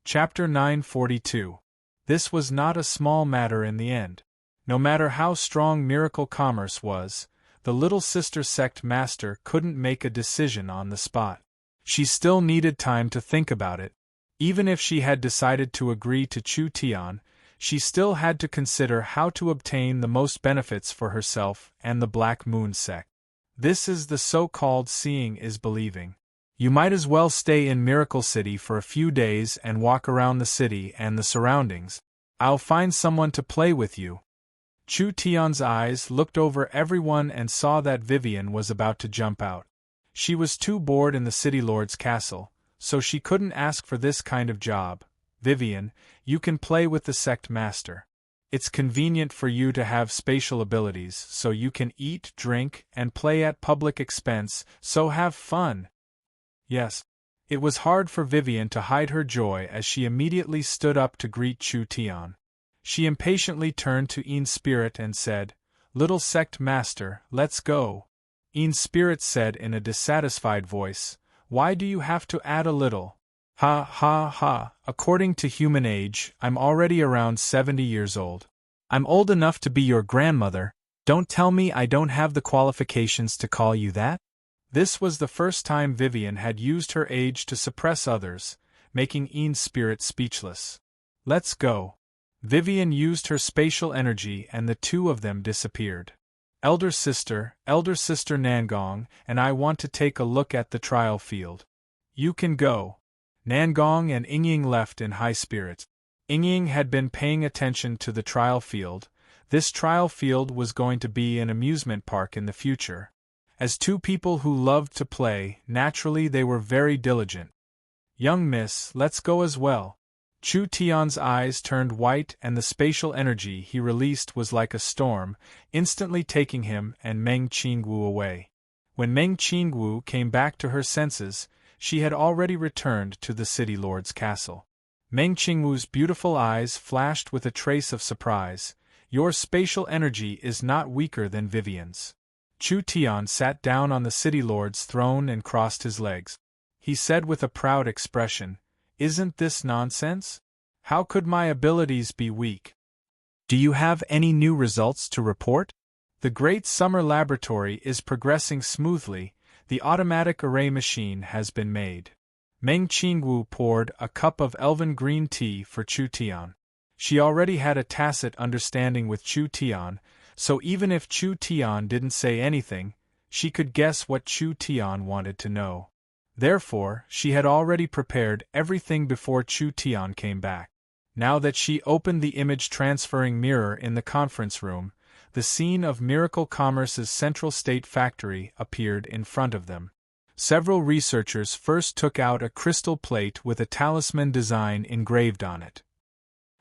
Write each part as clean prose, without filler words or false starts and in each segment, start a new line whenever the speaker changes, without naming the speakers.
Chapter 942. This was not a small matter in the end. No matter how strong miracle commerce was, the Little Sister sect master couldn't make a decision on the spot. She still needed time to think about it. Even if she had decided to agree to Chu Tian, she still had to consider how to obtain the most benefits for herself and the Black Moon sect. This is the so-called seeing is believing. You might as well stay in Miracle City for a few days and walk around the city and the surroundings. I'll find someone to play with you. Chu Tian's eyes looked over everyone and saw that Vivian was about to jump out. She was too bored in the City Lord's castle, so she couldn't ask for this kind of job. Vivian, you can play with the sect master. It's convenient for you to have spatial abilities, so you can eat, drink, and play at public expense, so have fun. Yes. It was hard for Vivian to hide her joy as she immediately stood up to greet Chu Tian. She impatiently turned to Een Spirit and said, "Little sect master, let's go." Een Spirit said in a dissatisfied voice, "Why do you have to add a little? Ha ha ha, according to human age, I'm already around 70 years old. I'm old enough to be your grandmother. Don't tell me I don't have the qualifications to call you that?" This was the first time Vivian had used her age to suppress others, making Een Spirit speechless. "Let's go." Vivian used her spatial energy and the two of them disappeared. Elder Sister Nangong, and I want to take a look at the trial field." "You can go." Nangong and Yingying left in high spirits. Yingying had been paying attention to the trial field. This trial field was going to be an amusement park in the future. As two people who loved to play, naturally they were very diligent. "Young miss, let's go as well." Chu Tian's eyes turned white and the spatial energy he released was like a storm, instantly taking him and Meng Qingwu away. When Meng Qingwu came back to her senses, she had already returned to the City Lord's castle. Meng Qingwu's beautiful eyes flashed with a trace of surprise. "Your spatial energy is not weaker than Vivian's." Chu Tian sat down on the City Lord's throne and crossed his legs. He said with a proud expression, "Isn't this nonsense? How could my abilities be weak? Do you have any new results to report? The Great Summer Laboratory is progressing smoothly. The automatic array machine has been made." Meng Qingwu poured a cup of elven green tea for Chu Tian. She already had a tacit understanding with Chu Tian, so even if Chu Tian didn't say anything, she could guess what Chu Tian wanted to know. Therefore, she had already prepared everything before Chu Tian came back. Now that she opened the image-transferring mirror in the conference room, the scene of Miracle Commerce's Central State Factory appeared in front of them. Several researchers first took out a crystal plate with a talisman design engraved on it.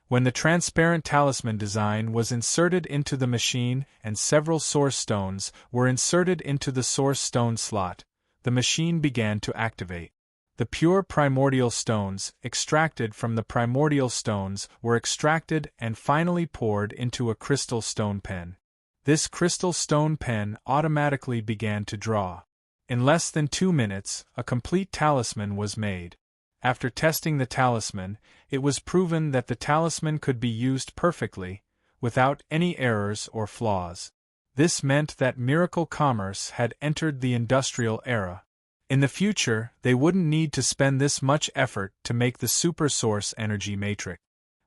When the transparent talisman design was inserted into the machine and several source stones were inserted into the source stone slot, the machine began to activate. The pure primordial stones, extracted from the primordial stones, were extracted and finally poured into a crystal stone pen. This crystal stone pen automatically began to draw. In less than 2 minutes, a complete talisman was made. After testing the talisman, it was proven that the talisman could be used perfectly, without any errors or flaws. This meant that Miracle Commerce had entered the industrial era. In the future, they wouldn't need to spend this much effort to make the super source energy matrix.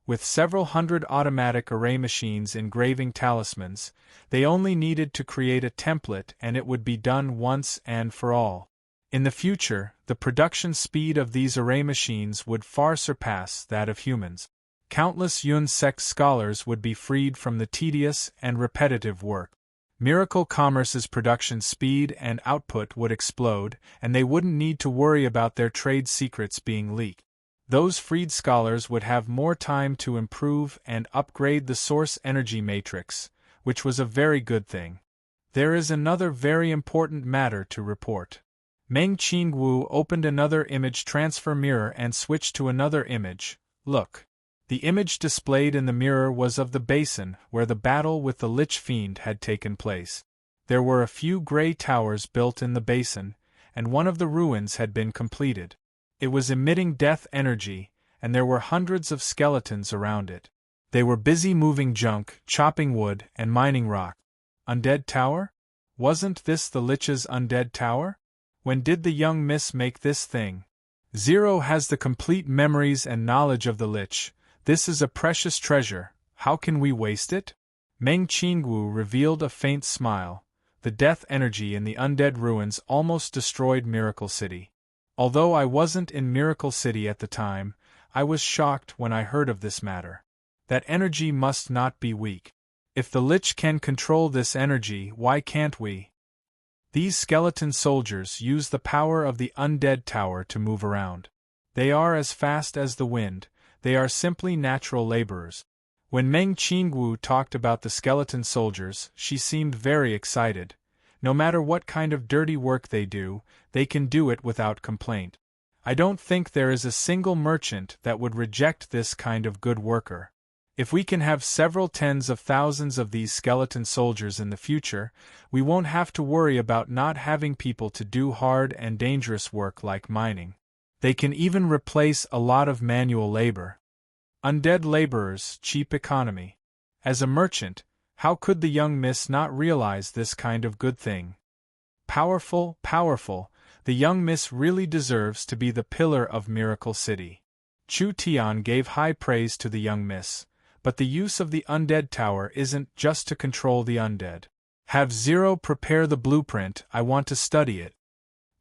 With several hundred automatic array machines engraving talismans, they only needed to create a template and it would be done once and for all. In the future, the production speed of these array machines would far surpass that of humans. Countless Yun sect scholars would be freed from the tedious and repetitive work. Miracle Commerce's production speed and output would explode, and they wouldn't need to worry about their trade secrets being leaked. Those freed scholars would have more time to improve and upgrade the source energy matrix, which was a very good thing. There is another very important matter to report. Meng Qingwu opened another image transfer mirror and switched to another image. Look. The image displayed in the mirror was of the basin where the battle with the Lich Fiend had taken place. There were a few gray towers built in the basin, and one of the ruins had been completed. It was emitting death energy, and there were hundreds of skeletons around it. They were busy moving junk, chopping wood, and mining rock. Undead Tower? Wasn't this the Lich's undead tower? When did the young miss make this thing? Zero has the complete memories and knowledge of the Lich. This is a precious treasure. How can we waste it? Meng Qingwu revealed a faint smile. The death energy in the undead ruins almost destroyed Miracle City. Although I wasn't in Miracle City at the time, I was shocked when I heard of this matter. That energy must not be weak. If the Lich can control this energy, why can't we? These skeleton soldiers use the power of the undead tower to move around. They are as fast as the wind. They are simply natural laborers. When Meng Qingwu talked about the skeleton soldiers, she seemed very excited. No matter what kind of dirty work they do, they can do it without complaint. I don't think there is a single merchant that would reject this kind of good worker. If we can have several tens of thousands of these skeleton soldiers in the future, we won't have to worry about not having people to do hard and dangerous work like mining. They can even replace a lot of manual labor. Undead laborers, cheap economy. As a merchant, how could the young miss not realize this kind of good thing? Powerful, powerful, the young miss really deserves to be the pillar of Miracle City. Chu Tian gave high praise to the young miss, but the use of the undead tower isn't just to control the undead. Have Zero prepare the blueprint, I want to study it.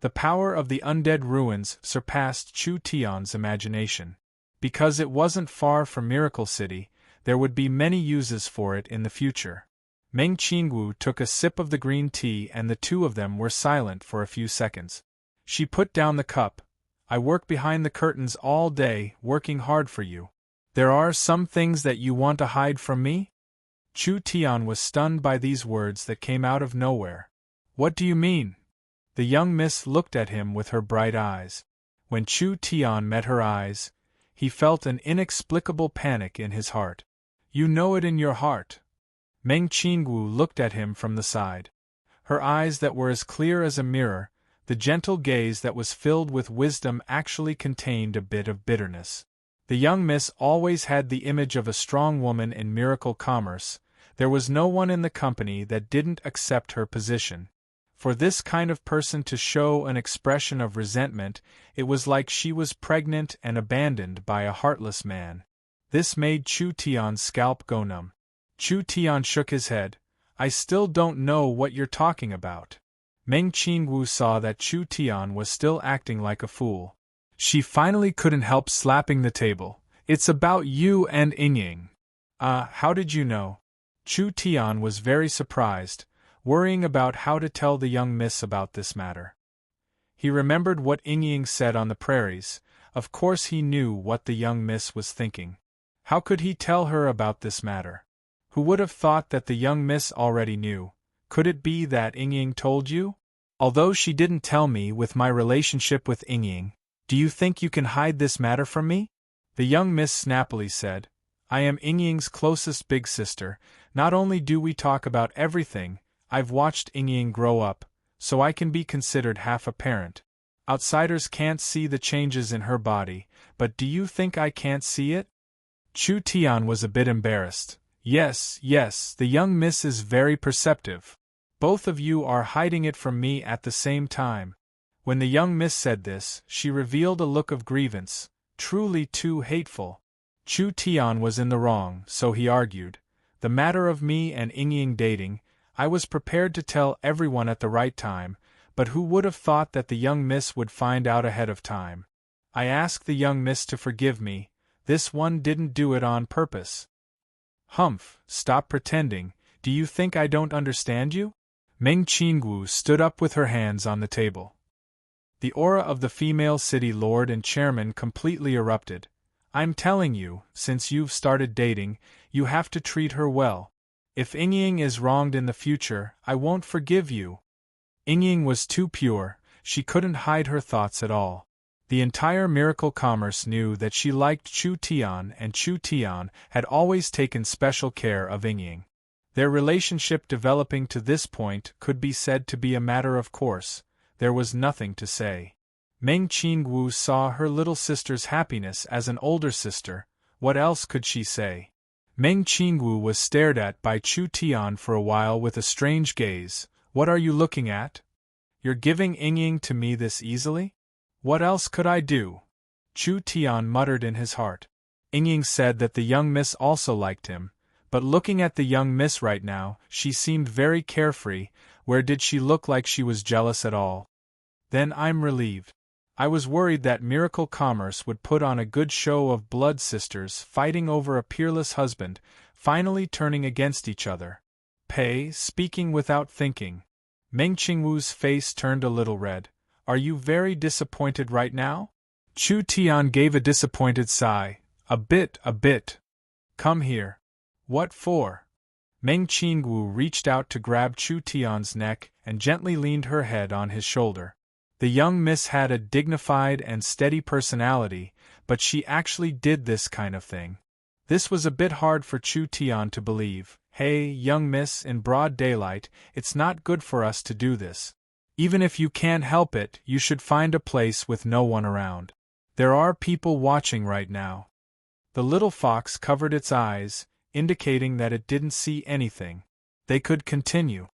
The power of the undead ruins surpassed Chu Tian's imagination. Because it wasn't far from Miracle City, there would be many uses for it in the future. Meng Qingwu took a sip of the green tea and the two of them were silent for a few seconds. She put down the cup. I work behind the curtains all day, working hard for you. There are some things that you want to hide from me? Chu Tian was stunned by these words that came out of nowhere. What do you mean? The young miss looked at him with her bright eyes. When Chu Tian met her eyes, he felt an inexplicable panic in his heart. You know it in your heart. Meng Qingwu looked at him from the side. Her eyes that were as clear as a mirror, the gentle gaze that was filled with wisdom actually contained a bit of bitterness. The young miss always had the image of a strong woman in miracle commerce. There was no one in the company that didn't accept her position. For this kind of person to show an expression of resentment, it was like she was pregnant and abandoned by a heartless man. This made Chu Tian's scalp go numb. Chu Tian shook his head. I still don't know what you're talking about. Meng Qingwu saw that Chu Tian was still acting like a fool. She finally couldn't help slapping the table. It's about you and Yingying. How did you know? Chu Tian was very surprised, worrying about how to tell the young miss about this matter. He remembered what Yingying said on the prairies. Of course he knew what the young miss was thinking. How could he tell her about this matter? Who would have thought that the young miss already knew? Could it be that Yingying told you? Although she didn't tell me with my relationship with Yingying, do you think you can hide this matter from me? The young miss snappily said, I am Yingying's closest big sister. Not only do we talk about everything, I've watched Yingying grow up, so I can be considered half a parent. Outsiders can't see the changes in her body, but do you think I can't see it? Chu Tian was a bit embarrassed. Yes, the young miss is very perceptive. Both of you are hiding it from me at the same time. When the young miss said this, she revealed a look of grievance, truly too hateful. Chu Tian was in the wrong, so he argued. The matter of me and Yingying dating, I was prepared to tell everyone at the right time, but who would have thought that the young miss would find out ahead of time? I ask the young miss to forgive me. This one didn't do it on purpose. Humph, stop pretending. Do you think I don't understand you? Meng Qingwu stood up with her hands on the table. The aura of the female city lord and chairman completely erupted. I'm telling you, since you've started dating, you have to treat her well. If Yingying is wronged in the future, I won't forgive you. Yingying was too pure, she couldn't hide her thoughts at all. The entire Miracle Commerce knew that she liked Chu Tian, and Chu Tian had always taken special care of Yingying. Their relationship developing to this point could be said to be a matter of course. There was nothing to say. Meng Qingwu saw her little sister's happiness as an older sister. What else could she say? Meng Qingwu was stared at by Chu Tian for a while with a strange gaze. What are you looking at? You're giving Yingying to me this easily? What else could I do? Chu Tian muttered in his heart. Yingying said that the young miss also liked him, but looking at the young miss right now, she seemed very carefree. Where did she look like she was jealous at all? Then I'm relieved. I was worried that Miracle Commerce would put on a good show of blood sisters fighting over a peerless husband, finally turning against each other. Pei, speaking without thinking. Meng Qingwu's face turned a little red. Are you very disappointed right now? Chu Tian gave a disappointed sigh. A bit. Come here. What for? Meng Qingwu reached out to grab Chu Tian's neck and gently leaned her head on his shoulder. The young miss had a dignified and steady personality, but she actually did this kind of thing. This was a bit hard for Chu Tian to believe. Hey, young miss, in broad daylight, it's not good for us to do this. Even if you can't help it, you should find a place with no one around. There are people watching right now. The little fox covered its eyes, indicating that it didn't see anything. They could continue.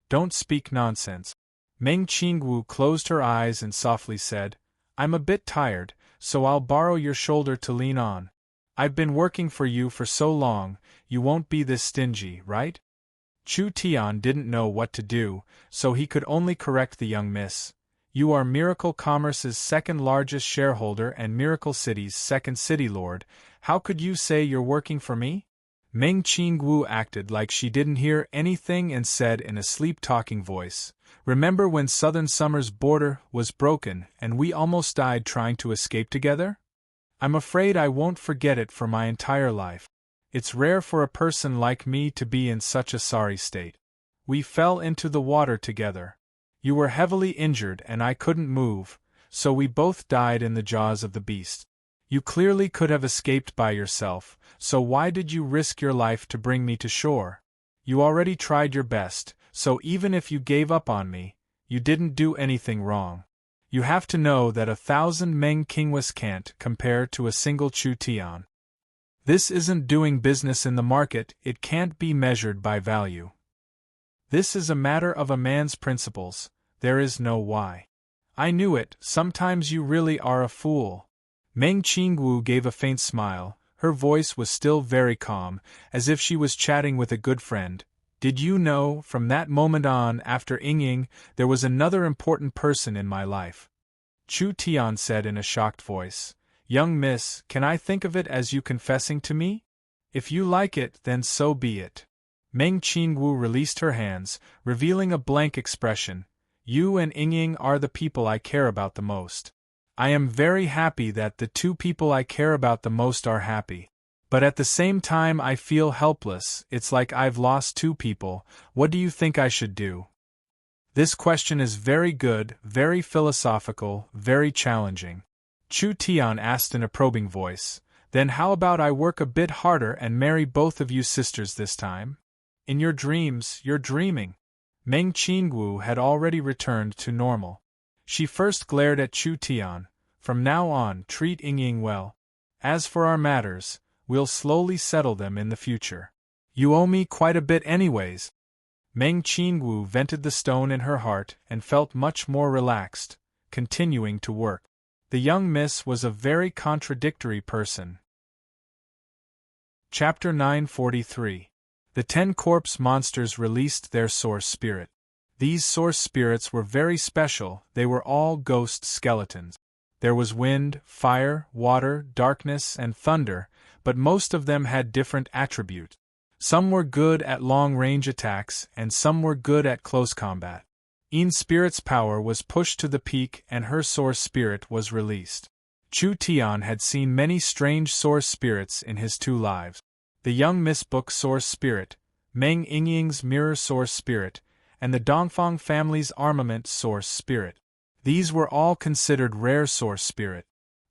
Don't speak nonsense. Meng Qingwu closed her eyes and softly said, I'm a bit tired, so I'll borrow your shoulder to lean on. I've been working for you for so long, you won't be this stingy, right? Chu Tian didn't know what to do, so he could only correct the young miss. You are Miracle Commerce's second largest shareholder and Miracle City's second city lord. How could you say you're working for me? Meng Qingwu acted like she didn't hear anything and said in a sleep-talking voice, Remember when Southern Summer's border was broken and we almost died trying to escape together? I'm afraid I won't forget it for my entire life. It's rare for a person like me to be in such a sorry state. We fell into the water together. You were heavily injured and I couldn't move, so we both died in the jaws of the beast. You clearly could have escaped by yourself, so why did you risk your life to bring me to shore? You already tried your best, so even if you gave up on me, you didn't do anything wrong. You have to know that 1,000 Meng Qingwus can't compare to a single Chu Tian. This isn't doing business in the market, it can't be measured by value. This is a matter of a man's principles, there is no why. I knew it, sometimes you really are a fool. Meng Qingwu gave a faint smile, her voice was still very calm, as if she was chatting with a good friend. Did you know, from that moment on, after Yingying, there was another important person in my life? Chu Tian said in a shocked voice. Young miss, can I think of it as you confessing to me? If you like it, then so be it. Meng Qingwu released her hands, revealing a blank expression. You and Yingying are the people I care about the most. I am very happy that the two people I care about the most are happy. But at the same time I feel helpless, it's like I've lost two people. What do you think I should do? This question is very good, very philosophical, very challenging. Chu Tian asked in a probing voice. Then how about I work a bit harder and marry both of you sisters this time? In your dreams, you're dreaming. Meng Qingwu had already returned to normal. She first glared at Chu Tian. From now on, treat Yingying well. As for our matters, we'll slowly settle them in the future. You owe me quite a bit anyways. Meng Qingwu vented the stone in her heart and felt much more relaxed, continuing to work. The young miss was a very contradictory person. Chapter 943. The 10 corpse monsters released their source spirit. These source spirits were very special, they were all ghost skeletons. There was wind, fire, water, darkness, and thunder, but most of them had different attributes. Some were good at long-range attacks, and some were good at close combat. Yin's spirit's power was pushed to the peak and her source spirit was released. Chu Tian had seen many strange source spirits in his 2 lives. The young Miss Book source spirit, Meng Yingying's mirror source spirit, and the Dongfang family's armament source spirit. These were all considered rare source spirit.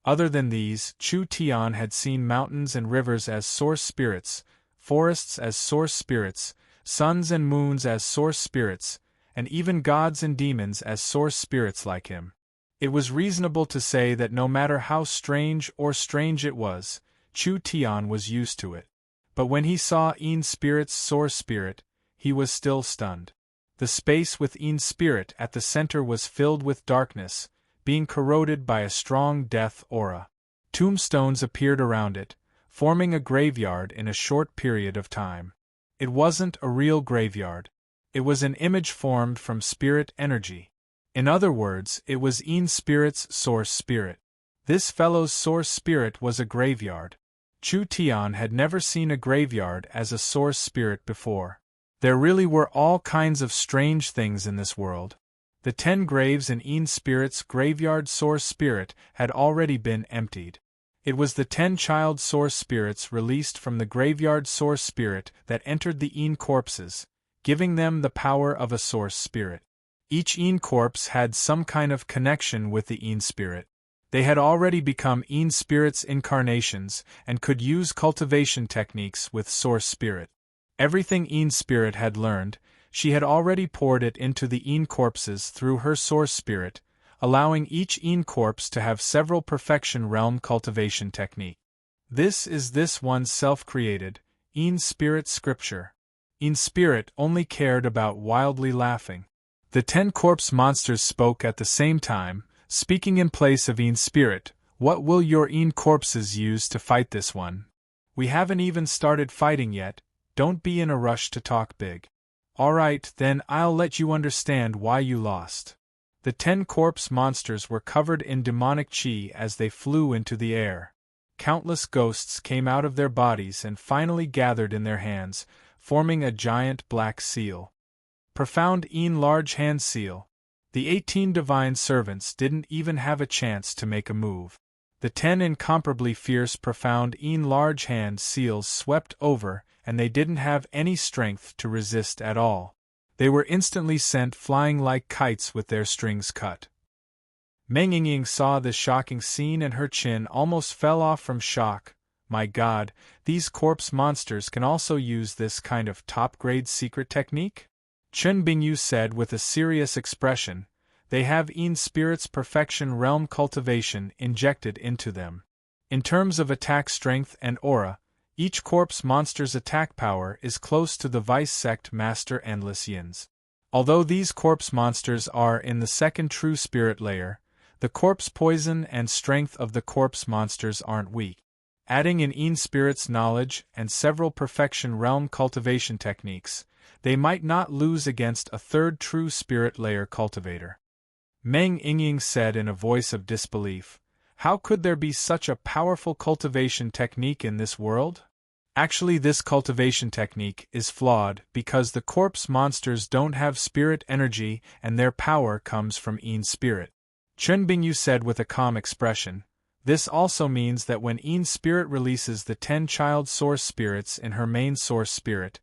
Other than these, Chu Tian had seen mountains and rivers as source spirits, forests as source spirits, suns and moons as source spirits, and even gods and demons as source spirits like him. It was reasonable to say that no matter how strange it was, Chu Tian was used to it. But when he saw Yin Spirit's source spirit, he was still stunned. The space with Yin Spirit at the center was filled with darkness, being corroded by a strong death aura. Tombstones appeared around it, forming a graveyard in a short period of time. It wasn't a real graveyard. It was an image formed from spirit energy. In other words, it was Yin Spirit's source spirit. This fellow's source spirit was a graveyard. Chu Tian had never seen a graveyard as a source spirit before. There really were all kinds of strange things in this world. The 10 graves in Yin Spirit's graveyard source spirit had already been emptied. It was the 10 child source spirits released from the graveyard source spirit that entered the Yin corpses, giving them the power of a source spirit. Each Yin corpse had some kind of connection with the Yin Spirit. They had already become Yin Spirit's incarnations and could use cultivation techniques with source spirit. Everything Yin Spirit had learned, she had already poured it into the Yin corpses through her source spirit, allowing each Yin corpse to have several perfection realm cultivation technique. This is this one's self-created, Yin Spirit scripture. Yin Spirit only cared about wildly laughing. The 10 corpse monsters spoke at the same time, speaking in place of Yin Spirit. What will your Yin corpses use to fight this one? We haven't even started fighting yet, don't be in a rush to talk big. Alright, then I'll let you understand why you lost. The 10 corpse monsters were covered in demonic chi as they flew into the air. Countless ghosts came out of their bodies and finally gathered in their hands, forming a giant black seal. Profound Yin large hand seal. The 18 divine servants didn't even have a chance to make a move. The 10 incomparably fierce profound Yin large hand seals swept over, and they didn't have any strength to resist at all. They were instantly sent flying like kites with their strings cut. Meng Yingying saw this shocking scene and her chin almost fell off from shock. My God, these corpse monsters can also use this kind of top-grade secret technique? Chen Bingyu said with a serious expression, they have Yin Spirit's perfection realm cultivation injected into them. In terms of attack strength and aura, each corpse monster's attack power is close to the Vice Sect Master Endless Yin's. Although these corpse monsters are in the second true spirit layer, the corpse poison and strength of the corpse monsters aren't weak. Adding in Yin Spirit's knowledge and several perfection realm cultivation techniques, they might not lose against a third true spirit layer cultivator. Meng Yingying said in a voice of disbelief, how could there be such a powerful cultivation technique in this world? Actually, this cultivation technique is flawed because the corpse monsters don't have spirit energy and their power comes from Yin Spirit. Chen Bingyu said with a calm expression, this also means that when Yin Spirit releases the 10 child source spirits in her main source spirit,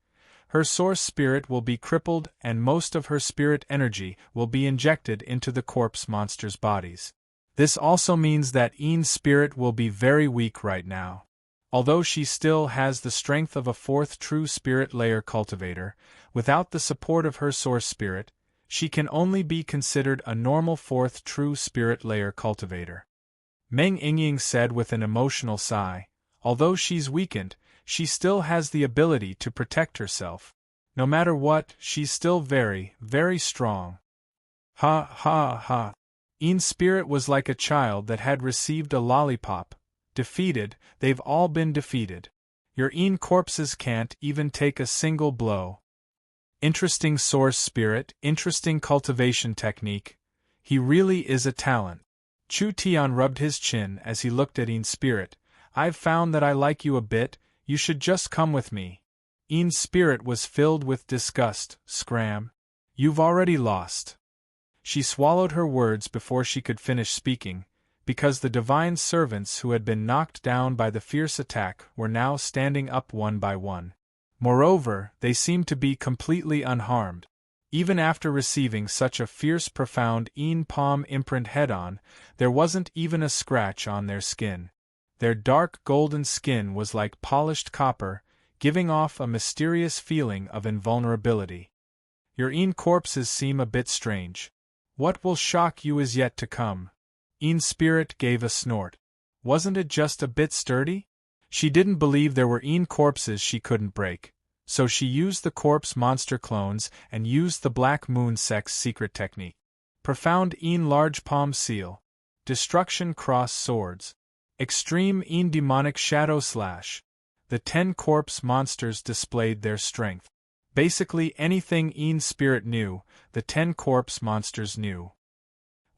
her source spirit will be crippled and most of her spirit energy will be injected into the corpse monsters' bodies. This also means that Yin Spirit will be very weak right now. Although she still has the strength of a fourth true spirit layer cultivator, without the support of her source spirit, she can only be considered a normal fourth true spirit layer cultivator. Meng Yingying said with an emotional sigh, although she's weakened, she still has the ability to protect herself. No matter what, she's still very, very strong. Ha ha ha. Yin Spirit was like a child that had received a lollipop. Defeated, they've all been defeated. Your Yin corpses can't even take a single blow. Interesting source spirit, interesting cultivation technique. He really is a talent. Chu Tian rubbed his chin as he looked at Yin Spirit. I've found that I like you a bit. You should just come with me. Yin Spirit was filled with disgust. Scram. You've already lost. She swallowed her words before she could finish speaking, because the divine servants who had been knocked down by the fierce attack were now standing up one by one. Moreover, they seemed to be completely unharmed. Even after receiving such a fierce profound Yin palm imprint head-on, there wasn't even a scratch on their skin. Their dark golden skin was like polished copper, giving off a mysterious feeling of invulnerability. Your Yin corpses seem a bit strange. What will shock you is yet to come. Een Spirit gave a snort. Wasn't it just a bit sturdy? She didn't believe there were Een corpses she couldn't break, so she used the corpse monster clones and used the Black Moon Sect's secret technique. Profound Een large palm seal. Destruction cross swords. Extreme Een demonic shadow slash. The 10 corpse monsters displayed their strength. Basically anything Een Spirit knew, the 10 corpse monsters knew.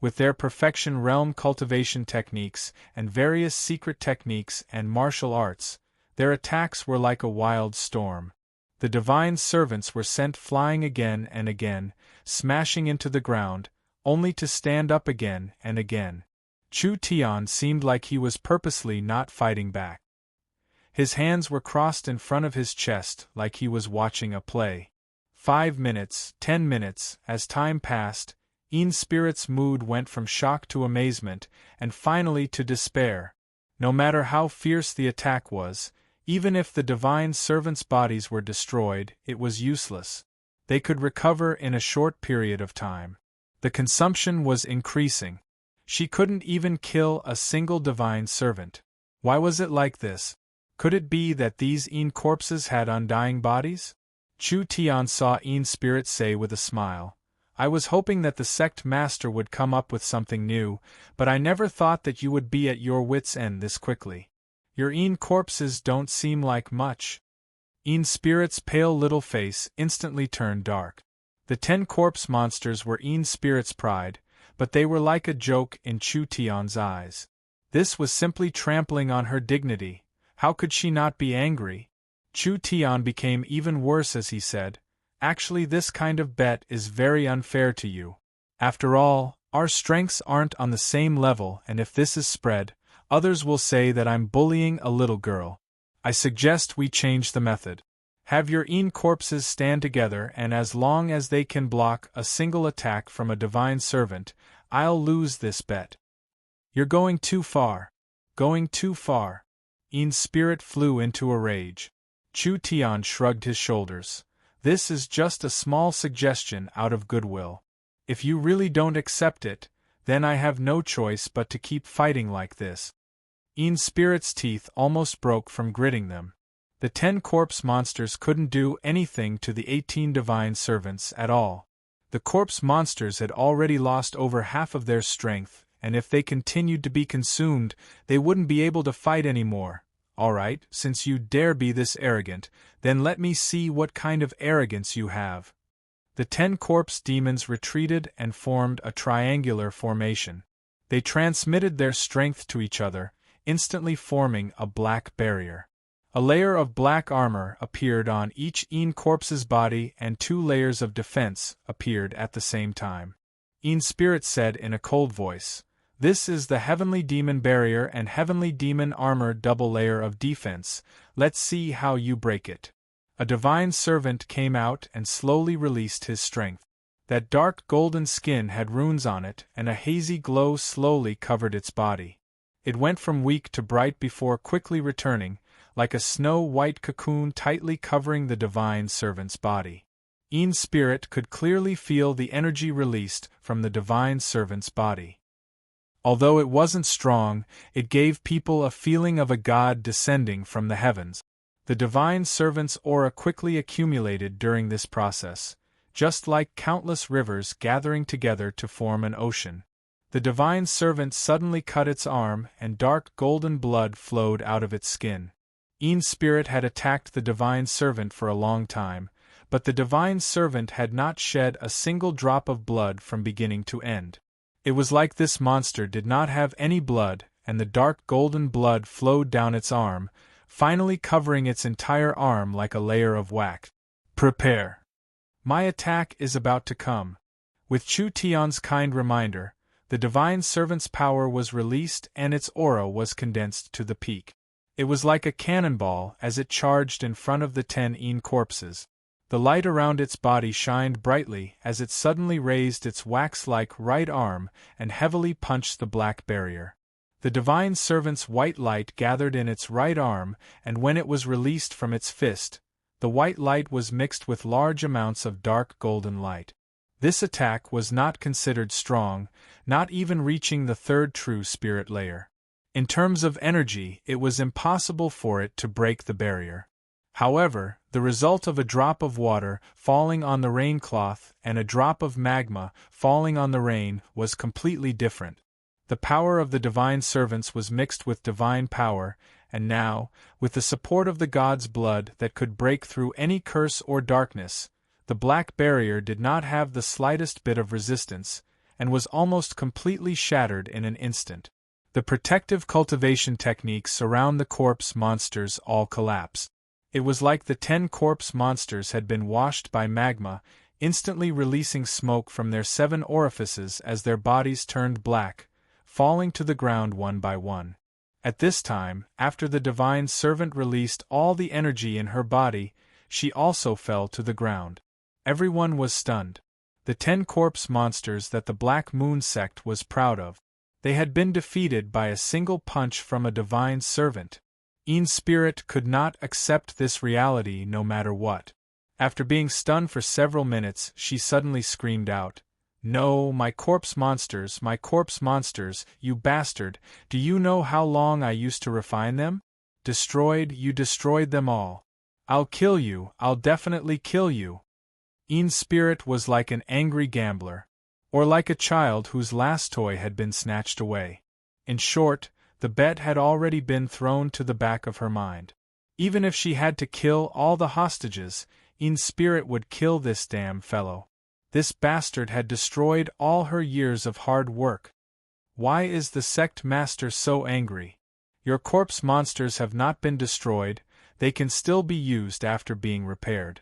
With their perfection realm cultivation techniques and various secret techniques and martial arts, their attacks were like a wild storm. The divine servants were sent flying again and again, smashing into the ground, only to stand up again and again. Chu Tian seemed like he was purposely not fighting back. His hands were crossed in front of his chest like he was watching a play. 5 minutes, 10 minutes, as time passed, Een Spirit's mood went from shock to amazement, and finally to despair. No matter how fierce the attack was, even if the divine servants' bodies were destroyed, it was useless. They could recover in a short period of time. The consumption was increasing. She couldn't even kill a single divine servant. Why was it like this? Could it be that these Een corpses had undying bodies? Chu Tian saw Een Spirit say with a smile, I was hoping that the sect master would come up with something new, but I never thought that you would be at your wits' end this quickly. Your Een corpses don't seem like much. Een Spirit's pale little face instantly turned dark. The 10 corpse monsters were Een Spirit's pride, but they were like a joke in Chu Tian's eyes. This was simply trampling on her dignity. How could she not be angry? Chu Tian became even worse as he said, Actually, this kind of bet is very unfair to you. After all, our strengths aren't on the same level, and if this is spread, others will say that I'm bullying a little girl. I suggest we change the method. Have your Een corpses stand together, and as long as they can block a single attack from a divine servant, I'll lose this bet. You're going too far. Going too far. Een Spirit flew into a rage. Chu Tian shrugged his shoulders. This is just a small suggestion out of goodwill. If you really don't accept it, then I have no choice but to keep fighting like this. Een Spirit's teeth almost broke from gritting them. The 10 corpse monsters couldn't do anything to the 18 divine servants at all. The corpse monsters had already lost over half of their strength, and if they continued to be consumed, they wouldn't be able to fight anymore. All right, since you dare be this arrogant, then let me see what kind of arrogance you have. The 10 corpse demons retreated and formed a triangular formation. They transmitted their strength to each other, instantly forming a black barrier. A layer of black armor appeared on each Een corpse's body, and 2 layers of defense appeared at the same time. Een Spirit said in a cold voice, This is the Heavenly Demon Barrier and Heavenly Demon Armor double layer of defense. Let's see how you break it. A divine servant came out and slowly released his strength. That dark golden skin had runes on it, and a hazy glow slowly covered its body. It went from weak to bright before quickly returning, like a snow-white cocoon tightly covering the divine servant's body. Een Spirit could clearly feel the energy released from the divine servant's body. Although it wasn't strong, it gave people a feeling of a god descending from the heavens. The divine servant's aura quickly accumulated during this process, just like countless rivers gathering together to form an ocean. The divine servant suddenly cut its arm, and dark golden blood flowed out of its skin. Een Spirit had attacked the divine servant for a long time, but the divine servant had not shed a single drop of blood from beginning to end. It was like this monster did not have any blood, and the dark golden blood flowed down its arm, finally covering its entire arm like a layer of wax. Prepare. My attack is about to come. With Chu Tian's kind reminder, the divine servant's power was released and its aura was condensed to the peak. It was like a cannonball as it charged in front of the 10 Een corpses. The light around its body shined brightly as it suddenly raised its wax-like right arm and heavily punched the black barrier. The divine servant's white light gathered in its right arm, and when it was released from its fist, the white light was mixed with large amounts of dark golden light. This attack was not considered strong, not even reaching the third true spirit layer. In terms of energy, it was impossible for it to break the barrier. However, the result of a drop of water falling on the rain cloth and a drop of magma falling on the rain was completely different. The power of the divine servants was mixed with divine power, and now, with the support of the god's blood that could break through any curse or darkness, the black barrier did not have the slightest bit of resistance, and was almost completely shattered in an instant. The protective cultivation techniques around the corpse monsters all collapsed. It was like the 10 corpse monsters had been washed by magma, instantly releasing smoke from their 7 orifices as their bodies turned black, falling to the ground one by one. At this time, after the divine servant released all the energy in her body, she also fell to the ground. Everyone was stunned. The 10 corpse monsters that the Black Moon sect was proud of. They had been defeated by a single punch from a divine servant. Ian's spirit could not accept this reality no matter what. After being stunned for several minutes, she suddenly screamed out, "No, my corpse monsters, you bastard, do you know how long I used to refine them? You destroyed them all. I'll kill you, I'll definitely kill you." Ian's spirit was like an angry gambler, or like a child whose last toy had been snatched away. In short, the bet had already been thrown to the back of her mind. Even if she had to kill all the hostages, Ian's spirit would kill this damn fellow. This bastard had destroyed all her years of hard work. Why is the sect master so angry? Your corpse monsters have not been destroyed, they can still be used after being repaired.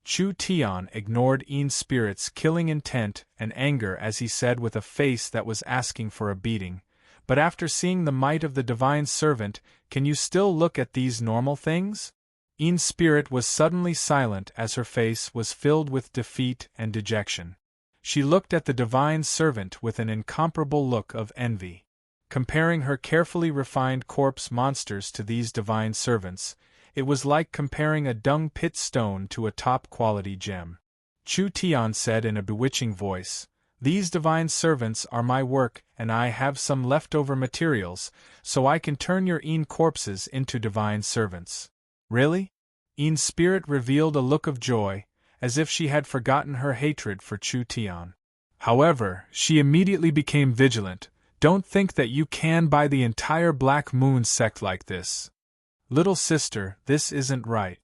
Chu Tian ignored Ian's spirit's killing intent and anger as he said with a face that was asking for a beating, "But after seeing the might of the divine servant, can you still look at these normal things?" Ian's spirit was suddenly silent as her face was filled with defeat and dejection. She looked at the divine servant with an incomparable look of envy. Comparing her carefully refined corpse monsters to these divine servants, it was like comparing a dung pit stone to a top-quality gem. Chu Tian said in a bewitching voice, "These divine servants are my work and I have some leftover materials, so I can turn your Ian corpses into divine servants." "Really?" Ian's spirit revealed a look of joy, as if she had forgotten her hatred for Chu Tian. However, she immediately became vigilant. "Don't think that you can buy the entire Black Moon sect like this. Little sister, this isn't right.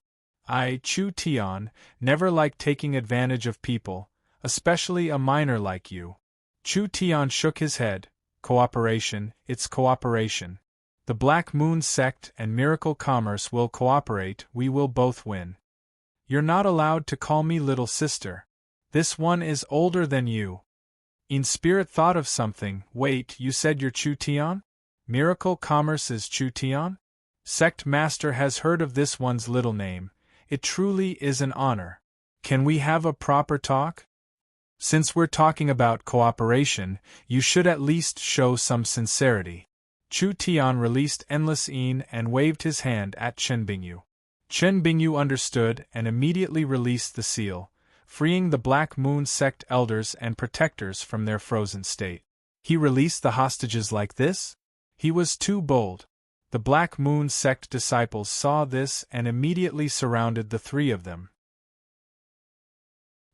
I, Chu Tian, never liked taking advantage of people, especially a minor like you." Chu Tian shook his head. "Cooperation, it's cooperation. The Black Moon sect and Miracle Commerce will cooperate, we will both win. You're not allowed to call me little sister. This one is older than you." In spirit thought of something. "Wait, you said you're Chu Tian? Miracle Commerce is Chu Tian? Sect Master has heard of this one's little name. It truly is an honor. Can we have a proper talk? Since we're talking about cooperation, you should at least show some sincerity." Chu Tian released Endless Een and waved his hand at Chen Bingyu. Chen Bingyu understood and immediately released the seal, freeing the Black Moon sect elders and protectors from their frozen state. He released the hostages like this? He was too bold. The Black Moon sect disciples saw this and immediately surrounded the 3 of them.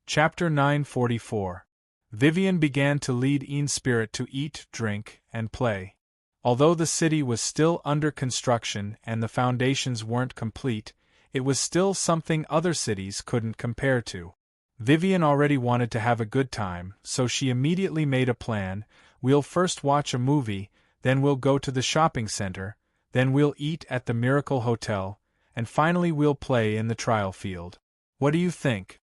Chapter 944. Vivian began to lead Ian's spirit to eat, drink, and play. Although the city was still under construction and the foundations weren't complete, it was still something other cities couldn't compare to. Vivian already wanted to have a good time, so she immediately made a plan. "We'll first watch a movie, then we'll go to the shopping center, then we'll eat at the Miracle Hotel, and finally we'll play in the trial field. What do you think?"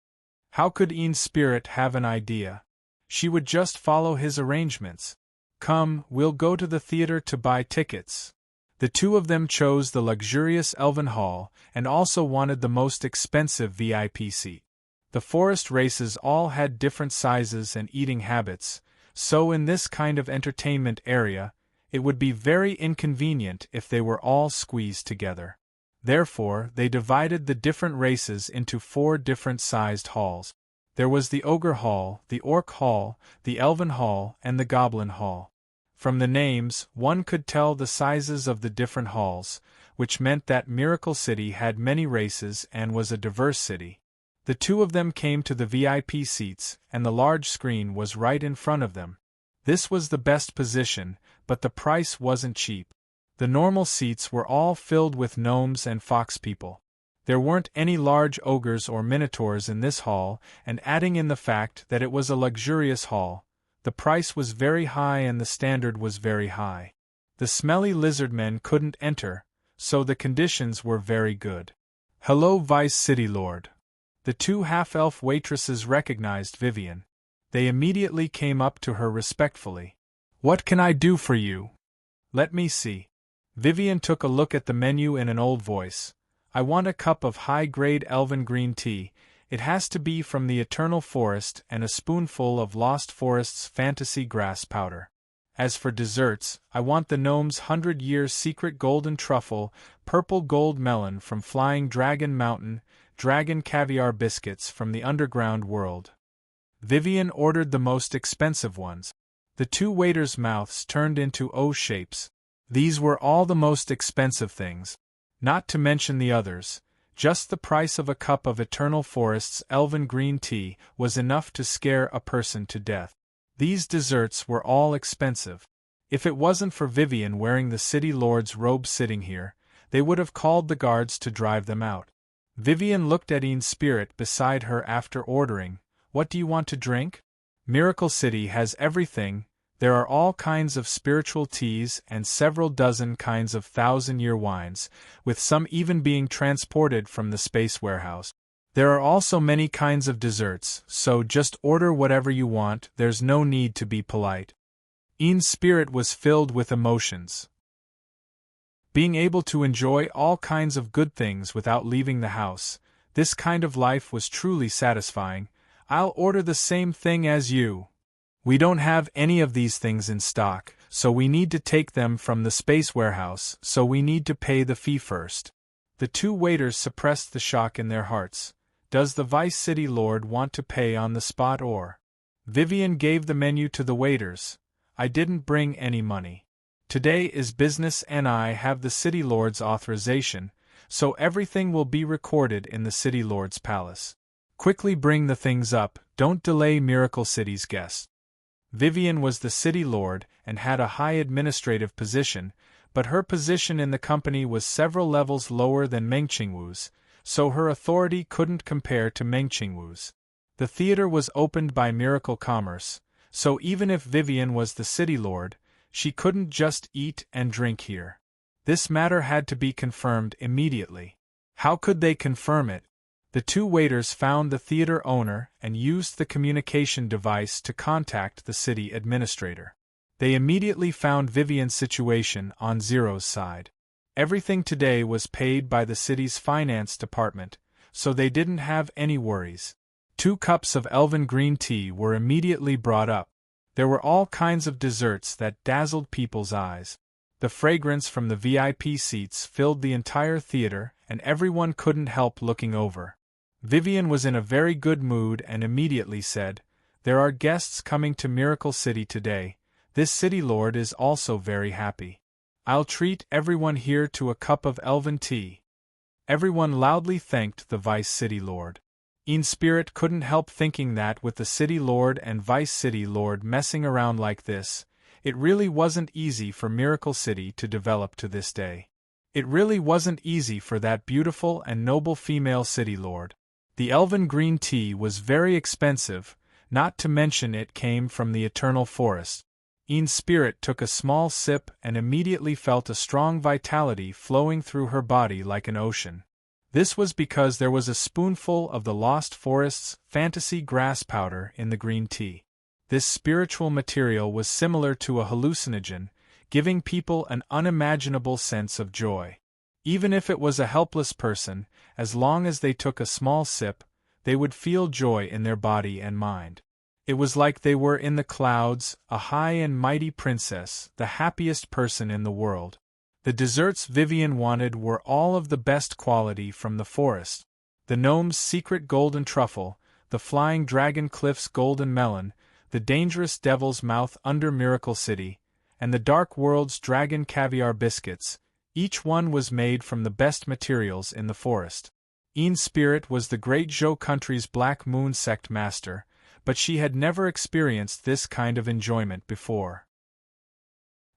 How could Ian's spirit have an idea? She would just follow his arrangements. "Come, we'll go to the theater to buy tickets." The 2 of them chose the luxurious Elven Hall and also wanted the most expensive VIP seat. The forest races all had different sizes and eating habits, so in this kind of entertainment area, it would be very inconvenient if they were all squeezed together. Therefore, they divided the different races into 4 different-sized halls. There was the Ogre Hall, the Orc Hall, the Elven Hall, and the Goblin Hall. From the names, one could tell the sizes of the different halls, which meant that Miracle City had many races and was a diverse city. The two of them came to the VIP seats, and the large screen was right in front of them. This was the best position, but the price wasn't cheap. The normal seats were all filled with gnomes and fox people. There weren't any large ogres or minotaurs in this hall, and adding in the fact that it was a luxurious hall, the price was very high and the standard was very high. The smelly lizard men couldn't enter, so the conditions were very good. "Hello, Vice City Lord." The two half-elf waitresses recognized Vivian. They immediately came up to her respectfully. "What can I do for you?" "Let me see." Vivian took a look at the menu in an old voice. "I want a cup of high-grade elven green tea. It has to be from the Eternal Forest and a spoonful of Lost Forest's fantasy grass powder. As for desserts, I want the gnome's 100-year secret golden truffle, purple gold melon from Flying Dragon Mountain, dragon caviar biscuits from the underground world." Vivian ordered the most expensive ones. The two waiters' mouths turned into O shapes. These were all the most expensive things. Not to mention the others, just the price of a cup of Eternal Forest's elven green tea was enough to scare a person to death. These desserts were all expensive. If it wasn't for Vivian wearing the city lord's robe sitting here, they would have called the guards to drive them out. Vivian looked at Ian Spirit beside her after ordering, "What do you want to drink?" "Miracle City has everything. There are all kinds of spiritual teas and several dozen kinds of 1,000-year wines, with some even being transported from the space warehouse. There are also many kinds of desserts, so just order whatever you want, there's no need to be polite." Ian's spirit was filled with emotions. Being able to enjoy all kinds of good things without leaving the house, this kind of life was truly satisfying. "I'll order the same thing as you. We don't have any of these things in stock, so we need to take them from the space warehouse, so we need to pay the fee first." The two waiters suppressed the shock in their hearts. Does the Vice City Lord want to pay on the spot or? Vivian gave the menu to the waiters. "I didn't bring any money. Today is business and I have the City Lord's authorization, so everything will be recorded in the City Lord's palace. Quickly bring the things up, don't delay Miracle City's guests." Vivian was the City Lord and had a high administrative position, but her position in the company was several levels lower than Meng Qingwu's, so her authority couldn't compare to Meng Qingwu's. The theater was opened by Miracle Commerce, so even if Vivian was the City Lord, she couldn't just eat and drink here. This matter had to be confirmed immediately. How could they confirm it? The two waiters found the theater owner and used the communication device to contact the city administrator. They immediately found Vivian's situation on Zero's side. Everything today was paid by the city's finance department, so they didn't have any worries. 2 cups of elven green tea were immediately brought up. There were all kinds of desserts that dazzled people's eyes. The fragrance from the VIP seats filled the entire theater, and everyone couldn't help looking over. Vivian was in a very good mood and immediately said, "There are guests coming to Miracle City today. This City Lord is also very happy. I'll treat everyone here to a cup of elven tea." Everyone loudly thanked the Vice City Lord. Ian Spirit couldn't help thinking that with the City Lord and Vice City Lord messing around like this, it really wasn't easy for Miracle City to develop to this day. It really wasn't easy for that beautiful and noble female City Lord. The elven green tea was very expensive, not to mention it came from the Eternal Forest. Ian's spirit took a small sip and immediately felt a strong vitality flowing through her body like an ocean. This was because there was a spoonful of the Lost Forest's fantasy grass powder in the green tea. This spiritual material was similar to a hallucinogen, giving people an unimaginable sense of joy. Even if it was a helpless person, as long as they took a small sip, they would feel joy in their body and mind. It was like they were in the clouds, a high and mighty princess, the happiest person in the world. The desserts Vivian wanted were all of the best quality from the forest. The gnome's secret golden truffle, the flying dragon cliff's golden melon, the dangerous devil's mouth under Miracle City, and the dark world's dragon caviar biscuits. Each one was made from the best materials in the forest. Spirit was the great Zhou country's Black Moon sect master, but she had never experienced this kind of enjoyment before.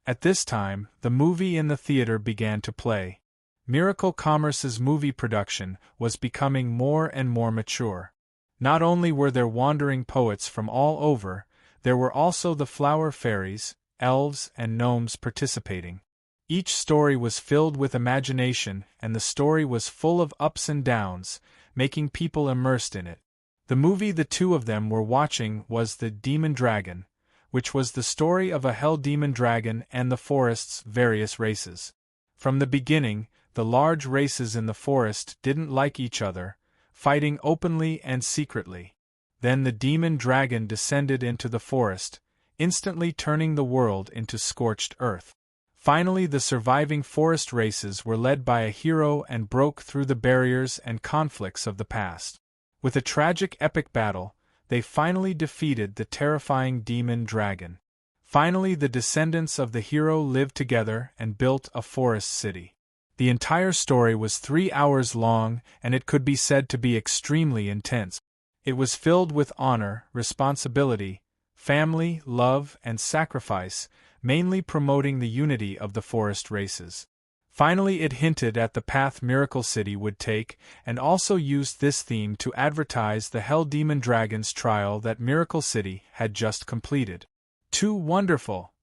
At this time, the movie in the theater began to play. Miracle Commerce's movie production was becoming more and more mature. Not only were there wandering poets from all over, there were also the flower fairies, elves, and gnomes participating. Each story was filled with imagination, and the story was full of ups and downs, making people immersed in it. The movie the two of them were watching was The Demon Dragon, which was the story of a hell demon dragon and the forest's various races. From the beginning, the large races in the forest didn't like each other, fighting openly and secretly. Then the demon dragon descended into the forest, instantly turning the world into scorched earth. Finally, the surviving forest races were led by a hero and broke through the barriers and conflicts of the past. With a tragic epic battle, they finally defeated the terrifying demon dragon. Finally, the descendants of the hero lived together and built a forest city. The entire story was 3 hours long, and it could be said to be extremely intense. It was filled with honor, responsibility, family, love, and sacrifice, mainly promoting the unity of the forest races. Finally, it hinted at the path Miracle City would take, and also used this theme to advertise the Hell Demon Dragon's trial that Miracle City had just completed. Too wonderful!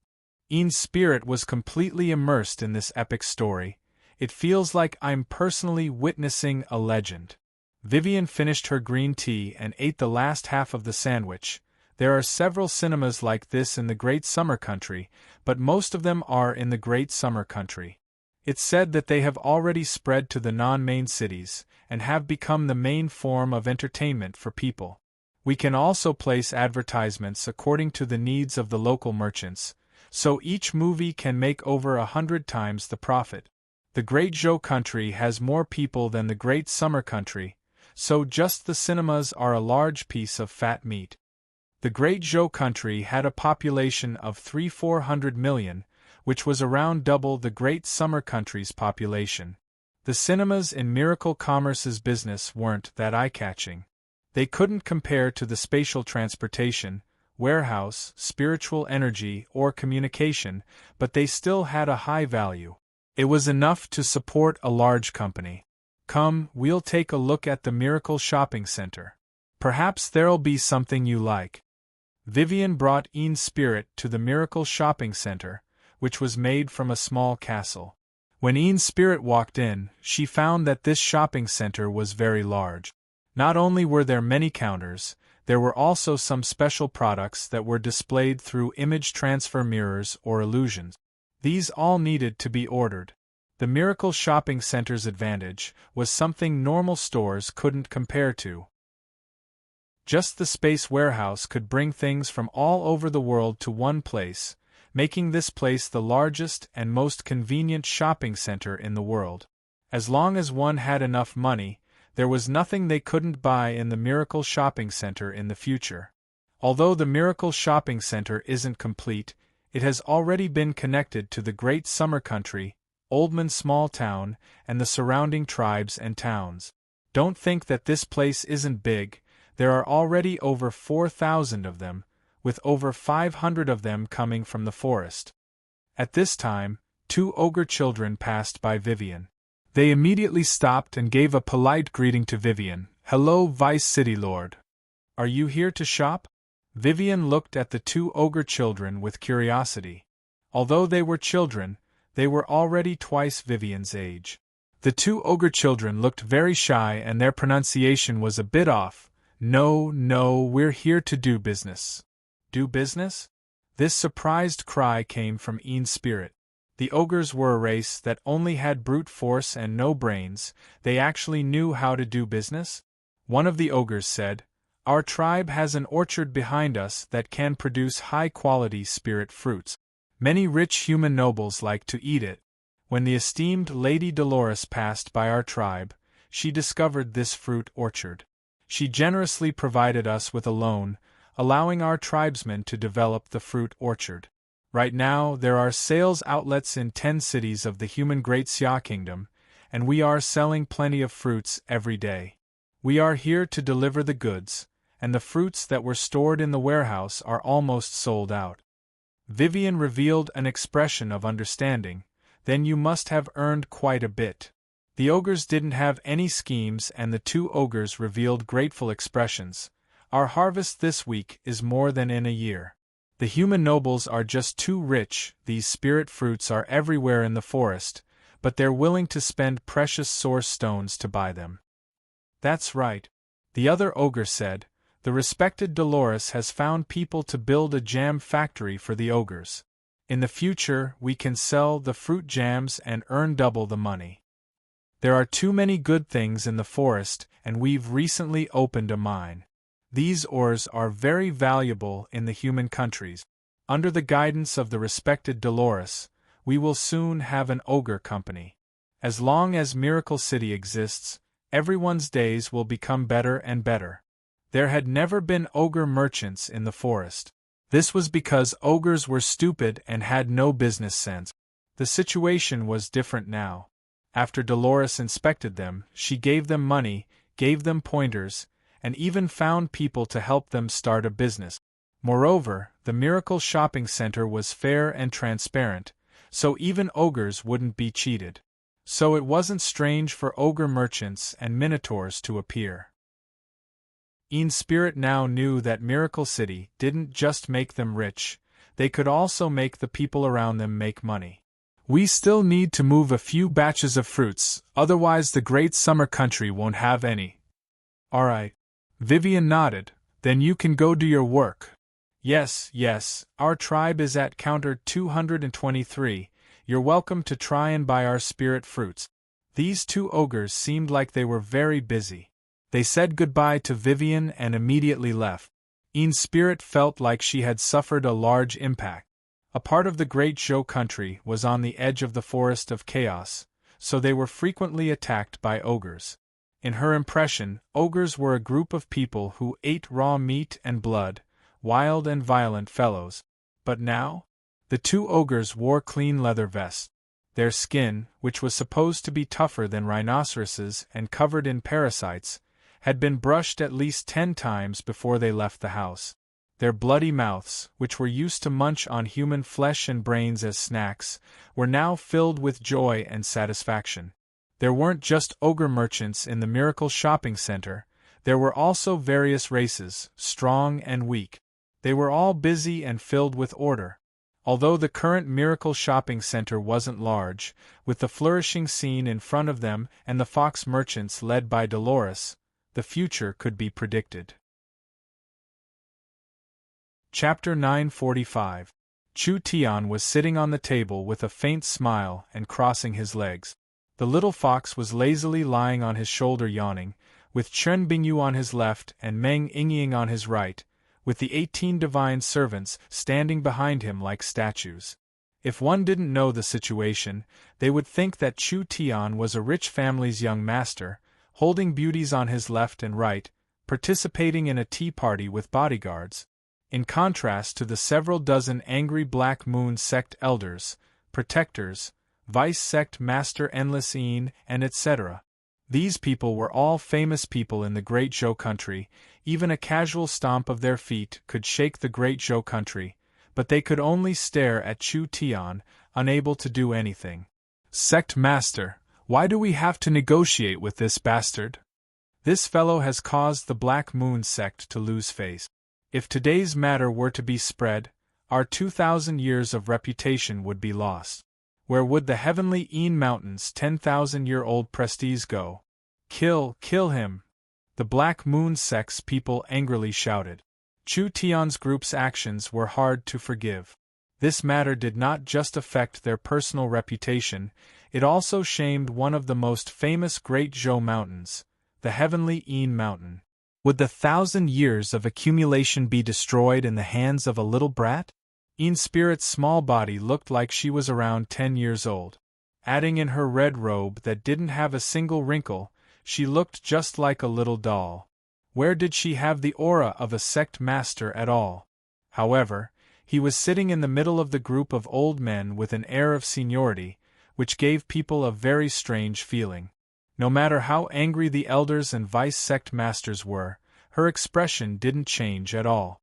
Spirit was completely immersed in this epic story. It feels like I'm personally witnessing a legend. Vivian finished her green tea and ate the last half of the sandwich. There are several cinemas like this in the Great Summer Country, but most of them are in the Great Summer Country. It's said that they have already spread to the non-main cities, and have become the main form of entertainment for people. We can also place advertisements according to the needs of the local merchants, so each movie can make over 100 times the profit. The Great Zhou Country has more people than the Great Summer Country, so just the cinemas are a large piece of fat meat. The Great Zhou Country had a population of 300–400 million, which was around double the Great Summer Country's population. The cinemas in Miracle Commerce's business weren't that eye-catching. They couldn't compare to the spatial transportation, warehouse, spiritual energy, or communication, but they still had a high value. It was enough to support a large company. Come, we'll take a look at the Miracle Shopping Center. Perhaps there'll be something you like. Vivian brought Spirit to the Miracle Shopping Center, which was made from a small castle. When Spirit walked in, she found that this shopping center was very large. Not only were there many counters, there were also some special products that were displayed through image transfer mirrors or illusions. These all needed to be ordered. The Miracle Shopping Center's advantage was something normal stores couldn't compare to. Just the space warehouse could bring things from all over the world to one place, making this place the largest and most convenient shopping center in the world. As long as one had enough money, there was nothing they couldn't buy in the Miracle Shopping Center in the future. Although the Miracle Shopping Center isn't complete, it has already been connected to the Great Summer Country, Oldman Small Town, and the surrounding tribes and towns. Don't think that this place isn't big. There are already over 4,000 of them, with over 500 of them coming from the forest. At this time, 2 ogre children passed by Vivian. They immediately stopped and gave a polite greeting to Vivian. "Hello, Vice City Lord. Are you here to shop?" Vivian looked at the 2 ogre children with curiosity. Although they were children, they were already twice Vivian's age. The 2 ogre children looked very shy and their pronunciation was a bit off. No, we're here to do business." Do business? This surprised cry came from Spirit. The ogres were a race that only had brute force and no brains. They actually knew how to do business? One of the ogres said, "Our tribe has an orchard behind us that can produce high-quality spirit fruits. Many rich human nobles like to eat it. When the esteemed Lady Dolores passed by our tribe, she discovered this fruit orchard. She generously provided us with a loan, allowing our tribesmen to develop the fruit orchard. Right now, there are sales outlets in 10 cities of the human Great Xia Kingdom, and we are selling plenty of fruits every day. We are here to deliver the goods, and the fruits that were stored in the warehouse are almost sold out. Vivian revealed an expression of understanding. Then you must have earned quite a bit. The ogres didn't have any schemes, and the 2 ogres revealed grateful expressions. Our harvest this week is more than in a year. The human nobles are just too rich. These spirit fruits are everywhere in the forest, but they're willing to spend precious source stones to buy them. That's right, the other ogre said. The respected Dolores has found people to build a jam factory for the ogres. In the future, we can sell the fruit jams and earn double the money. There are too many good things in the forest, and we've recently opened a mine. These ores are very valuable in the human countries. Under the guidance of the respected Dolores, we will soon have an ogre company. As long as Miracle City exists, everyone's days will become better and better. There had never been ogre merchants in the forest. This was because ogres were stupid and had no business sense. The situation was different now. After Dolores inspected them, she gave them money, gave them pointers, and even found people to help them start a business. Moreover, the Miracle Shopping Center was fair and transparent, so even ogres wouldn't be cheated. So it wasn't strange for ogre merchants and minotaurs to appear. Spirit now knew that Miracle City didn't just make them rich, they could also make the people around them make money. We still need to move a few batches of fruits, otherwise the great summer country won't have any. Alright. Vivian nodded. Then you can go do your work. Yes, our tribe is at counter 223. You're welcome to try and buy our spirit fruits. These 2 ogres seemed like they were very busy. They said goodbye to Vivian and immediately left. Spirit felt like she had suffered a large impact. A part of the Great Zhou country was on the edge of the Forest of Chaos, so they were frequently attacked by ogres. In her impression, ogres were a group of people who ate raw meat and blood, wild and violent fellows. But now? The 2 ogres wore clean leather vests. Their skin, which was supposed to be tougher than rhinoceroses and covered in parasites, had been brushed at least 10 times before they left the house. Their bloody mouths, which were used to munch on human flesh and brains as snacks, were now filled with joy and satisfaction. There weren't just ogre merchants in the Miracle Shopping Center, there were also various races, strong and weak. They were all busy and filled with order. Although the current Miracle Shopping Center wasn't large, with the flourishing scene in front of them and the fox merchants led by Dolores, the future could be predicted. Chapter 945. Chu Tian was sitting on the table with a faint smile and crossing his legs. The little fox was lazily lying on his shoulder yawning, with Chen Bingyu on his left and Meng Yingying on his right, with the 18 divine servants standing behind him like statues. If one didn't know the situation, they would think that Chu Tian was a rich family's young master, holding beauties on his left and right, participating in a tea party with bodyguards, in contrast to the several dozen angry Black Moon sect elders, protectors, Vice sect master Endless Een, and etc. These people were all famous people in the Great Zhou country. Even a casual stomp of their feet could shake the Great Zhou country, but they could only stare at Chu Tian, unable to do anything. Sect master, why do we have to negotiate with this bastard? This fellow has caused the Black Moon sect to lose face. If today's matter were to be spread, our 2,000 years of reputation would be lost. Where would the heavenly Een Mountain's 10,000-year-old prestige go? Kill him! The Black Moon sect's people angrily shouted. Chu Tian's group's actions were hard to forgive. This matter did not just affect their personal reputation, it also shamed one of the most famous Great Zhou mountains, the heavenly Een Mountain. Would the 1,000 years of accumulation be destroyed in the hands of a little brat? Spirit's small body looked like she was around 10 years old. Adding in her red robe that didn't have a single wrinkle, she looked just like a little doll. Where did she have the aura of a sect master at all? However, he was sitting in the middle of the group of old men with an air of seniority, which gave people a very strange feeling. No matter how angry the elders and vice sect masters were, her expression didn't change at all.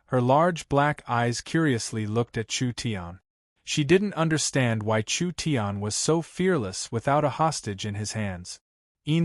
Her large black eyes curiously looked at Chu Tian. She didn't understand why Chu Tian was so fearless without a hostage in his hands.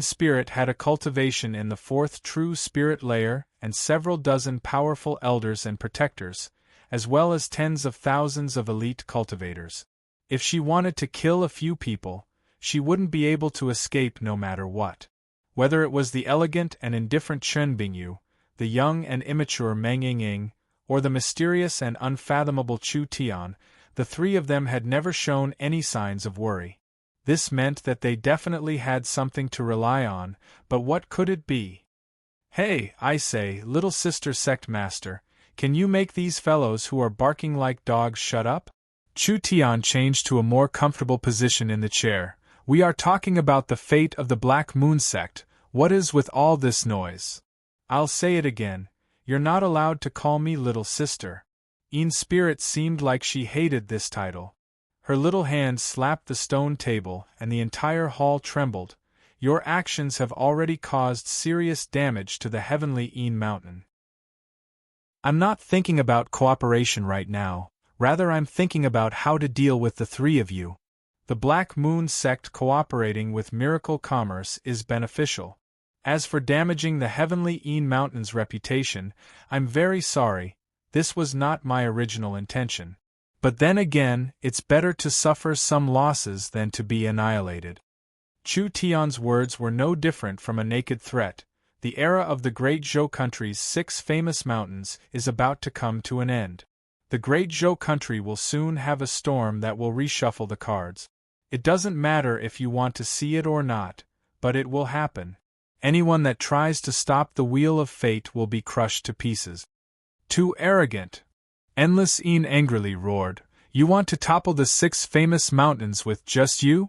Spirit had a cultivation in the fourth true spirit layer and several dozen powerful elders and protectors, as well as tens of thousands of elite cultivators. If she wanted to kill a few people, she wouldn't be able to escape no matter what. Whether it was the elegant and indifferent Chen Bingyu, the young and immature Meng Yingying, or the mysterious and unfathomable Chu Tian, the three of them had never shown any signs of worry. This meant that they definitely had something to rely on, but what could it be? Hey, I say, little sister sect master, can you make these fellows who are barking like dogs shut up? Chu Tian changed to a more comfortable position in the chair. We are talking about the fate of the Black Moon sect. What is with all this noise? I'll say it again. You're not allowed to call me little sister. Spirit seemed like she hated this title. Her little hand slapped the stone table and the entire hall trembled. Your actions have already caused serious damage to the heavenly mountain. I'm not thinking about cooperation right now, rather I'm thinking about how to deal with the three of you. The Black Moon sect cooperating with Miracle Commerce is beneficial. As for damaging the heavenly mountain's reputation, I'm very sorry, this was not my original intention. But then again, it's better to suffer some losses than to be annihilated. Chu Tian's words were no different from a naked threat. The era of the Great Zhou country's 6 famous mountains is about to come to an end. The Great Zhou country will soon have a storm that will reshuffle the cards. It doesn't matter if you want to see it or not, but it will happen. Anyone that tries to stop the wheel of fate will be crushed to pieces. Too arrogant! Endless angrily roared. You want to topple the 6 famous mountains with just you?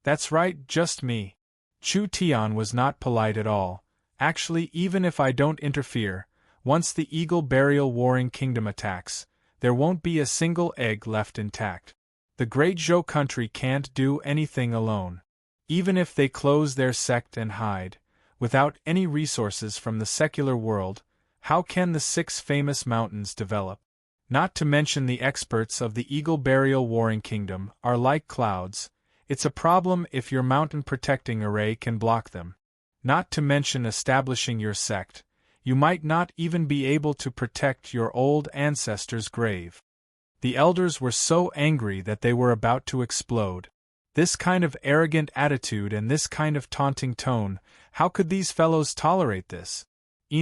That's right, just me. Chu Tian was not polite at all. Actually, even if I don't interfere, once the Eagle Burial Warring Kingdom attacks, there won't be a single egg left intact. The Great Zhou country can't do anything alone. Even if they close their sect and hide, without any resources from the secular world, how can the 6 famous mountains develop? Not to mention the experts of the Eagle Burial Warring Kingdom are like clouds. It's a problem if your mountain protecting array can block them. Not to mention establishing your sect, you might not even be able to protect your old ancestors' grave. The elders were so angry that they were about to explode. This kind of arrogant attitude and this kind of taunting tone, how could these fellows tolerate this?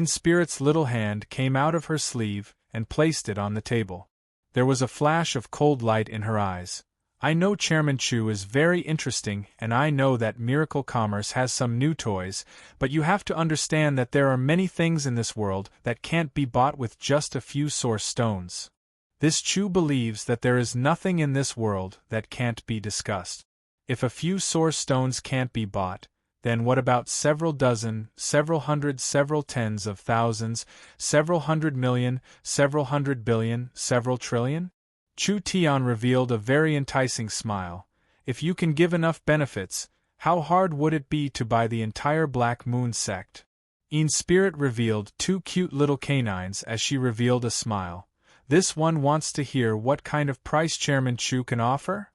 Spirit's little hand came out of her sleeve and placed it on the table. There was a flash of cold light in her eyes. I know Chairman Chu is very interesting and I know that Miracle Commerce has some new toys, but you have to understand that there are many things in this world that can't be bought with just a few source stones. This Chu believes that there is nothing in this world that can't be discussed. If a few source stones can't be bought, then what about several dozen, several hundred, several tens of thousands, several 100 million, several 100 billion, several trillion? Chu Tian revealed a very enticing smile. If you can give enough benefits, how hard would it be to buy the entire Black Moon sect? Spirit revealed 2 cute little canines as she revealed a smile. This one wants to hear what kind of price Chairman Chu can offer?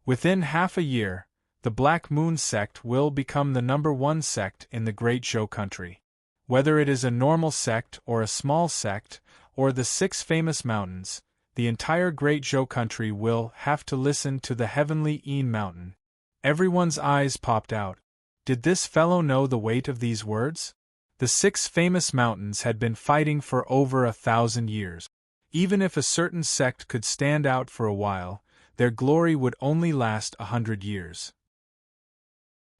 Within half a year, the Black Moon sect will become the #1 sect in the Great Zhou country. Whether it is a normal sect or a small sect, or the 6 famous mountains, the entire Great Zhou country will have to listen to the heavenly mountain. Everyone's eyes popped out. Did this fellow know the weight of these words? The 6 famous mountains had been fighting for over 1,000 years. Even if a certain sect could stand out for a while, their glory would only last 100 years.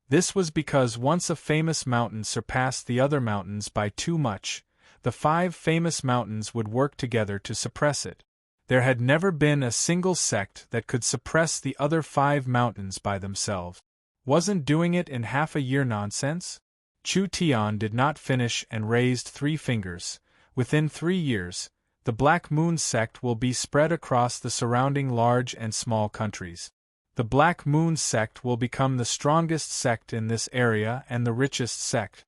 This was because once a famous mountain surpassed the other mountains by too much, the 5 famous mountains would work together to suppress it. There had never been a single sect that could suppress the other 5 mountains by themselves. Wasn't doing it in half a year nonsense? Chu Tian did not finish and raised 3 fingers. Within 3 years, the Black Moon sect will be spread across the surrounding large and small countries. The Black Moon sect will become the strongest sect in this area and the richest sect.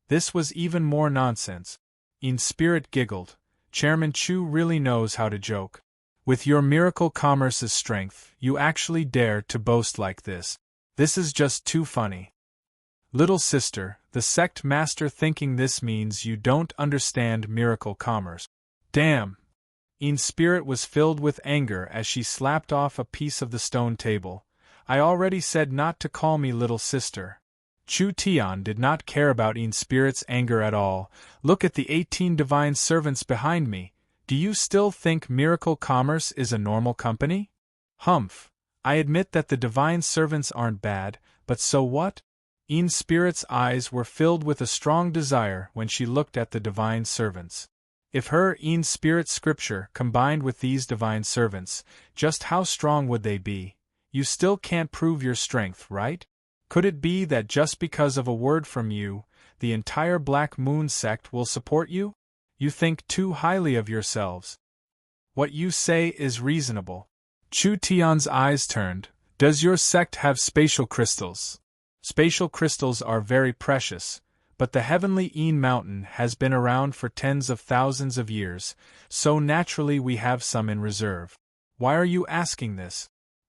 This was even more nonsense. In spirit giggled. Chairman Chu really knows how to joke. With your miracle commerce's strength, you actually dare to boast like this. This is just too funny. Little sister, the sect master thinking this means you don't understand miracle commerce. Damn! In spirit was filled with anger as she slapped off a piece of the stone table. I already said not to call me little sister. Chu Tian did not care about In Spirit's anger at all. Look at the 18 divine servants behind me. Do you still think miracle commerce is a normal company? Humph. I admit that the divine servants aren't bad, but so what? In Spirit's eyes were filled with a strong desire when she looked at the divine servants. If her In Spirit scripture combined with these divine servants, just how strong would they be? You still can't prove your strength, right? Could it be that just because of a word from you, the entire Black Moon sect will support you? You think too highly of yourselves. What you say is reasonable. Chu Tian's eyes turned. Does your sect have spatial crystals? Spatial crystals are very precious, but the heavenly Een Mountain has been around for tens of thousands of years, so naturally we have some in reserve. Why are you asking this?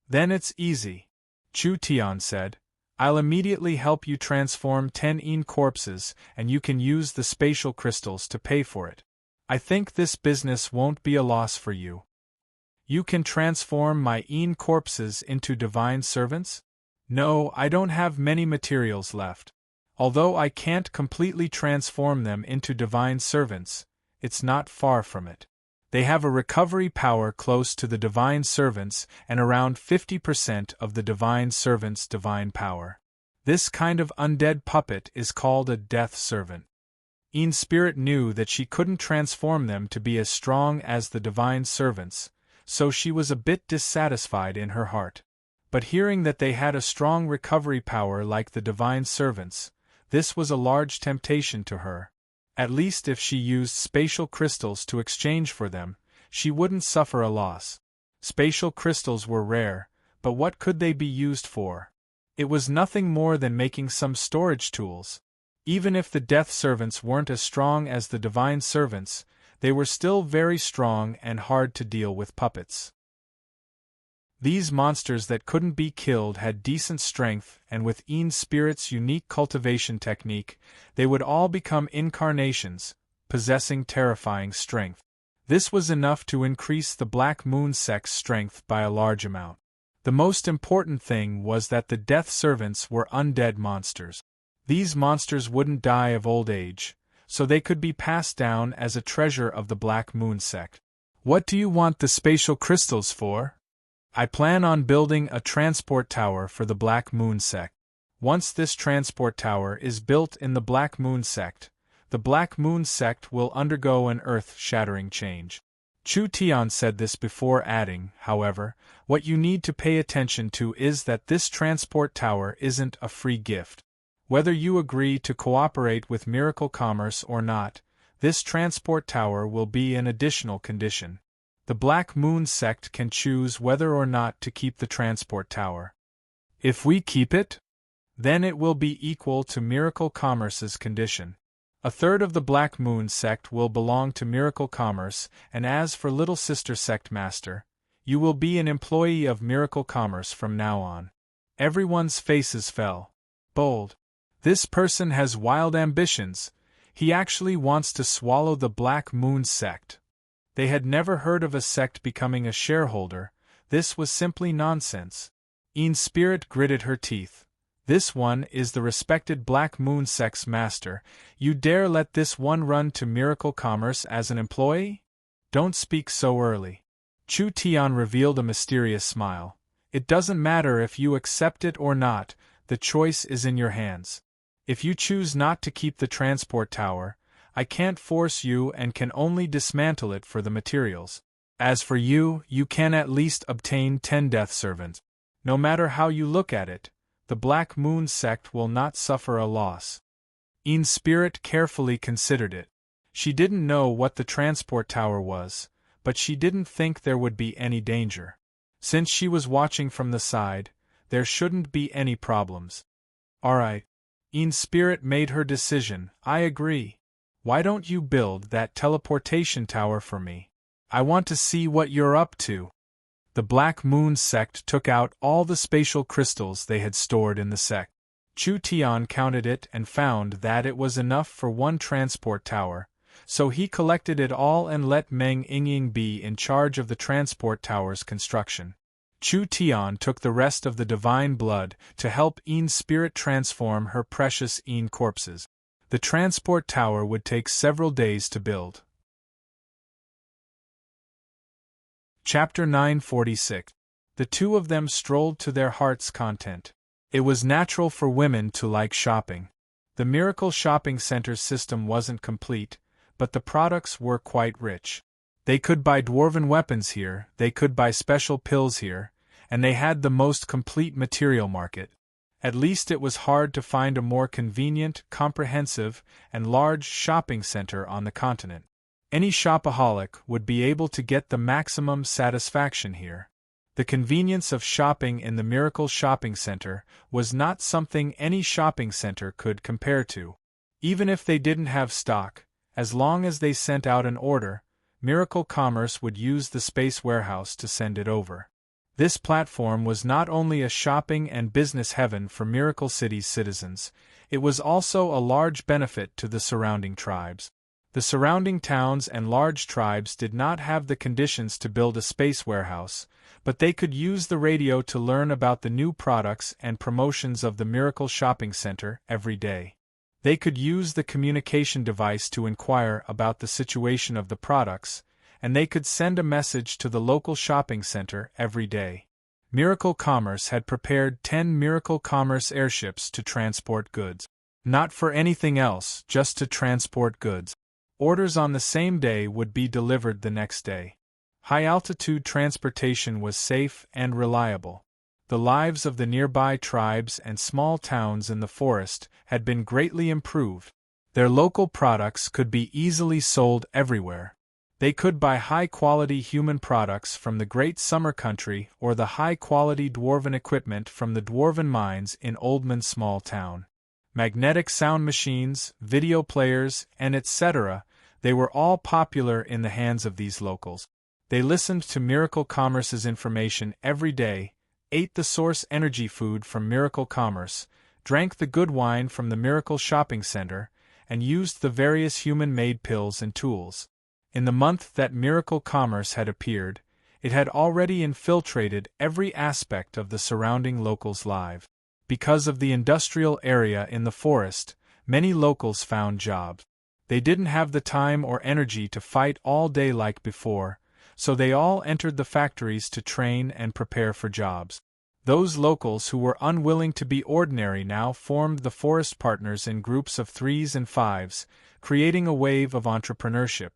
Then it's easy. Chu Tian said. I'll immediately help you transform 10 Een corpses and you can use the spatial crystals to pay for it. I think this business won't be a loss for you. You can transform my Een corpses into divine servants? No, I don't have many materials left. Although I can't completely transform them into divine servants, it's not far from it. They have a recovery power close to the divine servants and around 50% of the divine servant's divine power. This kind of undead puppet is called a death servant. In Spirit knew that she couldn't transform them to be as strong as the divine servants, so she was a bit dissatisfied in her heart. But hearing that they had a strong recovery power like the divine servants, this was a large temptation to her. At least if she used spatial crystals to exchange for them, she wouldn't suffer a loss. Spatial crystals were rare, but what could they be used for? It was nothing more than making some storage tools. Even if the death servants weren't as strong as the divine servants, they were still very strong and hard to deal with puppets. These monsters that couldn't be killed had decent strength, and with Een Spirit's unique cultivation technique, they would all become incarnations, possessing terrifying strength. This was enough to increase the Black Moon sect's strength by a large amount. The most important thing was that the death servants were undead monsters. These monsters wouldn't die of old age, so they could be passed down as a treasure of the Black Moon sect. What do you want the spatial crystals for? I plan on building a transport tower for the Black Moon sect. Once this transport tower is built in the Black Moon sect, the Black Moon sect will undergo an earth-shattering change. Chu Tian said this before adding, however, what you need to pay attention to is that this transport tower isn't a free gift. Whether you agree to cooperate with Miracle Commerce or not, this transport tower will be an additional condition. The Black Moon sect can choose whether or not to keep the transport tower. If we keep it, then it will be equal to Miracle Commerce's condition. A third of the Black Moon sect will belong to Miracle Commerce, and as for Little Sister Sect Master, you will be an employee of Miracle Commerce from now on. Everyone's faces fell. Bold. This person has wild ambitions. He actually wants to swallow the Black Moon sect. They had never heard of a sect becoming a shareholder. This was simply nonsense. Een Spirit gritted her teeth. This one is the respected Black Moon sect's master. You dare let this one run to Miracle Commerce as an employee? Don't speak so early. Chu Tian revealed a mysterious smile. It doesn't matter if you accept it or not, the choice is in your hands. If you choose not to keep the transport tower, I can't force you and can only dismantle it for the materials. As for you, you can at least obtain 10 death servants. No matter how you look at it, the Black Moon sect will not suffer a loss. Ian's spirit carefully considered it. She didn't know what the transport tower was, but she didn't think there would be any danger. Since she was watching from the side, there shouldn't be any problems. Alright. Ian's spirit made her decision. I agree. Why don't you build that teleportation tower for me? I want to see what you're up to. The Black Moon sect took out all the spatial crystals they had stored in the sect. Chu Tian counted it and found that it was enough for one transport tower, so he collected it all and let Meng Yingying be in charge of the transport tower's construction. Chu Tian took the rest of the divine blood to help Ian's spirit transform her precious Yin corpses. The transport tower would take several days to build. Chapter 946. The two of them strolled to their heart's content. It was natural for women to like shopping. The Miracle Shopping Center system wasn't complete, but the products were quite rich. They could buy dwarven weapons here, they could buy special pills here, and they had the most complete material market. At least it was hard to find a more convenient, comprehensive, and large shopping center on the continent. Any shopaholic would be able to get the maximum satisfaction here. The convenience of shopping in the Miracle Shopping Center was not something any shopping center could compare to. Even if they didn't have stock, as long as they sent out an order, Miracle Commerce would use the space warehouse to send it over. This platform was not only a shopping and business heaven for Miracle City's citizens, it was also a large benefit to the surrounding tribes. The surrounding towns and large tribes did not have the conditions to build a space warehouse, but they could use the radio to learn about the new products and promotions of the Miracle Shopping Center every day. They could use the communication device to inquire about the situation of the products, and they could send a message to the local shopping center every day. Miracle Commerce had prepared 10 Miracle Commerce airships to transport goods. Not for anything else, just to transport goods. Orders on the same day would be delivered the next day. High-altitude transportation was safe and reliable. The lives of the nearby tribes and small towns in the forest had been greatly improved. Their local products could be easily sold everywhere. They could buy high-quality human products from the Great Summer Country or the high-quality dwarven equipment from the dwarven mines in Oldman's small town. Magnetic sound machines, video players, and etc., they were all popular in the hands of these locals. They listened to Miracle Commerce's information every day, ate the source energy food from Miracle Commerce, drank the good wine from the Miracle Shopping Center, and used the various human-made pills and tools. In the month that Miracle Commerce had appeared, it had already infiltrated every aspect of the surrounding locals' lives. Because of the industrial area in the forest, many locals found jobs. They didn't have the time or energy to fight all day like before, so they all entered the factories to train and prepare for jobs. Those locals who were unwilling to be ordinary now formed the forest partners in groups of 3s and 5s, creating a wave of entrepreneurship.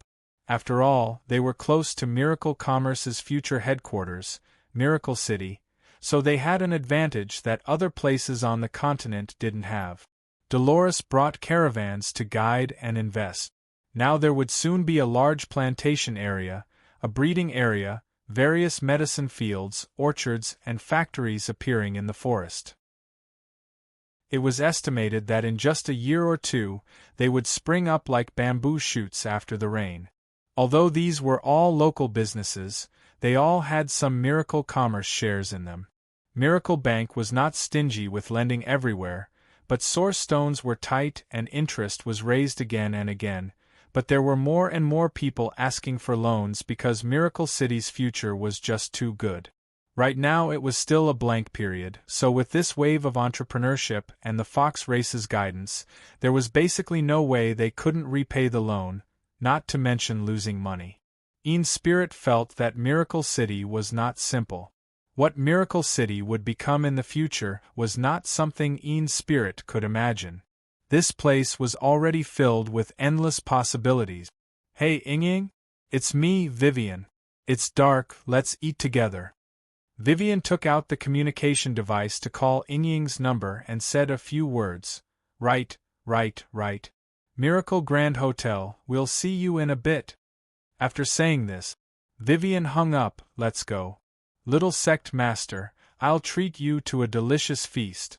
After all, they were close to Miracle Commerce's future headquarters, Miracle City, so they had an advantage that other places on the continent didn't have. Dolores brought caravans to guide and invest. Now there would soon be a large plantation area, a breeding area, various medicine fields, orchards, and factories appearing in the forest. It was estimated that in just a year or two, they would spring up like bamboo shoots after the rain. Although these were all local businesses, they all had some Miracle Commerce shares in them. Miracle Bank was not stingy with lending everywhere, but source stones were tight and interest was raised again and again, but there were more and more people asking for loans because Miracle City's future was just too good. Right now it was still a blank period, so with this wave of entrepreneurship and the Fox Race's guidance, there was basically no way they couldn't repay the loan, not to mention losing money. Ian's spirit felt that Miracle City was not simple. What Miracle City would become in the future was not something Ian's spirit could imagine. This place was already filled with endless possibilities. Hey Yingying? It's me, Vivian. It's dark, let's eat together. Vivian took out the communication device to call Yingying's number and said a few words. Right, Right. Miracle Grand Hotel, we'll see you in a bit. After saying this, Vivian hung up. Let's go. Little sect master, I'll treat you to a delicious feast.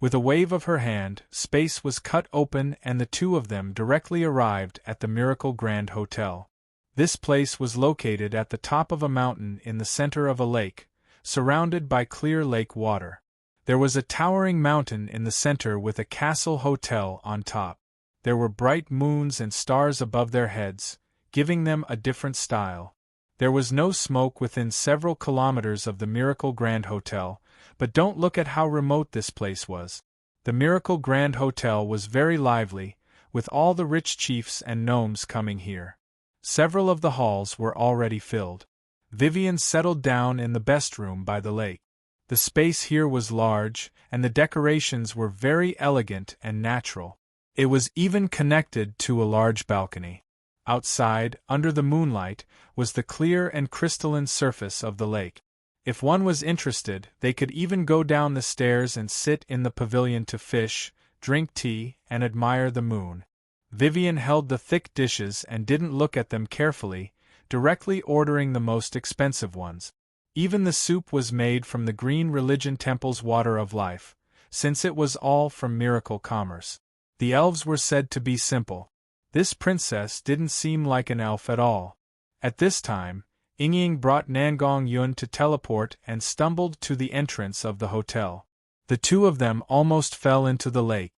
With a wave of her hand, space was cut open and the two of them directly arrived at the Miracle Grand Hotel. This place was located at the top of a mountain in the center of a lake, surrounded by clear lake water. There was a towering mountain in the center with a castle hotel on top. There were bright moons and stars above their heads, giving them a different style. There was no smoke within several kilometers of the Miracle Grand Hotel, but don't look at how remote this place was. The Miracle Grand Hotel was very lively, with all the rich chiefs and gnomes coming here. Several of the halls were already filled. Vivian settled down in the best room by the lake. The space here was large, and the decorations were very elegant and natural. It was even connected to a large balcony. Outside, under the moonlight, was the clear and crystalline surface of the lake. If one was interested, they could even go down the stairs and sit in the pavilion to fish, drink tea, and admire the moon. Vivian held the thick dishes and didn't look at them carefully, directly ordering the most expensive ones. Even the soup was made from the Green Religion Temple's water of life, since it was all from Miracle Commerce. The elves were said to be simple. This princess didn't seem like an elf at all. At this time, Ying brought Nangong Yun to teleport and stumbled to the entrance of the hotel. The two of them almost fell into the lake.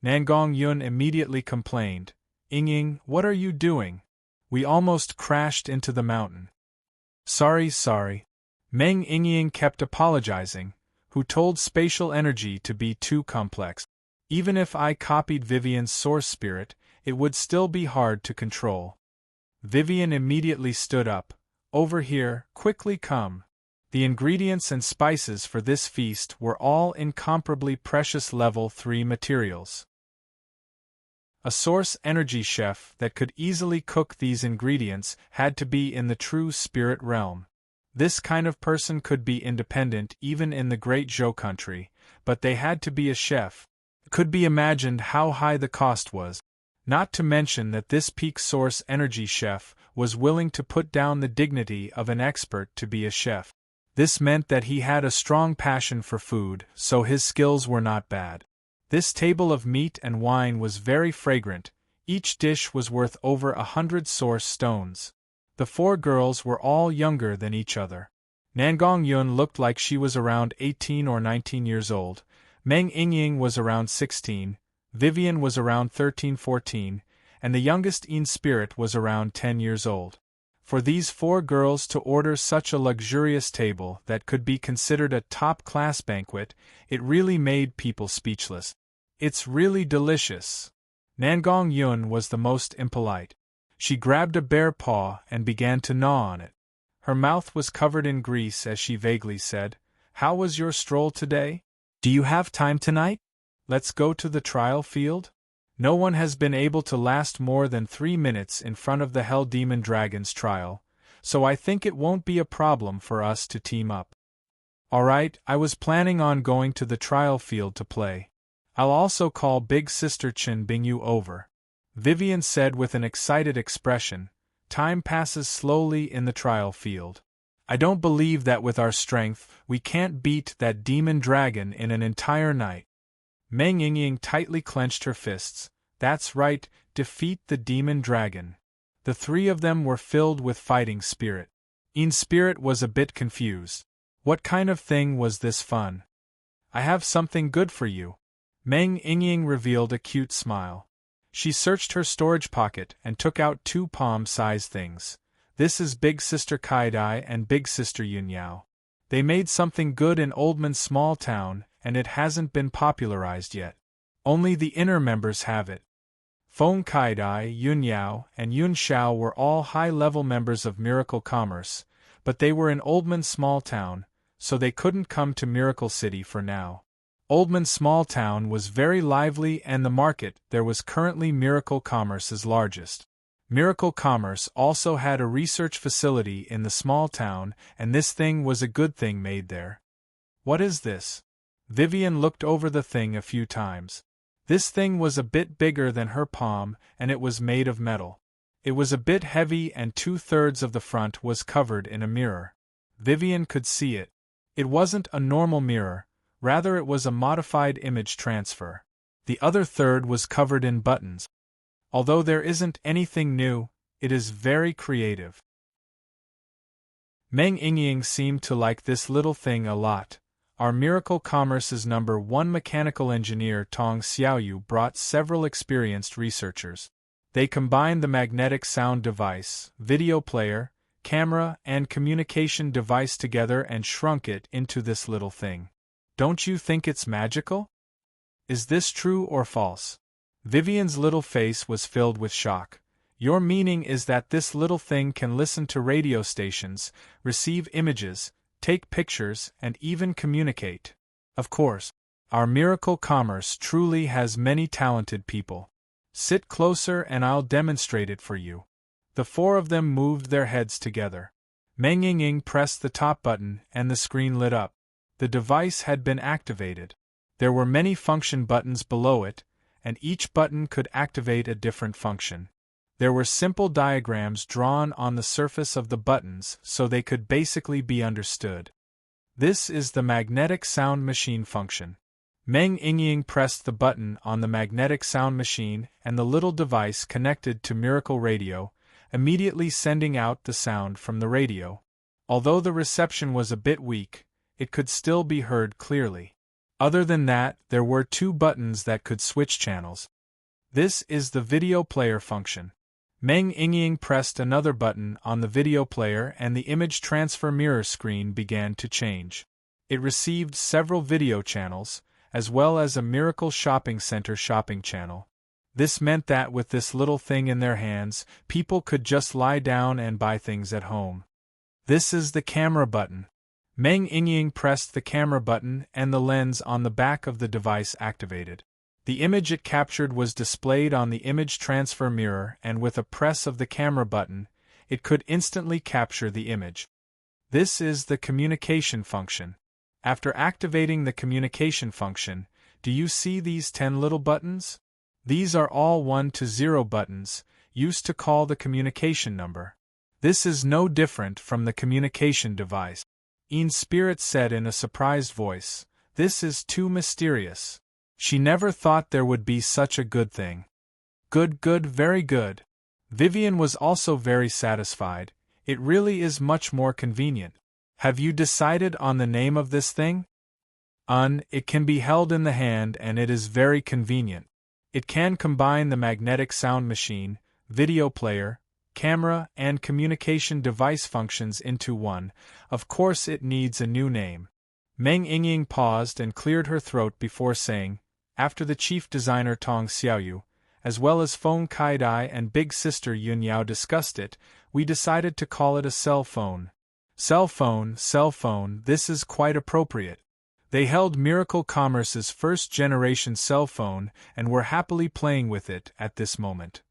Nangong Yun immediately complained, "Ying, what are you doing? We almost crashed into the mountain." Sorry. Meng Ying kept apologizing, who told spatial energy to be too complex. Even if I copied Vivian's source spirit, it would still be hard to control. Vivian immediately stood up. "Over here, quickly come." The ingredients and spices for this feast were all incomparably precious level 3 materials. A source energy chef that could easily cook these ingredients had to be in the true spirit realm. This kind of person could be independent even in the Great Zhou country, but they had to be a chef. It could be imagined how high the cost was. Not to mention that this peak source energy chef was willing to put down the dignity of an expert to be a chef. This meant that he had a strong passion for food, so his skills were not bad. This table of meat and wine was very fragrant. Each dish was worth over 100 source stones. The 4 girls were all younger than each other. Nangong Yun looked like she was around 18 or 19 years old. Meng Ying was around 16. Vivian was around 13-14, and the youngest Yin Spirit was around 10 years old. For these 4 girls to order such a luxurious table that could be considered a top-class banquet, it really made people speechless. "It's really delicious." Nangong Yun was the most impolite. She grabbed a bare paw and began to gnaw on it. Her mouth was covered in grease as she vaguely said, "How was your stroll today? Do you have time tonight? Let's go to the trial field?" No one has been able to last more than 3 minutes in front of the Hell Demon Dragon's trial, so I think it won't be a problem for us to team up. Alright, I was planning on going to the trial field to play. I'll also call Big Sister Chen Bingyu over. Vivian said with an excited expression. Time passes slowly in the trial field. I don't believe that with our strength, we can't beat that demon dragon in an entire night. Meng Ying tightly clenched her fists. That's right, defeat the demon dragon. The 3 of them were filled with fighting spirit. Yin Spirit was a bit confused. What kind of thing was this fun? I have something good for you. Meng Ying revealed a cute smile. She searched her storage pocket and took out 2 palm-sized things. This is Big Sister Kaidai and Big Sister Yunyao. They made something good in Oldman's small town, and it hasn't been popularized yet. Only the inner members have it. Feng Kaidai, Yunyao, and Yun Xiao were all high-level members of Miracle Commerce, but they were in Oldman's small town, so they couldn't come to Miracle City for now. Oldman's small town was very lively and the market there was currently Miracle Commerce's largest. Miracle Commerce also had a research facility in the small town, and this thing was a good thing made there. What is this? Vivian looked over the thing a few times. This thing was a bit bigger than her palm, and it was made of metal. It was a bit heavy, and 2/3 of the front was covered in a mirror. Vivian could see it. It wasn't a normal mirror, rather it was a modified image transfer. The other third was covered in buttons. Although there isn't anything new, it is very creative. Meng Yingying seemed to like this little thing a lot. Our Miracle Commerce's #1 mechanical engineer Tong Xiaoyu brought several experienced researchers. They combined the magnetic sound device, video player, camera, and communication device together and shrunk it into this little thing. Don't you think it's magical? Is this true or false? Vivian's little face was filled with shock. Your meaning is that this little thing can listen to radio stations, receive images, take pictures, and even communicate. Of course, our Miracle Commerce truly has many talented people. Sit closer and I'll demonstrate it for you. The four of them moved their heads together. Meng Yingying pressed the top button and the screen lit up. The device had been activated. There were many function buttons below it, and each button could activate a different function. There were simple diagrams drawn on the surface of the buttons so they could basically be understood. This is the magnetic sound machine function. Meng Yingying pressed the button on the magnetic sound machine and the little device connected to Miracle Radio, immediately sending out the sound from the radio. Although the reception was a bit weak, it could still be heard clearly. Other than that, there were 2 buttons that could switch channels. This is the video player function. Meng Yingying pressed another button on the video player and the image transfer mirror screen began to change. It received several video channels, as well as a Miracle Shopping Center shopping channel. This meant that with this little thing in their hands, people could just lie down and buy things at home. This is the camera button. Meng Yingying pressed the camera button and the lens on the back of the device activated. The image it captured was displayed on the image transfer mirror, and with a press of the camera button, it could instantly capture the image. This is the communication function. After activating the communication function, do you see these 10 little buttons? These are all 1 to 0 buttons, used to call the communication number. This is no different from the communication device. Spirit said in a surprised voice, "This is too mysterious." She never thought there would be such a good thing. Good, very good. Vivian was also very satisfied. It really is much more convenient. Have you decided on the name of this thing? It can be held in the hand and it is very convenient. It can combine the magnetic sound machine, video player, camera, and communication device functions into one. Of course it needs a new name. Meng Yingying paused and cleared her throat before saying, after the chief designer Tong Xiaoyu, as well as Feng Kaidai and big sister Yun Yao discussed it, we decided to call it a cell phone. Cell phone, this is quite appropriate. They held Miracle Commerce's first-generation cell phone and were happily playing with it at this moment.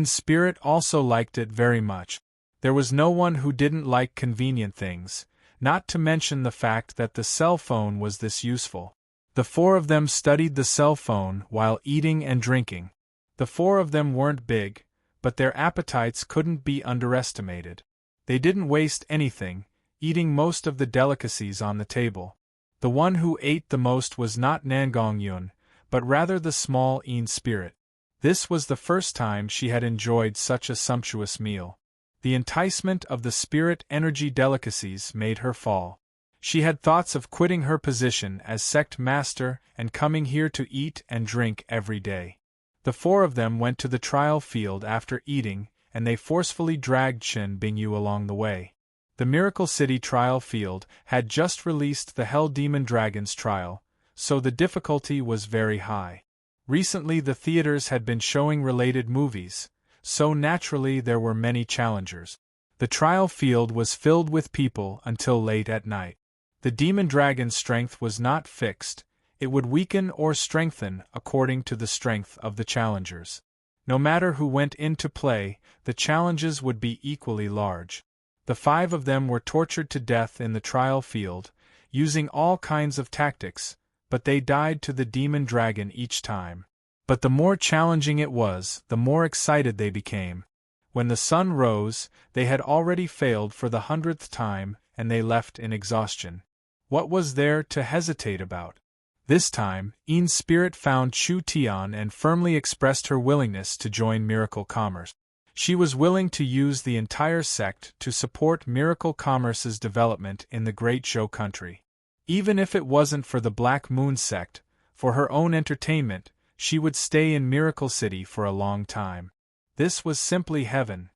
Spirit also liked it very much. There was no one who didn't like convenient things, not to mention the fact that the cell phone was this useful. The 4 of them studied the cell phone while eating and drinking. The 4 of them weren't big, but their appetites couldn't be underestimated. They didn't waste anything, eating most of the delicacies on the table. The one who ate the most was not Nangong Yun, but rather the small Spirit. This was the first time she had enjoyed such a sumptuous meal. The enticement of the spirit energy delicacies made her fall. She had thoughts of quitting her position as sect master and coming here to eat and drink every day. The 4 of them went to the trial field after eating, and they forcefully dragged Chen Bingyu along the way. The Miracle City trial field had just released the Hell Demon Dragons trial, so the difficulty was very high. Recently the theaters had been showing related movies, so naturally there were many challengers. The trial field was filled with people until late at night. The demon dragon's strength was not fixed, it would weaken or strengthen according to the strength of the challengers. No matter who went into play, the challenges would be equally large. The 5 of them were tortured to death in the trial field, using all kinds of tactics, but they died to the demon dragon each time. But the more challenging it was, the more excited they became. When the sun rose, they had already failed for the 100th time, and they left in exhaustion. What was there to hesitate about? This time, Yin's spirit found Chu Tian and firmly expressed her willingness to join Miracle Commerce. She was willing to use the entire sect to support Miracle Commerce's development in the Great Zhou country. Even if it wasn't for the Black Moon sect, for her own entertainment, she would stay in Miracle City for a long time. This was simply heaven.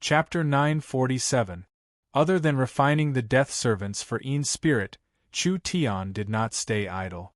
Chapter 947. Other than refining the death servants for Yin's spirit, Chu Tian did not stay idle.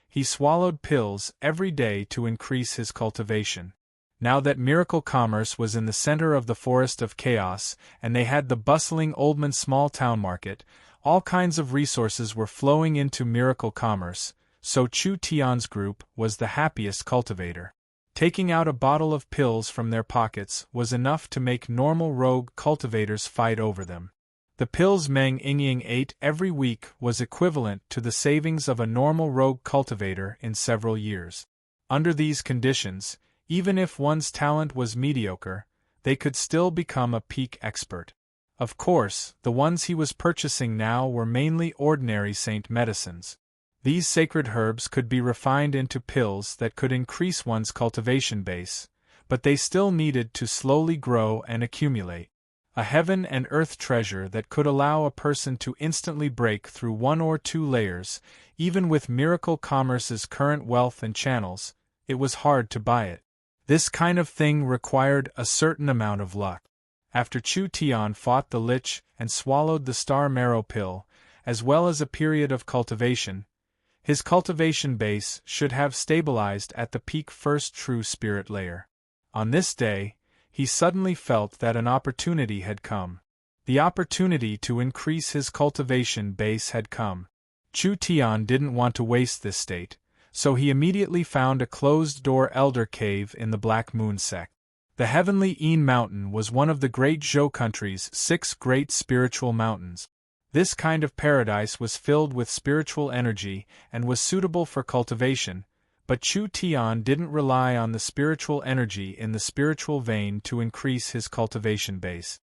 He swallowed pills every day to increase his cultivation. Now that Miracle Commerce was in the center of the forest of chaos, and they had the bustling Oldman small town market, all kinds of resources were flowing into Miracle Commerce, so Chu Tian's group was the happiest cultivator. Taking out a bottle of pills from their pockets was enough to make normal rogue cultivators fight over them. The pills Meng Yingying ate every week was equivalent to the savings of a normal rogue cultivator in several years. Under these conditions, even if one's talent was mediocre, they could still become a peak expert. Of course, the ones he was purchasing now were mainly ordinary saint medicines. These sacred herbs could be refined into pills that could increase one's cultivation base, but they still needed to slowly grow and accumulate. A heaven and earth treasure that could allow a person to instantly break through 1 or 2 layers, even with Miracle Commerce's current wealth and channels, it was hard to buy it. This kind of thing required a certain amount of luck. After Chu Tian fought the Lich and swallowed the Star Marrow pill, as well as a period of cultivation, his cultivation base should have stabilized at the peak first true spirit layer. On this day, he suddenly felt that an opportunity had come. The opportunity to increase his cultivation base had come. Chu Tian didn't want to waste this state, so he immediately found a closed-door elder cave in the Black Moon sect. The heavenly Yin Mountain was one of the Great Zhou country's 6 great spiritual mountains. This kind of paradise was filled with spiritual energy and was suitable for cultivation, but Chu Tian didn't rely on the spiritual energy in the spiritual vein to increase his cultivation base.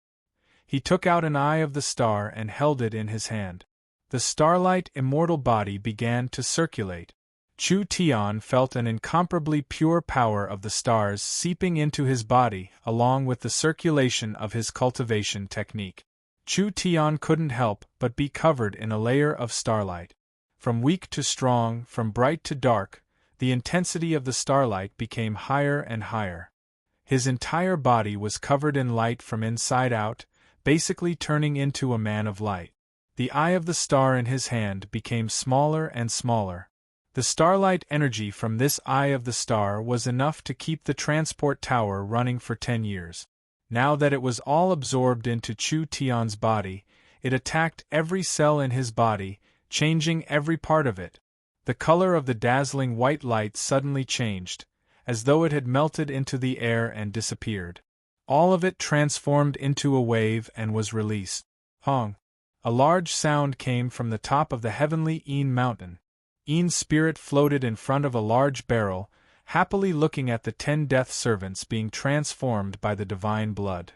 He took out an eye of the star and held it in his hand. The starlight immortal body began to circulate. Chu Tian felt an incomparably pure power of the stars seeping into his body along with the circulation of his cultivation technique. Chu Tian couldn't help but be covered in a layer of starlight. From weak to strong, from bright to dark, the intensity of the starlight became higher and higher. His entire body was covered in light from inside out, basically turning into a man of light. The eye of the star in his hand became smaller and smaller. The starlight energy from this eye of the star was enough to keep the transport tower running for 10 years. Now that it was all absorbed into Chu Tian's body, it attacked every cell in his body, changing every part of it. The color of the dazzling white light suddenly changed, as though it had melted into the air and disappeared. All of it transformed into a wave and was released. Hong! A large sound came from the top of the heavenly Yin Mountain. Yin's spirit floated in front of a large barrel, happily looking at the 10 death servants being transformed by the divine blood.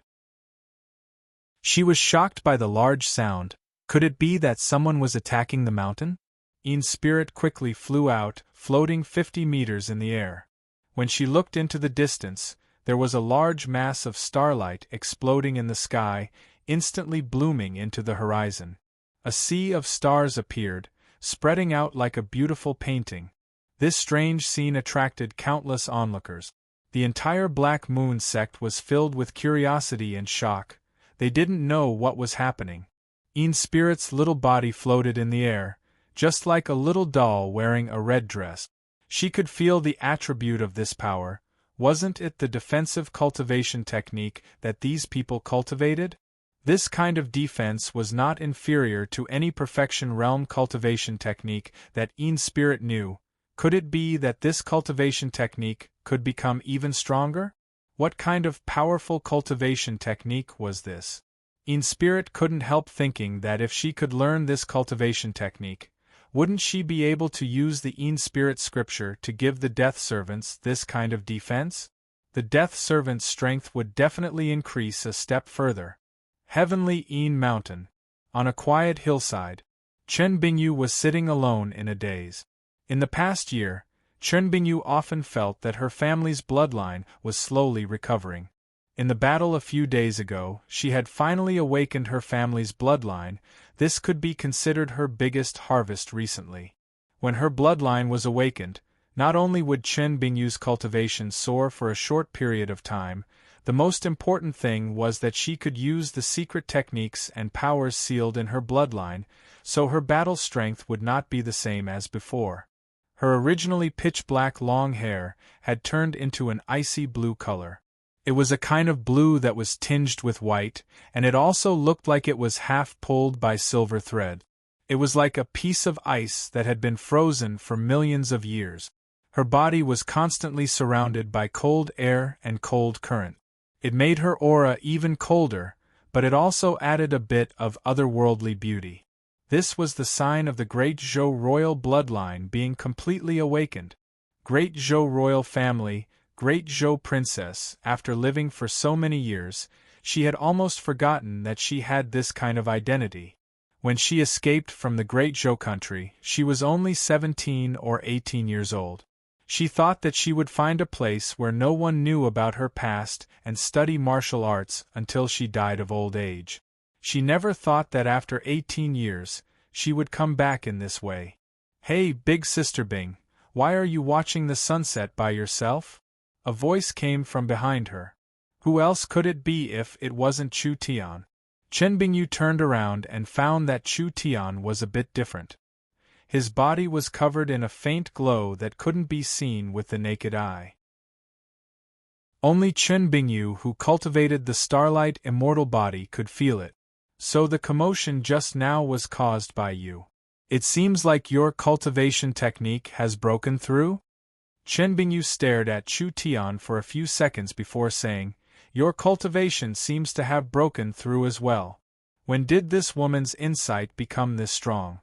She was shocked by the large sound. Could it be that someone was attacking the mountain? Yin's spirit quickly flew out, floating 50 meters in the air. When she looked into the distance, there was a large mass of starlight exploding in the sky, instantly blooming into the horizon. A sea of stars appeared, spreading out like a beautiful painting. This strange scene attracted countless onlookers. The entire Black Moon sect was filled with curiosity and shock. They didn't know what was happening. Yin's spirit's little body floated in the air, just like a little doll wearing a red dress. She could feel the attribute of this power. Wasn't it the defensive cultivation technique that these people cultivated? This kind of defense was not inferior to any perfection realm cultivation technique that Yin's spirit knew. Could it be that this cultivation technique could become even stronger? What kind of powerful cultivation technique was this? Yin Spirit couldn't help thinking that if she could learn this cultivation technique, wouldn't she be able to use the Yin Spirit scripture to give the death servants this kind of defense? The death servant's strength would definitely increase a step further. Heavenly Yin Mountain. On a quiet hillside, Chen Bingyu was sitting alone in a daze. In the past year, Chen Bingyu often felt that her family's bloodline was slowly recovering. In the battle a few days ago, she had finally awakened her family's bloodline. This could be considered her biggest harvest recently. When her bloodline was awakened, not only would Chen Bingyu's cultivation soar for a short period of time, the most important thing was that she could use the secret techniques and powers sealed in her bloodline, so her battle strength would not be the same as before. Her originally pitch-black long hair had turned into an icy blue color. It was a kind of blue that was tinged with white, and it also looked like it was half pulled by silver thread. It was like a piece of ice that had been frozen for millions of years. Her body was constantly surrounded by cold air and cold current. It made her aura even colder, but it also added a bit of otherworldly beauty. This was the sign of the Great Zhou royal bloodline being completely awakened. Great Zhou royal family, Great Zhou princess. After living for so many years, she had almost forgotten that she had this kind of identity. When she escaped from the Great Zhou country, she was only 17 or 18 years old. She thought that she would find a place where no one knew about her past and study martial arts until she died of old age. She never thought that after 18 years, she would come back in this way. "Hey, big sister Bing, why are you watching the sunset by yourself?" A voice came from behind her. Who else could it be if it wasn't Chu Tian? Chen Bingyu turned around and found that Chu Tian was a bit different. His body was covered in a faint glow that couldn't be seen with the naked eye. Only Chen Bingyu, who cultivated the starlight immortal body, could feel it. "So the commotion just now was caused by you. It seems like your cultivation technique has broken through?" Chen Bingyu stared at Chu Tian for a few seconds before saying, "Your cultivation seems to have broken through as well. When did this woman's insight become this strong?"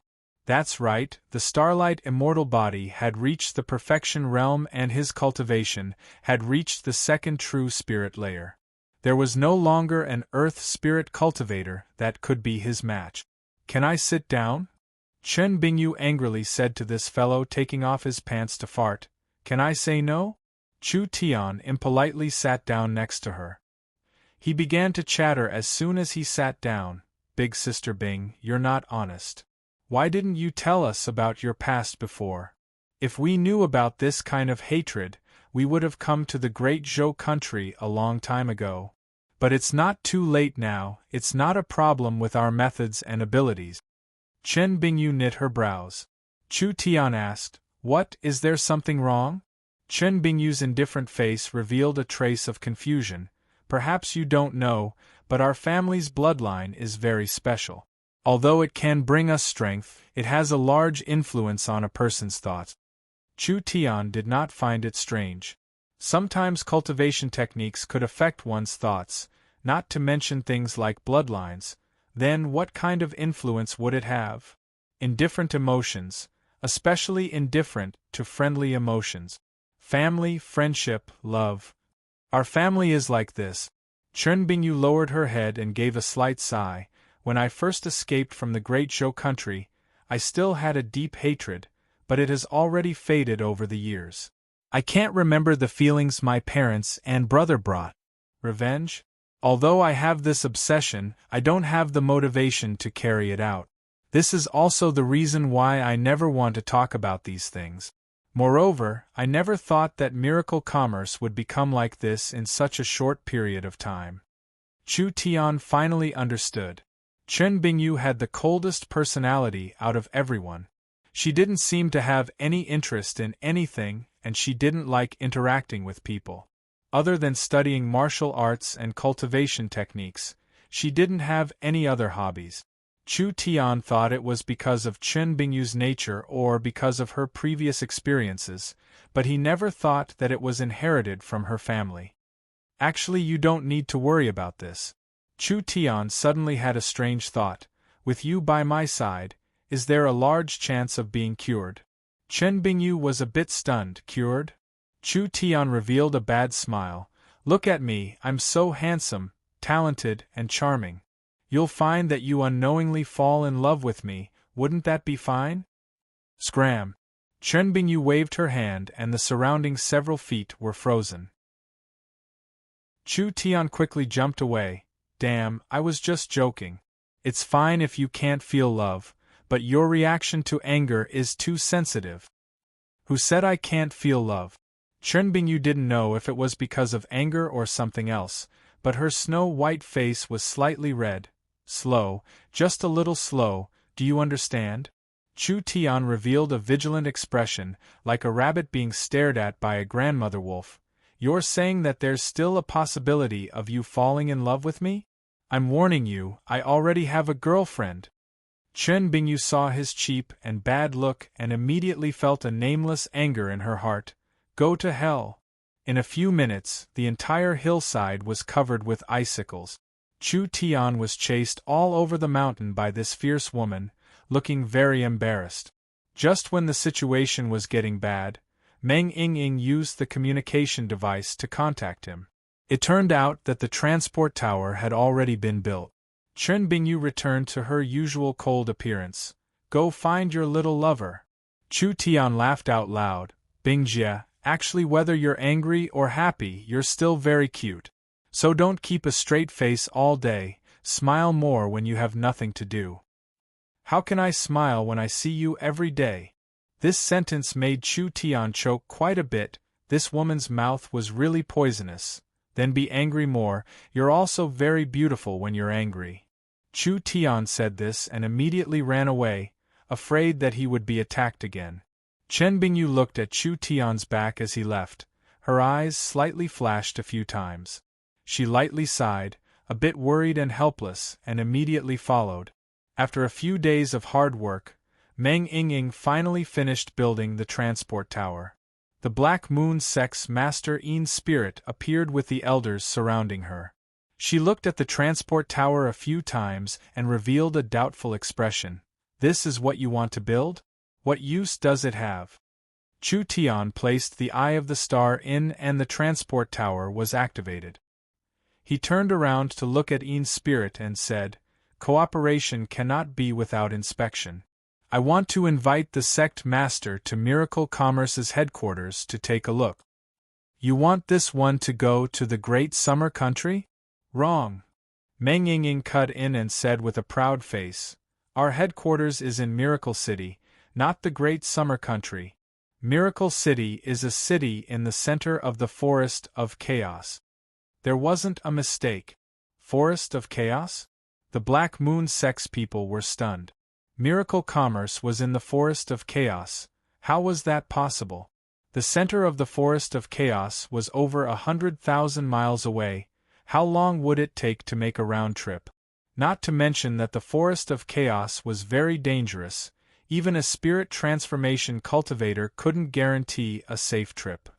That's right, the starlight immortal body had reached the perfection realm and his cultivation had reached the second true spirit layer. There was no longer an earth spirit cultivator that could be his match. "Can I sit down?" Chen Bingyu angrily said to this fellow taking off his pants to fart. "Can I say no?" Chu Tian impolitely sat down next to her. He began to chatter as soon as he sat down. "Big sister Bing, you're not honest. Why didn't you tell us about your past before? If we knew about this kind of hatred, we would have come to the Great Zhou country a long time ago. But it's not too late now, it's not a problem with our methods and abilities." Chen Bingyu knit her brows. Chu Tian asked, "What, is there something wrong?" Chen Bingyu's indifferent face revealed a trace of confusion. "Perhaps you don't know, but our family's bloodline is very special. Although it can bring us strength, it has a large influence on a person's thoughts." Chu Tian did not find it strange. Sometimes cultivation techniques could affect one's thoughts, not to mention things like bloodlines. Then what kind of influence would it have? Indifferent emotions, especially indifferent to friendly emotions. Family, friendship, love. Our family is like this. Chen Bingyu lowered her head and gave a slight sigh. "When I first escaped from the Great Zhou country, I still had a deep hatred, but it has already faded over the years. I can't remember the feelings my parents and brother brought. Revenge? Although I have this obsession, I don't have the motivation to carry it out. This is also the reason why I never want to talk about these things. Moreover, I never thought that miracle commerce would become like this in such a short period of time." Chu Tian finally understood. Chen Bingyu had the coldest personality out of everyone. She didn't seem to have any interest in anything, and she didn't like interacting with people. Other than studying martial arts and cultivation techniques, she didn't have any other hobbies. Chu Tian thought it was because of Chen Bingyu's nature or because of her previous experiences, but he never thought that it was inherited from her family. "Actually, you don't need to worry about this." Chu Tian suddenly had a strange thought. With you by my side, is there a large chance of being cured? Chen Bingyu was a bit stunned. Cured? Chu Tian revealed a bad smile. Look at me, I'm so handsome, talented, and charming. You'll find that you unknowingly fall in love with me, wouldn't that be fine? Scram! Chen Bingyu waved her hand and the surrounding several feet were frozen. Chu Tian quickly jumped away. Damn, I was just joking. It's fine if you can't feel love, but your reaction to anger is too sensitive. Who said I can't feel love? Chen Bingyu didn't know if it was because of anger or something else, but her snow-white face was slightly red. Slow, just a little slow, do you understand? Chu Tian revealed a vigilant expression, like a rabbit being stared at by a grandmother wolf. You're saying that there's still a possibility of you falling in love with me? I'm warning you, I already have a girlfriend. Chen Bingyu saw his cheap and bad look and immediately felt a nameless anger in her heart. Go to hell. In a few minutes, the entire hillside was covered with icicles. Chu Tian was chased all over the mountain by this fierce woman, looking very embarrassed. Just when the situation was getting bad, Meng Ying used the communication device to contact him. It turned out that the transport tower had already been built. Chen Bingyu returned to her usual cold appearance. Go find your little lover. Chu Tian laughed out loud. Bingjie, actually whether you're angry or happy, you're still very cute. So don't keep a straight face all day, smile more when you have nothing to do. How can I smile when I see you every day? This sentence made Chu Tian choke quite a bit. This woman's mouth was really poisonous. Then be angry more, you're also very beautiful when you're angry. Chu Tian said this and immediately ran away, afraid that he would be attacked again. Chen Bingyu looked at Chu Tian's back as he left. Her eyes slightly flashed a few times. She lightly sighed, a bit worried and helpless, and immediately followed. After a few days of hard work, Meng Ying finally finished building the transport tower. The Black Moon Sect's master Yin spirit appeared with the elders surrounding her. She looked at the transport tower a few times and revealed a doubtful expression. This is what you want to build? What use does it have? Chu Tian placed the Eye of the Star in and the transport tower was activated. He turned around to look at Yin's spirit and said, Cooperation cannot be without inspection. I want to invite the sect master to Miracle Commerce's headquarters to take a look. You want this one to go to the Great Summer Country? Wrong. Meng Ying cut in and said with a proud face, Our headquarters is in Miracle City, not the Great Summer Country. Miracle City is a city in the center of the Forest of Chaos. There wasn't a mistake. Forest of Chaos? The Black Moon Sect's people were stunned. Miracle Commerce was in the Forest of Chaos. How was that possible? The center of the Forest of Chaos was over 100,000 miles away. How long would it take to make a round trip? Not to mention that the Forest of Chaos was very dangerous. Even a spirit transformation cultivator couldn't guarantee a safe trip.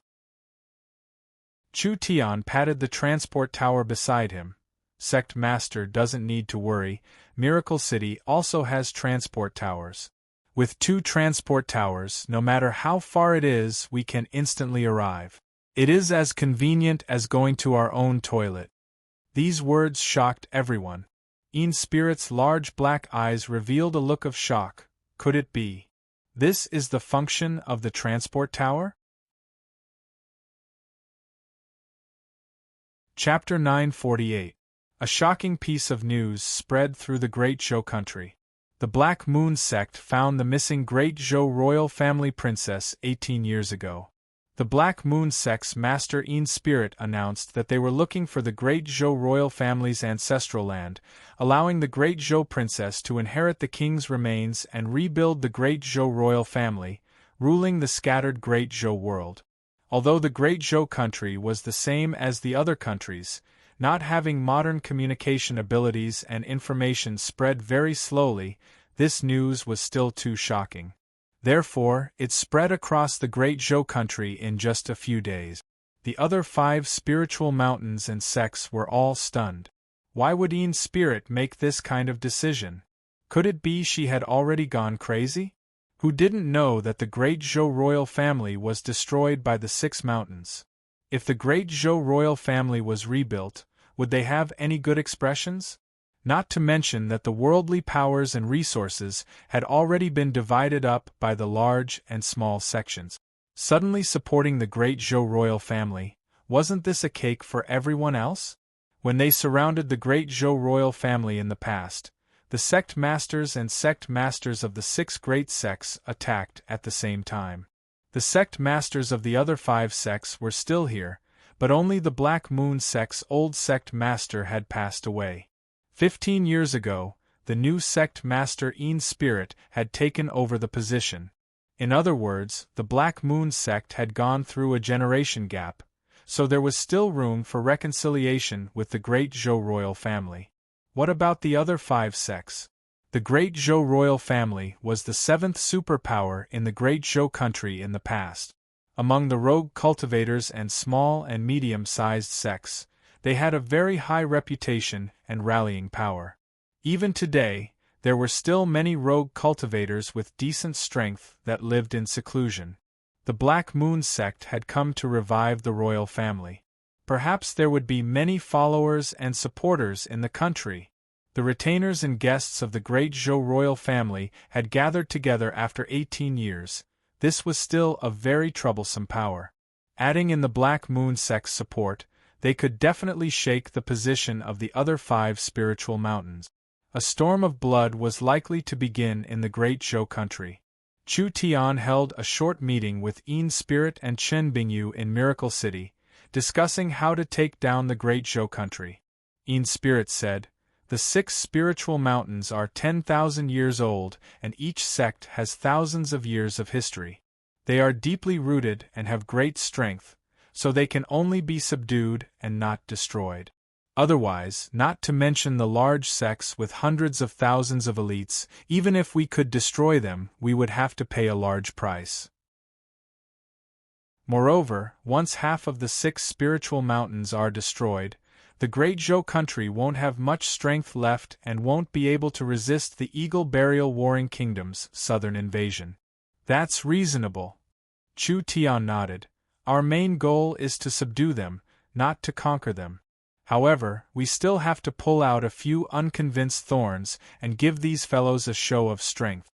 Chu Tian patted the transport tower beside him. Sect Master doesn't need to worry, Miracle City also has transport towers. With 2 transport towers, no matter how far it is, we can instantly arrive. It is as convenient as going to our own toilet. These words shocked everyone. Yin Spirit's large black eyes revealed a look of shock. Could it be? This is the function of the transport tower? Chapter 948. A shocking piece of news spread through the Great Zhou country. The Black Moon Sect found the missing Great Zhou royal family princess 18 years ago. The Black Moon Sect's master Yin Spirit announced that they were looking for the Great Zhou royal family's ancestral land, allowing the Great Zhou princess to inherit the king's remains and rebuild the Great Zhou royal family, ruling the scattered Great Zhou world. Although the Great Zhou country was the same as the other countries, not having modern communication abilities and information spread very slowly, this news was still too shocking. Therefore, it spread across the Great Zhou country in just a few days. The other 5 spiritual mountains and sects were all stunned. Why would Yi's spirit make this kind of decision? Could it be she had already gone crazy? Who didn't know that the great Zhou royal family was destroyed by the Six Mountains? If the great Zhou royal family was rebuilt, would they have any good expressions? Not to mention that the worldly powers and resources had already been divided up by the large and small sections. Suddenly supporting the great Zhou royal family, wasn't this a cake for everyone else? When they surrounded the great Zhou royal family in the past, the sect masters and sect masters of the 6 great sects attacked at the same time. The sect masters of the other 5 sects were still here, but only the Black Moon sect's old sect master had passed away. 15 years ago, the new sect master Yi's spirit had taken over the position. In other words, the Black Moon sect had gone through a generation gap, so there was still room for reconciliation with the great Zhou royal family. What about the other 5 sects? The great Zhou royal family was the 7th superpower in the great Zhou country in the past. Among the rogue cultivators and small and medium-sized sects, they had a very high reputation and rallying power. Even today, there were still many rogue cultivators with decent strength that lived in seclusion. The Black Moon sect had come to revive the royal family. Perhaps there would be many followers and supporters in the country. The retainers and guests of the great Zhou royal family had gathered together after 18 years. This was still a very troublesome power. Adding in the Black Moon sect's support, they could definitely shake the position of the other 5 spiritual mountains. A storm of blood was likely to begin in the great Zhou country. Chu Tian held a short meeting with Yi's spirit and Chen Bingyu in Miracle City, discussing how to take down the great Zhou country. Yi's spirit said, "The 6 spiritual mountains are 10,000 years old, and each sect has thousands of years of history. They are deeply rooted and have great strength, so they can only be subdued and not destroyed. Otherwise, not to mention the large sects with hundreds of thousands of elites, even if we could destroy them, we would have to pay a large price. Moreover, once half of the 6 spiritual mountains are destroyed, the great Zhou country won't have much strength left and won't be able to resist the Eagle Burial Warring Kingdom's southern invasion." "That's reasonable." Chu Tian nodded. "Our main goal is to subdue them, not to conquer them. However, we still have to pull out a few unconvinced thorns and give these fellows a show of strength."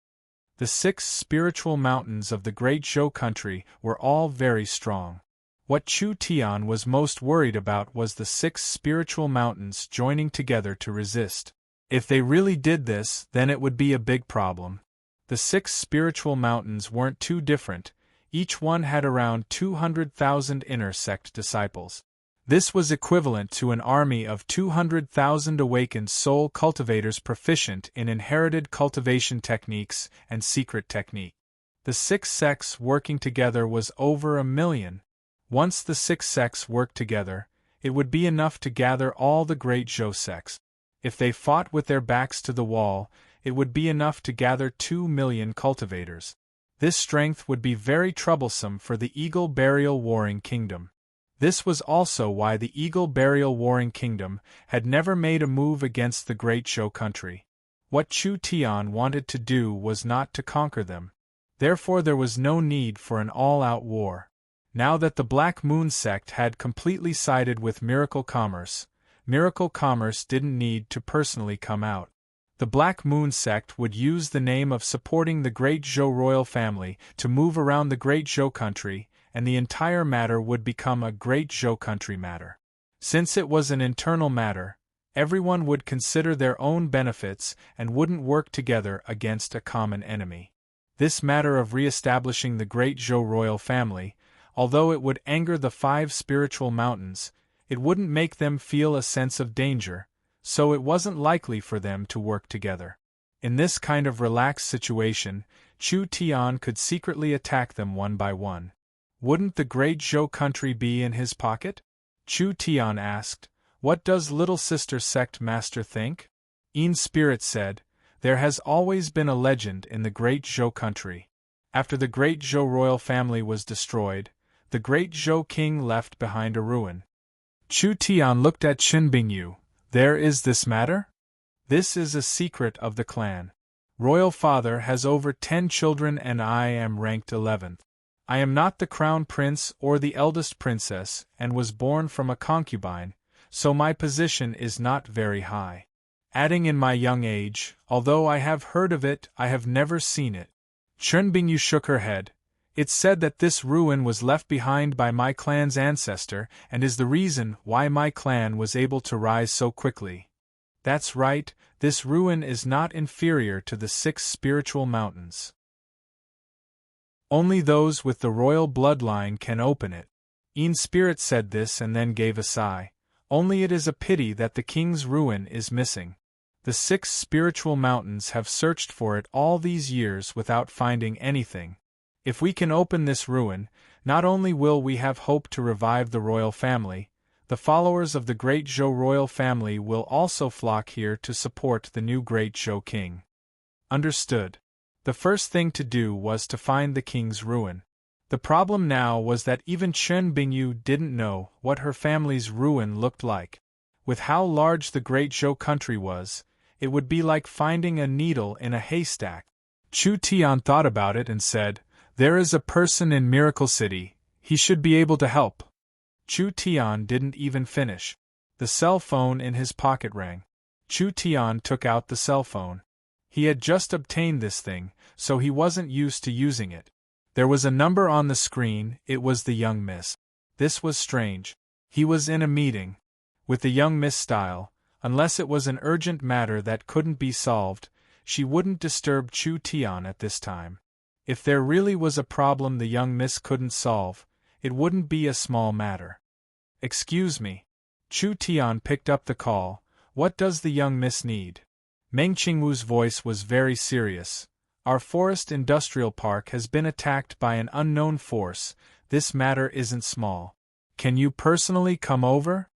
The 6 spiritual mountains of the great Zhou country were all very strong. What Chu Tian was most worried about was the 6 spiritual mountains joining together to resist. If they really did this, then it would be a big problem. The 6 spiritual mountains weren't too different, each one had around 200,000 inner sect disciples. This was equivalent to an army of 200,000 awakened soul cultivators proficient in inherited cultivation techniques and secret technique. The 6 sects working together was over 1 million. Once the 6 sects worked together, it would be enough to gather all the great Zhou sects. If they fought with their backs to the wall, it would be enough to gather 2 million cultivators. This strength would be very troublesome for the Eagle Burial Warring Kingdom. This was also why the Eagle Burial Warring Kingdom had never made a move against the great Zhou country. What Chu Tian wanted to do was not to conquer them. Therefore there was no need for an all-out war. Now that the Black Moon sect had completely sided with Miracle Commerce didn't need to personally come out. The Black Moon sect would use the name of supporting the great Zhou royal family to move around the great Zhou country, and the entire matter would become a great Zhou country matter. Since it was an internal matter, everyone would consider their own benefits and wouldn't work together against a common enemy. This matter of re-establishing the great Zhou royal family, although it would anger the 5 spiritual mountains, it wouldn't make them feel a sense of danger, so it wasn't likely for them to work together. In this kind of relaxed situation, Chu Tian could secretly attack them one by one. Wouldn't the great Zhou country be in his pocket? Chu Tian asked, "What does Little Sister Sect Master think?" Yi's spirit said, "There has always been a legend in the great Zhou country. After the great Zhou royal family was destroyed, the great Zhou king left behind a ruin." Chu Tian looked at Chen Bingyu. There is this matter? This is a secret of the clan. Royal father has over 10 children and I am ranked 11th. I am not the crown prince or the eldest princess and was born from a concubine, so my position is not very high. Adding in my young age, although I have heard of it, I have never seen it. Chen Bingyu shook her head. It's said that this ruin was left behind by my clan's ancestor and is the reason why my clan was able to rise so quickly. That's right, this ruin is not inferior to the 6 spiritual mountains. Only those with the royal bloodline can open it. Spirit said this and then gave a sigh. Only it is a pity that the king's ruin is missing. The 6 spiritual mountains have searched for it all these years without finding anything. If we can open this ruin, not only will we have hope to revive the royal family, the followers of the great Zhou royal family will also flock here to support the new great Zhou king. Understood. The first thing to do was to find the king's ruin. The problem now was that even Chen Bingyu didn't know what her family's ruin looked like. With how large the great Zhou country was, it would be like finding a needle in a haystack. Chu Tian thought about it and said, "There is a person in Miracle City, he should be able to help." Chu Tian didn't even finish. The cell phone in his pocket rang. Chu Tian took out the cell phone. He had just obtained this thing, so he wasn't used to using it. There was a number on the screen, it was the young miss. This was strange. He was in a meeting. With the young miss style, unless it was an urgent matter that couldn't be solved, she wouldn't disturb Chu Tian at this time. If there really was a problem the young miss couldn't solve, it wouldn't be a small matter. "Excuse me." Chu Tian picked up the call. "What does the young miss need?" Meng Qingwu's voice was very serious. "Our forest industrial park has been attacked by an unknown force. This matter isn't small. Can you personally come over?"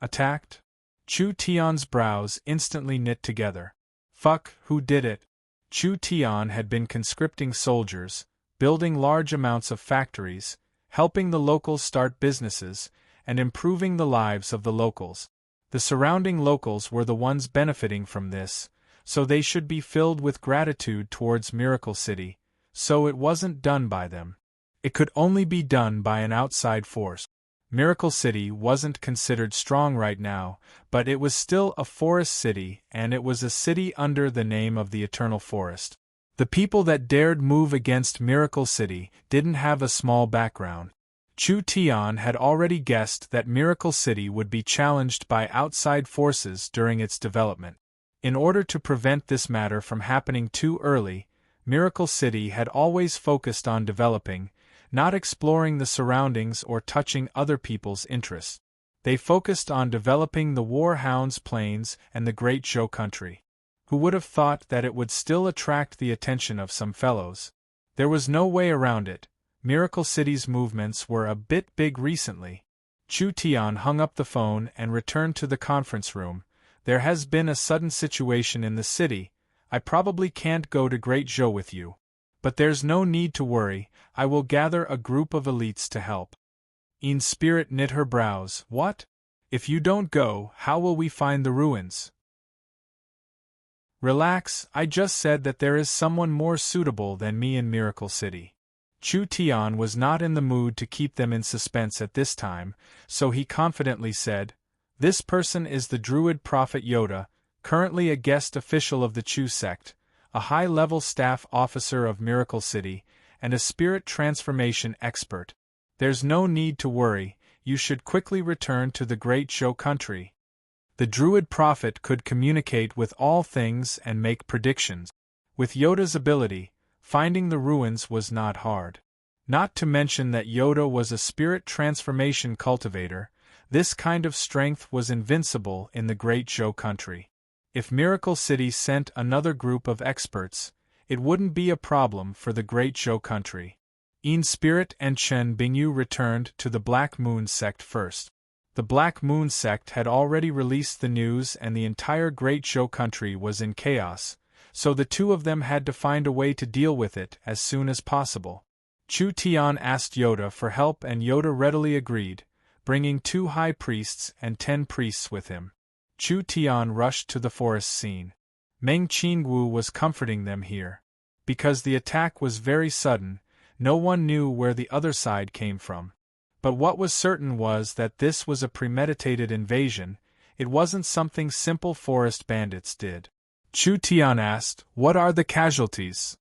Attacked? Chu Tian's brows instantly knit together. Fuck, who did it? Chu Tian had been conscripting soldiers, building large amounts of factories, helping the locals start businesses, and improving the lives of the locals. The surrounding locals were the ones benefiting from this, so they should be filled with gratitude towards Miracle City, so it wasn't done by them. It could only be done by an outside force. Miracle City wasn't considered strong right now, but it was still a forest city and it was a city under the name of the Eternal Forest. The people that dared move against Miracle City didn't have a small background. Chu Tian had already guessed that Miracle City would be challenged by outside forces during its development. In order to prevent this matter from happening too early, Miracle City had always focused on developing, not exploring the surroundings or touching other people's interests. They focused on developing the Warhounds Plains and the Great Zhou country. Who would have thought that it would still attract the attention of some fellows? There was no way around it. Miracle City's movements were a bit big recently. Chu Tian hung up the phone and returned to the conference room. "There has been a sudden situation in the city. I probably can't go to Great Zhou with you. But there's no need to worry, I will gather a group of elites to help." Spirit knit her brows. "What? If you don't go, how will we find the ruins?" "Relax, I just said that there is someone more suitable than me in Miracle City." Chu Tian was not in the mood to keep them in suspense at this time, so he confidently said, "This person is the Druid Prophet Yoda, currently a guest official of the Chu sect, a high-level staff officer of Miracle City, and a spirit transformation expert. There's no need to worry, you should quickly return to the Great Zhou country." The Druid Prophet could communicate with all things and make predictions. With Yoda's ability, finding the ruins was not hard. Not to mention that Yoda was a spirit transformation cultivator, this kind of strength was invincible in the Great Zhou country. If Miracle City sent another group of experts, it wouldn't be a problem for the Great Zhou country. Spirit and Chen Bingyu returned to the Black Moon sect first. The Black Moon sect had already released the news and the entire Great Zhou country was in chaos, so the two of them had to find a way to deal with it as soon as possible. Chu Tian asked Yoda for help and Yoda readily agreed, bringing 2 high priests and 10 priests with him. Chu Tian rushed to the forest scene. Meng Qingwu was comforting them here. Because the attack was very sudden, no one knew where the other side came from. But what was certain was that this was a premeditated invasion. It wasn't something simple forest bandits did. Chu Tian asked, "What are the casualties?"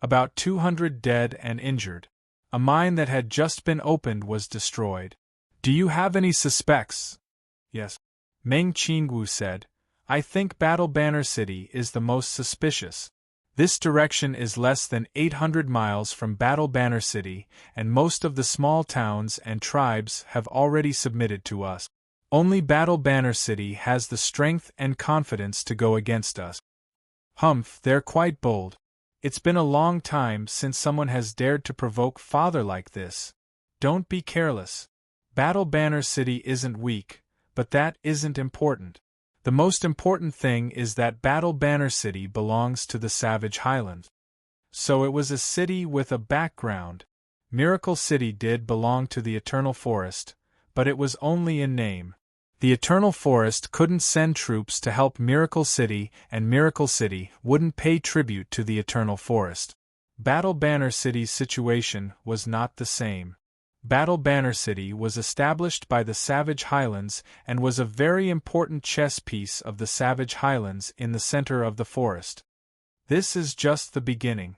"About 200 dead and injured. A mine that had just been opened was destroyed." "Do you have any suspects?" "Yes," Meng Qingwu said. "I think Battle Banner City is the most suspicious. This direction is less than 800 miles from Battle Banner City, and most of the small towns and tribes have already submitted to us. Only Battle Banner City has the strength and confidence to go against us." "Humph, they're quite bold. It's been a long time since someone has dared to provoke father like this. Don't be careless. Battle Banner City isn't weak, but that isn't important. The most important thing is that Battle Banner City belongs to the Savage Highlands." So it was a city with a background. Miracle City did belong to the Eternal Forest, but it was only in name. The Eternal Forest couldn't send troops to help Miracle City, and Miracle City wouldn't pay tribute to the Eternal Forest. Battle Banner City's situation was not the same. Battle Banner City was established by the Savage Highlands and was a very important chess piece of the Savage Highlands in the center of the forest. This is just the beginning.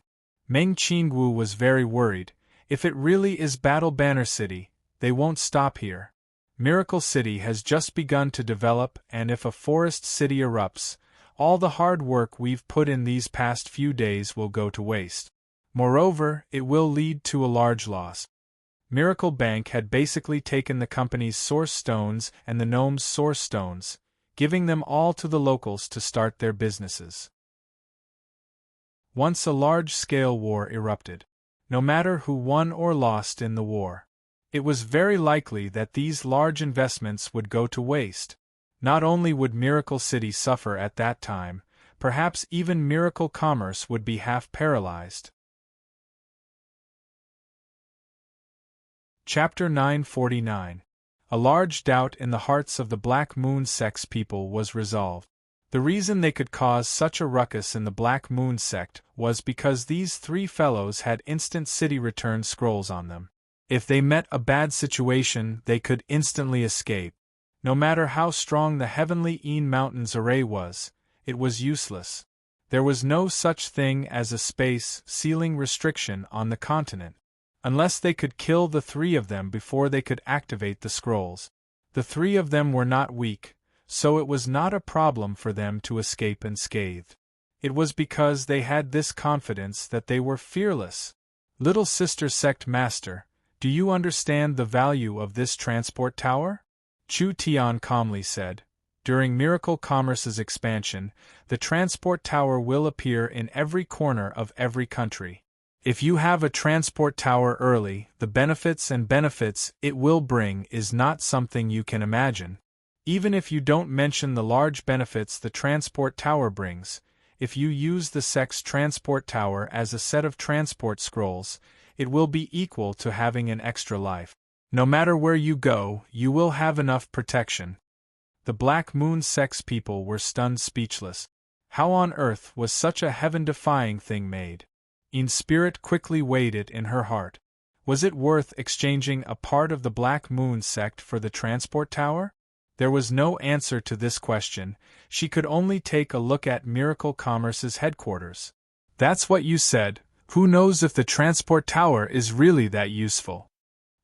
Meng Qingwu was very worried. If it really is Battle Banner City, they won't stop here. Miracle City has just begun to develop, and if a forest city erupts, all the hard work we've put in these past few days will go to waste. Moreover, it will lead to a large loss. Miracle Bank had basically taken the company's source stones and the gnomes' source stones, giving them all to the locals to start their businesses. Once a large-scale war erupted. No matter who won or lost in the war, it was very likely that these large investments would go to waste. Not only would Miracle City suffer at that time, perhaps even Miracle Commerce would be half paralyzed. Chapter 949. A large doubt in the hearts of the Black Moon Sect's people was resolved. The reason they could cause such a ruckus in the Black Moon Sect was because these three fellows had instant city return scrolls on them. If they met a bad situation, they could instantly escape. No matter how strong the Heavenly Een Mountains array was, it was useless. There was no such thing as a space ceiling restriction on the continent. Unless they could kill the three of them before they could activate the scrolls. The three of them were not weak, so it was not a problem for them to escape unscathed. It was because they had this confidence that they were fearless. Little Sister Sect Master, do you understand the value of this transport tower? Chu Tian calmly said. During Miracle Commerce's expansion, the transport tower will appear in every corner of every country. If you have a transport tower early, the benefits it will bring is not something you can imagine. Even if you don't mention the large benefits the transport tower brings, if you use the sect's transport tower as a set of transport scrolls, it will be equal to having an extra life. No matter where you go, you will have enough protection. The Black Moon Sect's people were stunned speechless. How on earth was such a heaven-defying thing made? In spirit quickly weighed it in her heart. Was it worth exchanging a part of the Black Moon Sect for the transport tower? There was no answer to this question. She could only take a look at Miracle Commerce's headquarters. That's what you said. Who knows if the transport tower is really that useful?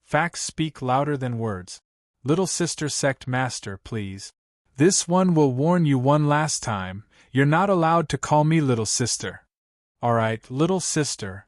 Facts speak louder than words. Little Sister Sect Master, please. This one will warn you one last time. You're not allowed to call me Little Sister. All right, Little Sister.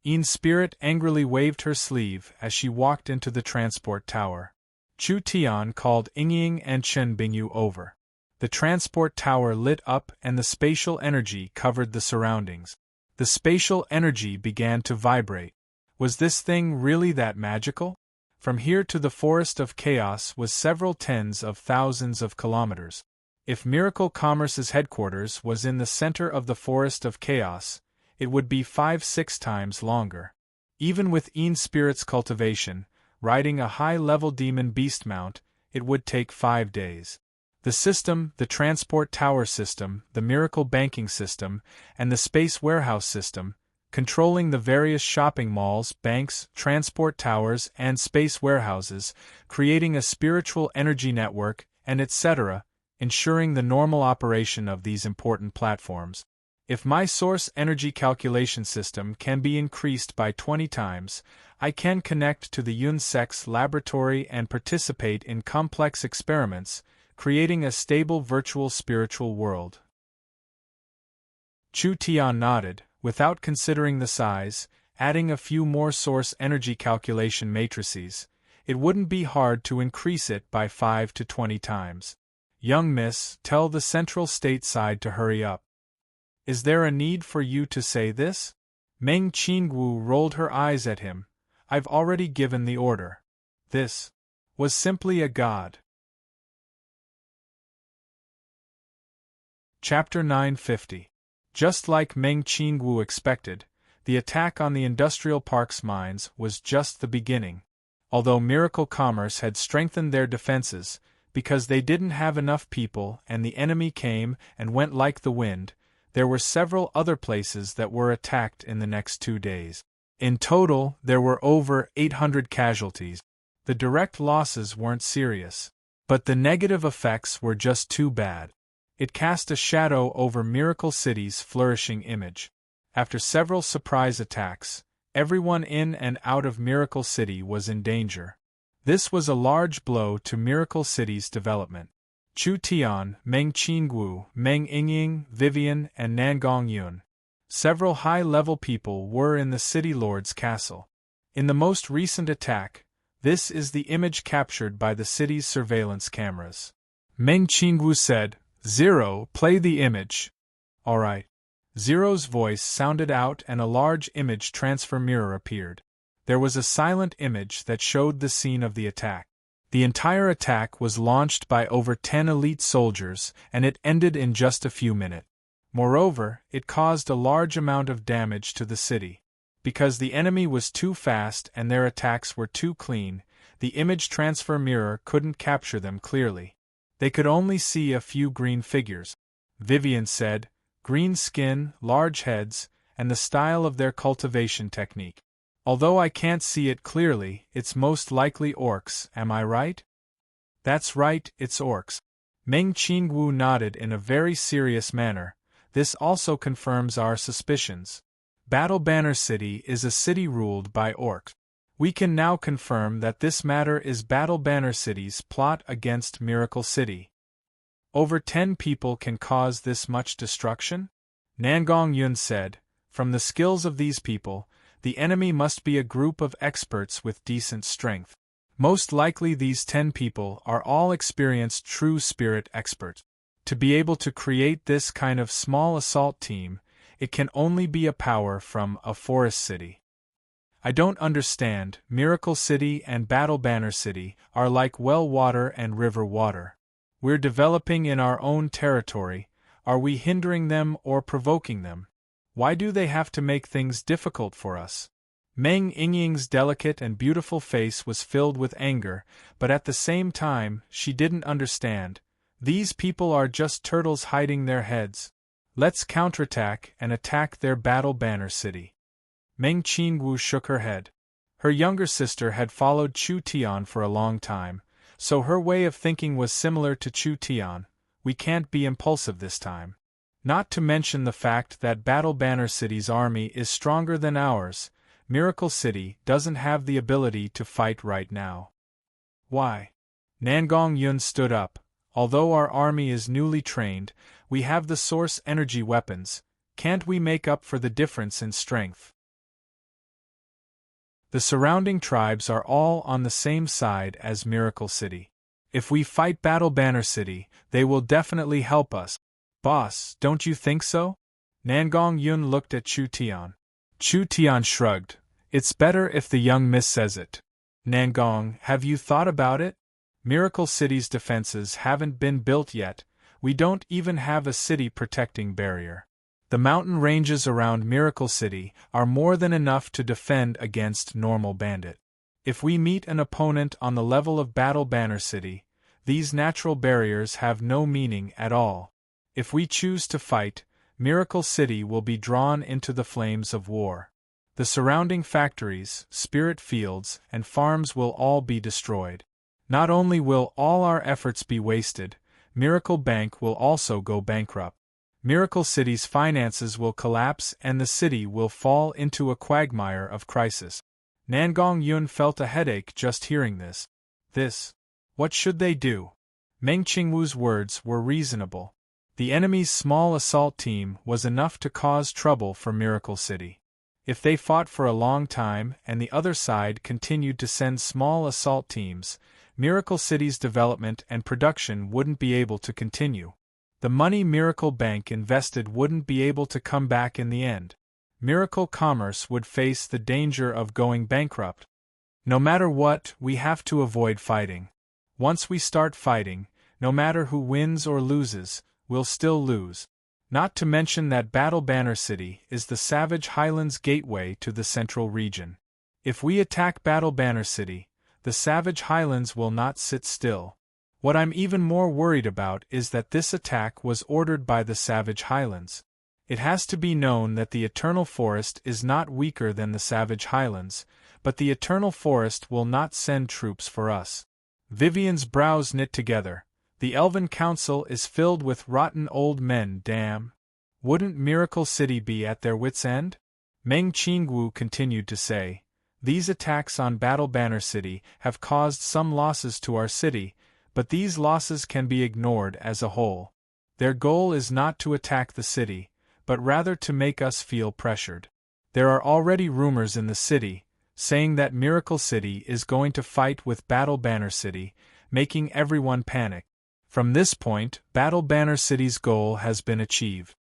Een Spirit angrily waved her sleeve as she walked into the transport tower. Chu Tian called Yingying and Chen Bingyu over. The transport tower lit up and the spatial energy covered the surroundings. The spatial energy began to vibrate. Was this thing really that magical? From here to the Forest of Chaos was several tens of thousands of kilometers. If Miracle Commerce's headquarters was in the center of the Forest of Chaos, it would be 5-6 times longer. Even with Een Spirit's cultivation, riding a high-level demon beast mount, it would take 5 days. The system, the transport tower system, the miracle banking system, and the space warehouse system, controlling the various shopping malls, banks, transport towers, and space warehouses, creating a spiritual energy network, and etc., ensuring the normal operation of these important platforms. If my source energy calculation system can be increased by 20 times, I can connect to the Yunsek's laboratory and participate in complex experiments, creating a stable virtual spiritual world. Chu Tian nodded, without considering the size. Adding a few more source energy calculation matrices, it wouldn't be hard to increase it by 5 to 20 times. Young miss, tell the central state side to hurry up. Is there a need for you to say this? Meng Qingwu rolled her eyes at him. I've already given the order. This was simply a god. Chapter 950. Just like Meng Qingwu expected, the attack on the industrial park's mines was just the beginning. Although Miracle Commerce had strengthened their defenses, because they didn't have enough people and the enemy came and went like the wind, there were several other places that were attacked in the next 2 days. In total, there were over 800 casualties. The direct losses weren't serious, but the negative effects were just too bad. It cast a shadow over Miracle City's flourishing image. After several surprise attacks, everyone in and out of Miracle City was in danger. This was a large blow to Miracle City's development. Chu Tian, Meng Qingwu, Meng Yingying, Vivian, and Nangong Yun. Several high-level people were in the city lord's castle. In the most recent attack, this is the image captured by the city's surveillance cameras. Meng Qingwu said, "Zero, play the image." "All right." Zero's voice sounded out and a large image transfer mirror appeared. There was a silent image that showed the scene of the attack. The entire attack was launched by over 10 elite soldiers, and it ended in just a few minutes. Moreover, it caused a large amount of damage to the city. Because the enemy was too fast and their attacks were too clean, the image transfer mirror couldn't capture them clearly. They could only see a few green figures. Vivian said, green skin, large heads, and the style of their cultivation technique. Although I can't see it clearly, it's most likely orcs, am I right? That's right, it's orcs. Meng Qingwu nodded in a very serious manner. This also confirms our suspicions. Battle Banner City is a city ruled by orcs. We can now confirm that this matter is Battle Banner City's plot against Miracle City. Over 10 people can cause this much destruction? Nangong Yun said, from the skills of these people, the enemy must be a group of experts with decent strength. Most likely these 10 people are all experienced true spirit experts. To be able to create this kind of small assault team, it can only be a power from a forest city. I don't understand, Miracle City and Battle Banner City are like well water and river water. We're developing in our own territory, are we hindering them or provoking them? Why do they have to make things difficult for us? Meng Yingying's delicate and beautiful face was filled with anger, but at the same time, she didn't understand. These people are just turtles hiding their heads. Let's counterattack and attack their Battle Banner City. Meng Qingwu shook her head. Her younger sister had followed Chu Tian for a long time, so her way of thinking was similar to Chu Tian. We can't be impulsive this time. Not to mention the fact that Battle Banner City's army is stronger than ours. Miracle City doesn't have the ability to fight right now. Why? Nangong Yun stood up. Although our army is newly trained, we have the source energy weapons. Can't we make up for the difference in strength? The surrounding tribes are all on the same side as Miracle City. If we fight Battle Banner City, they will definitely help us. Boss, don't you think so? Nangong Yun looked at Chu Tian. Chu Tian shrugged. It's better if the young miss says it. Nangong, have you thought about it? Miracle City's defenses haven't been built yet. We don't even have a city protecting barrier. The mountain ranges around Miracle City are more than enough to defend against normal bandit. If we meet an opponent on the level of Battle Banner City, these natural barriers have no meaning at all. If we choose to fight, Miracle City will be drawn into the flames of war. The surrounding factories, spirit fields, and farms will all be destroyed. Not only will all our efforts be wasted, Miracle Bank will also go bankrupt. Miracle City's finances will collapse and the city will fall into a quagmire of crisis. Nangong Yun felt a headache just hearing this. What should they do? Meng Qingwu's words were reasonable. The enemy's small assault team was enough to cause trouble for Miracle City. If they fought for a long time and the other side continued to send small assault teams, Miracle City's development and production wouldn't be able to continue. The money Miracle Bank invested wouldn't be able to come back in the end. Miracle Commerce would face the danger of going bankrupt. No matter what, we have to avoid fighting. Once we start fighting, no matter who wins or loses, we'll still lose. Not to mention that Battle Banner City is the Savage Highlands gateway to the central region. If we attack Battle Banner City, the Savage Highlands will not sit still. What I'm even more worried about is that this attack was ordered by the Savage Highlands. It has to be known that the Eternal Forest is not weaker than the Savage Highlands, but the Eternal Forest will not send troops for us. Vivian's brows knit together. The Elven Council is filled with rotten old men, damn. Wouldn't Miracle City be at their wits' end? Meng Qingwu continued to say, these attacks on Battle Banner City have caused some losses to our city, but these losses can be ignored as a whole. Their goal is not to attack the city, but rather to make us feel pressured. There are already rumors in the city, saying that Miracle City is going to fight with Battle Banner City, making everyone panic. From this point, Battle Banner City's goal has been achieved.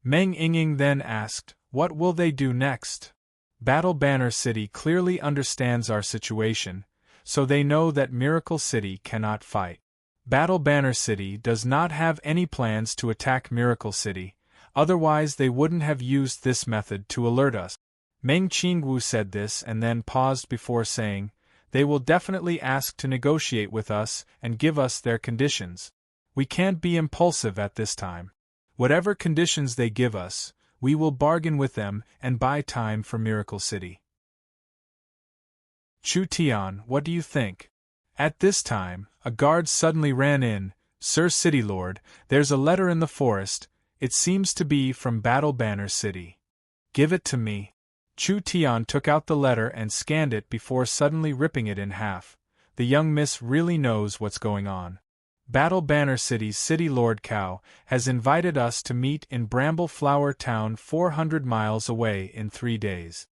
Meng Yingying then asked, what will they do next? Battle Banner City clearly understands our situation, so they know that Miracle City cannot fight. Battle Banner City does not have any plans to attack Miracle City, otherwise they wouldn't have used this method to alert us. Meng Qingwu said this and then paused before saying, they will definitely ask to negotiate with us and give us their conditions. We can't be impulsive at this time. Whatever conditions they give us, we will bargain with them and buy time for Miracle City. Chu Tian, what do you think? At this time, a guard suddenly ran in. Sir City Lord, there's a letter in the forest. It seems to be from Battle Banner City. Give it to me. Chu Tian took out the letter and scanned it before suddenly ripping it in half. The young miss really knows what's going on. Battle Banner City's City Lord Cao has invited us to meet in Bramble Flower Town 400 miles away in 3 days.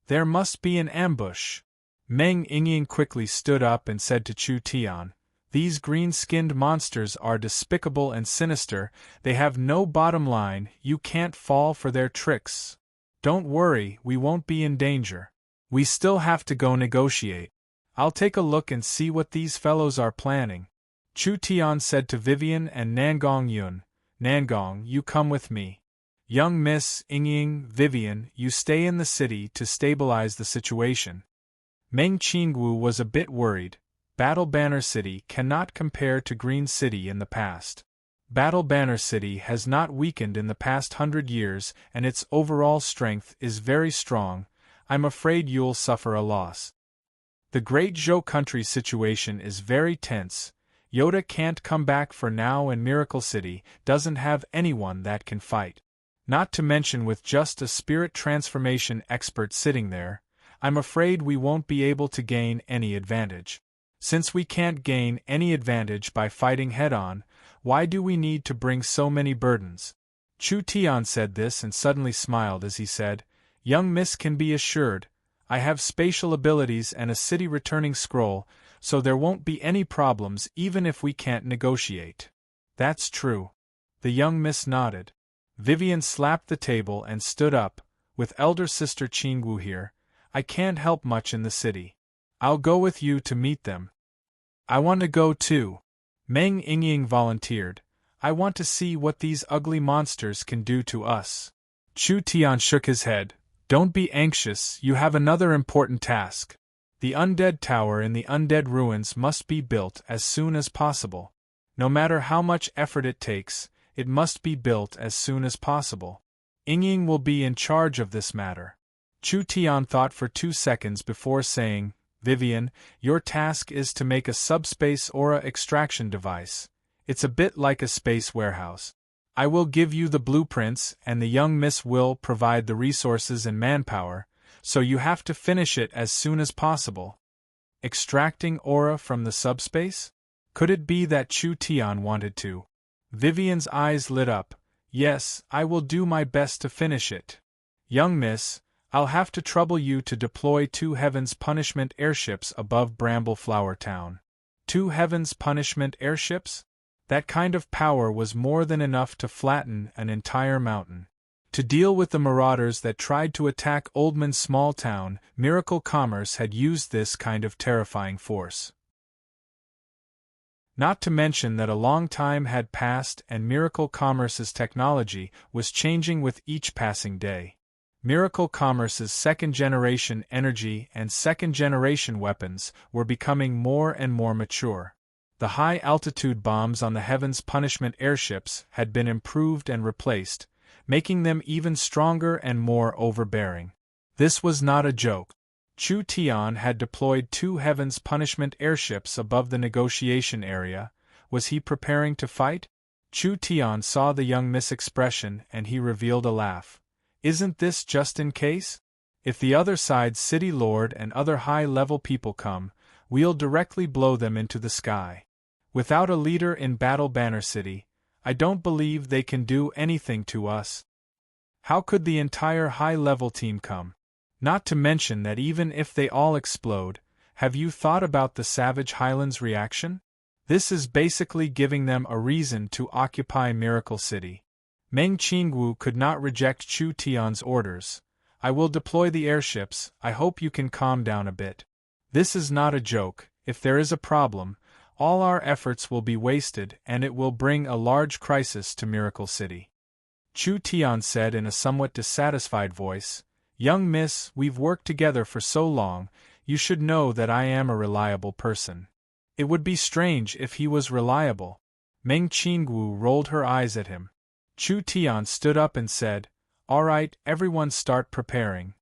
There must be an ambush. Meng Yingying quickly stood up and said to Chu Tian, these green-skinned monsters are despicable and sinister, they have no bottom line, you can't fall for their tricks. Don't worry, we won't be in danger. We still have to go negotiate. I'll take a look and see what these fellows are planning. Chu Tian said to Vivian and Nangong Yun, Nangong, you come with me. Young Miss Yingying, Vivian, you stay in the city to stabilize the situation. Meng Qingwu was a bit worried. Battle Banner City cannot compare to Green City in the past. Battle Banner City has not weakened in the past 100 years and its overall strength is very strong. I'm afraid you'll suffer a loss. The Great Zhou country's situation is very tense. Yoda can't come back for now and Miracle City doesn't have anyone that can fight. Not to mention with just a spirit transformation expert sitting there, I'm afraid we won't be able to gain any advantage. Since we can't gain any advantage by fighting head-on, why do we need to bring so many burdens? Chu Tian said this and suddenly smiled as he said, young miss can be assured, I have spatial abilities and a city-returning scroll, so there won't be any problems even if we can't negotiate. That's true. The young miss nodded. Vivian slapped the table and stood up. With elder sister Qingwu here, I can't help much in the city. I'll go with you to meet them. I want to go too. Meng Yingying volunteered. I want to see what these ugly monsters can do to us. Chu Tian shook his head. Don't be anxious, you have another important task. The undead tower in the undead ruins must be built as soon as possible. No matter how much effort it takes, it must be built as soon as possible. Ying will be in charge of this matter. Chu Tian thought for 2 seconds before saying, Vivian, your task is to make a subspace aura extraction device. It's a bit like a space warehouse. I will give you the blueprints and the young miss will provide the resources and manpower, so you have to finish it as soon as possible. Extracting aura from the subspace? Could it be that Chu Tian wanted to? Vivian's eyes lit up. Yes, I will do my best to finish it. Young miss, I'll have to trouble you to deploy 2 Heaven's Punishment airships above Bramble Flower Town. 2 Heaven's Punishment airships? That kind of power was more than enough to flatten an entire mountain. To deal with the marauders that tried to attack Oldman's small town, Miracle Commerce had used this kind of terrifying force. Not to mention that a long time had passed and Miracle Commerce's technology was changing with each passing day. Miracle Commerce's second-generation energy and second-generation weapons were becoming more and more mature. The high-altitude bombs on the Heaven's Punishment airships had been improved and replaced, making them even stronger and more overbearing. This was not a joke. Chu Tian had deployed 2 Heaven's Punishment airships above the negotiation area. Was he preparing to fight? Chu Tian saw the young miss expression and he revealed a laugh. Isn't this just in case? If the other side's city lord and other high-level people come, we'll directly blow them into the sky. Without a leader in Battle Banner City, I don't believe they can do anything to us. How could the entire high-level team come? Not to mention that even if they all explode, have you thought about the Savage Highlands' reaction? This is basically giving them a reason to occupy Miracle City. Meng Qingwu could not reject Chu Tian's orders. I will deploy the airships, I hope you can calm down a bit. This is not a joke. If there is a problem, all our efforts will be wasted and it will bring a large crisis to Miracle City. Chu Tian said in a somewhat dissatisfied voice, Young miss, we've worked together for so long, you should know that I am a reliable person. It would be strange if he was reliable. Meng Qingwu rolled her eyes at him. Chu Tian stood up and said, All right, everyone start preparing.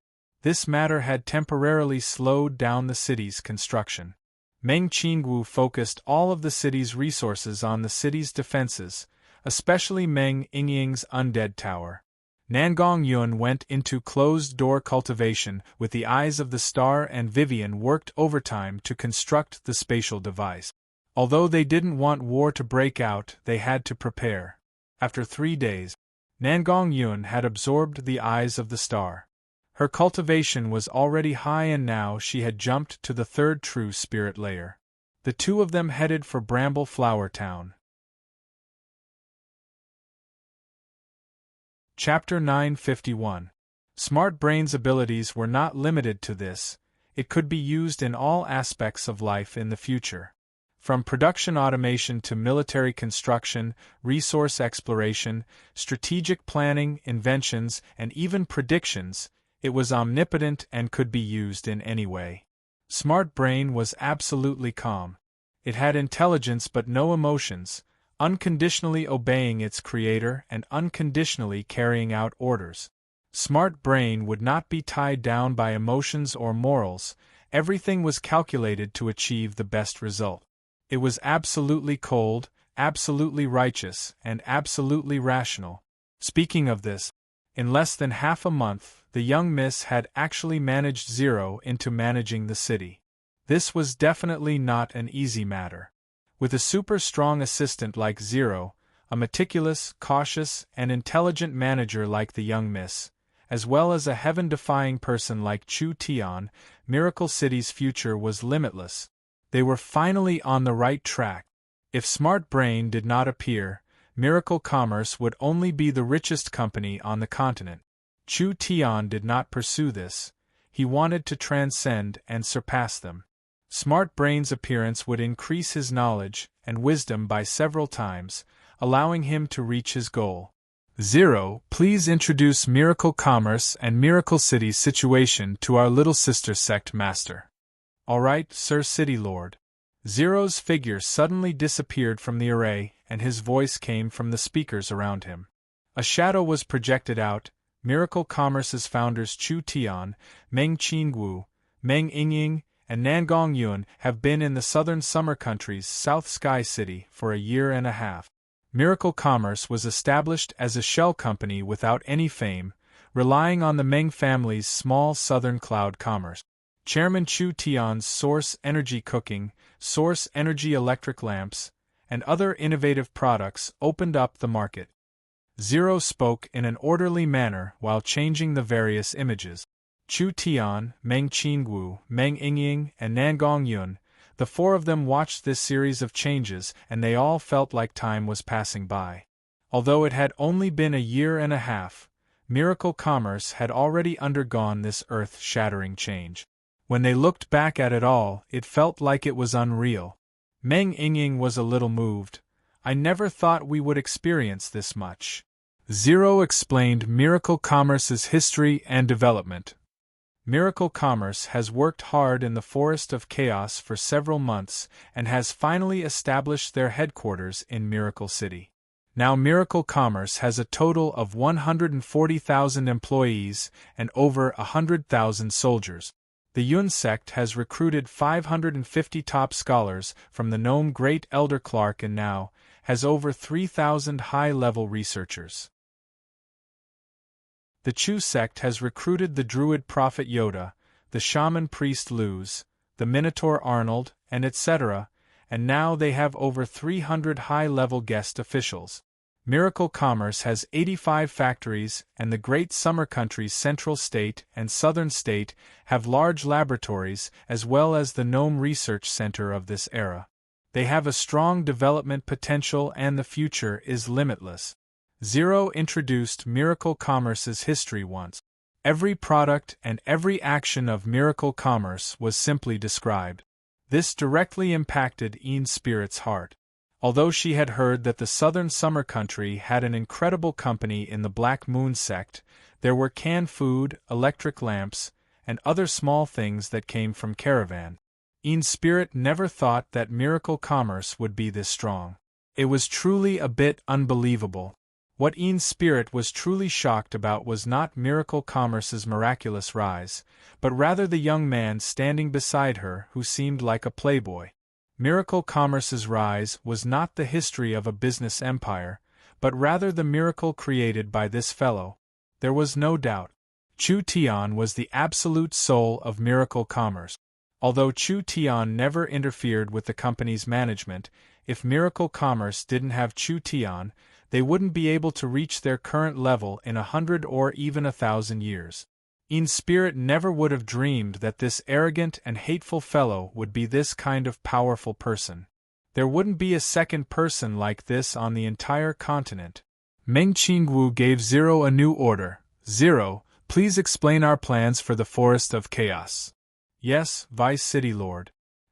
This matter had temporarily slowed down the city's construction. Meng Qingwu focused all of the city's resources on the city's defenses, especially Meng Yingying's undead tower. Nangong Yun went into closed-door cultivation with the Eyes of the Star and Vivian worked overtime to construct the spatial device. Although they didn't want war to break out, they had to prepare. After 3 days, Nangong Yun had absorbed the Eyes of the Star. Her cultivation was already high and now she had jumped to the 3rd true spirit layer. The 2 of them headed for Bramble Flower Town. Chapter 951. Smart Brain's abilities were not limited to this, it could be used in all aspects of life in the future. From production automation to military construction, resource exploration, strategic planning, inventions, and even predictions, it was omnipotent and could be used in any way. Smart Brain was absolutely calm. It had intelligence but no emotions, unconditionally obeying its creator and unconditionally carrying out orders. Smart Brain would not be tied down by emotions or morals, everything was calculated to achieve the best result. It was absolutely cold, absolutely righteous, and absolutely rational. Speaking of this, in less than half a month, the young miss had actually managed Zero into managing the city. This was definitely not an easy matter. With a super strong assistant like Zero, a meticulous, cautious, and intelligent manager like the young miss, as well as a heaven-defying person like Chu Tian, Miracle City's future was limitless. They were finally on the right track. If Smart Brain did not appear, Miracle Commerce would only be the richest company on the continent. Chu Tian did not pursue this. He wanted to transcend and surpass them. Smart Brain's appearance would increase his knowledge and wisdom by several times, allowing him to reach his goal. Zero, please introduce Miracle Commerce and Miracle City's situation to our little sister sect master. All right, Sir City Lord. Zero's figure suddenly disappeared from the array, and his voice came from the speakers around him. A shadow was projected out. Miracle Commerce's founders Chu Tian, Meng Qingwu, Meng Yingying, and Nangong Yuan have been in the southern summer country's South Sky City for a year and a half. Miracle Commerce was established as a shell company without any fame, relying on the Meng family's small southern cloud commerce. Chairman Chu Tian's Source Energy Cooking, Source Energy Electric Lamps, and other innovative products opened up the market. Zero spoke in an orderly manner while changing the various images. Chu Tian, Meng Qingwu, Meng Yingying, and Nangong Yuan, the four of them watched this series of changes, and they all felt like time was passing by. Although it had only been a year and a half, Miracle Commerce had already undergone this earth-shattering change. When they looked back at it all, it felt like it was unreal. Meng Yingying was a little moved. I never thought we would experience this much. Zero explained Miracle Commerce's history and development. Miracle Commerce has worked hard in the Forest of Chaos for several months and has finally established their headquarters in Miracle City. Now Miracle Commerce has a total of 140,000 employees and over 100,000 soldiers. The Yun sect has recruited 550 top scholars from the Gnome Great Elder Clark and now has over 3,000 high-level researchers. The Chu sect has recruited the Druid Prophet Yoda, the Shaman Priest Luz, the Minotaur Arnold, and etc., and now they have over 300 high-level guest officials. Miracle Commerce has 85 factories, and the Great Summer Country's Central State and Southern State have large laboratories as well as the Gnome Research Center of this era. They have a strong development potential and the future is limitless. Zero introduced Miracle Commerce's history once. Every product and every action of Miracle Commerce was simply described. This directly impacted Ian Spirit's heart. Although she had heard that the Southern Summer Country had an incredible company in the Black Moon sect, there were canned food, electric lamps, and other small things that came from Caravan. Ian Spirit never thought that Miracle Commerce would be this strong. It was truly a bit unbelievable. What Ian Spirit was truly shocked about was not Miracle Commerce's miraculous rise, but rather the young man standing beside her who seemed like a playboy. Miracle Commerce's rise was not the history of a business empire, but rather the miracle created by this fellow. There was no doubt. Chu Tian was the absolute soul of Miracle Commerce. Although Chu Tian never interfered with the company's management, if Miracle Commerce didn't have Chu Tian, they wouldn't be able to reach their current level in 100 or even 1,000 years. Ian Spirit never would have dreamed that this arrogant and hateful fellow would be this kind of powerful person. There wouldn't be a second person like this on the entire continent. Meng Qingwu gave Zero a new order. Zero, please explain our plans for the Forest of Chaos. Yes, Vice City Lord.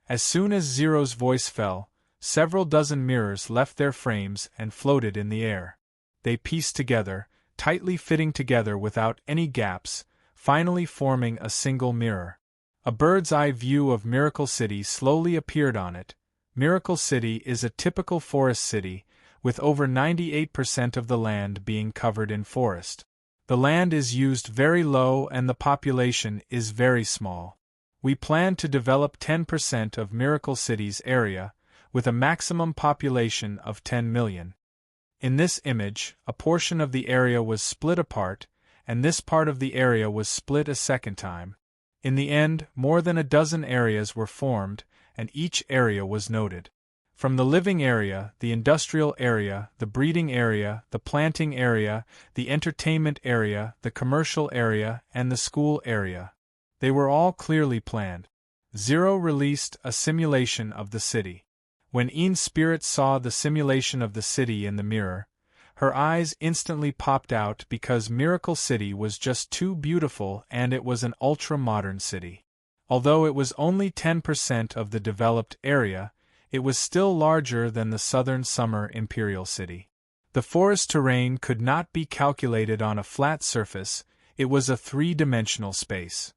As soon as Zero's voice fell, several dozen mirrors left their frames and floated in the air. They pieced together, tightly fitting together without any gaps, finally forming a single mirror. A bird's-eye view of Miracle City slowly appeared on it. Miracle City is a typical forest city, with over 98% of the land being covered in forest. The land is used very low and the population is very small. We plan to develop 10% of Miracle City's area, with a maximum population of 10 million. In this image, a portion of the area was split apart, and this part of the area was split a second time. In the end, more than a dozen areas were formed, and each area was noted. From the living area, the industrial area, the breeding area, the planting area, the entertainment area, the commercial area, and the school area. They were all clearly planned. Zero released a simulation of the city. When Ian Spirit saw the simulation of the city in the mirror, her eyes instantly popped out because Miracle City was just too beautiful and it was an ultra-modern city. Although it was only 10% of the developed area, it was still larger than the Southern Summer Imperial City. The forest terrain could not be calculated on a flat surface, it was a three-dimensional space.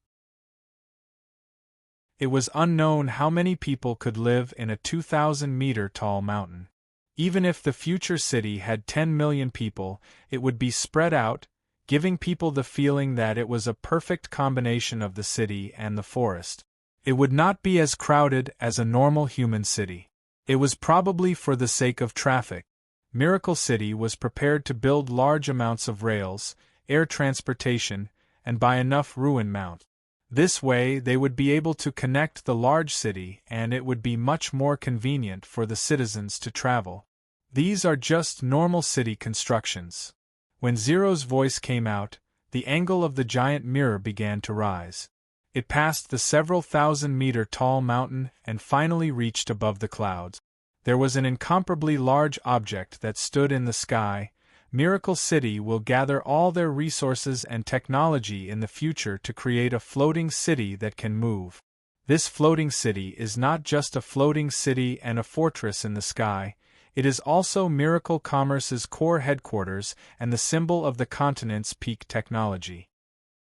It was unknown how many people could live in a 2,000-meter-tall mountain. Even if the future city had 10 million people, it would be spread out, giving people the feeling that it was a perfect combination of the city and the forest. It would not be as crowded as a normal human city. It was probably for the sake of traffic. Miracle City was prepared to build large amounts of rails, air transportation, and buy enough ruin mount. This way they would be able to connect the large city and it would be much more convenient for the citizens to travel. These are just normal city constructions. When Zero's voice came out, the angle of the giant mirror began to rise. It passed the several thousand-meter tall mountain and finally reached above the clouds. There was an incomparably large object that stood in the sky. Miracle City will gather all their resources and technology in the future to create a floating city that can move. This floating city is not just a floating city and a fortress in the sky, it is also Miracle Commerce's core headquarters and the symbol of the continent's peak technology.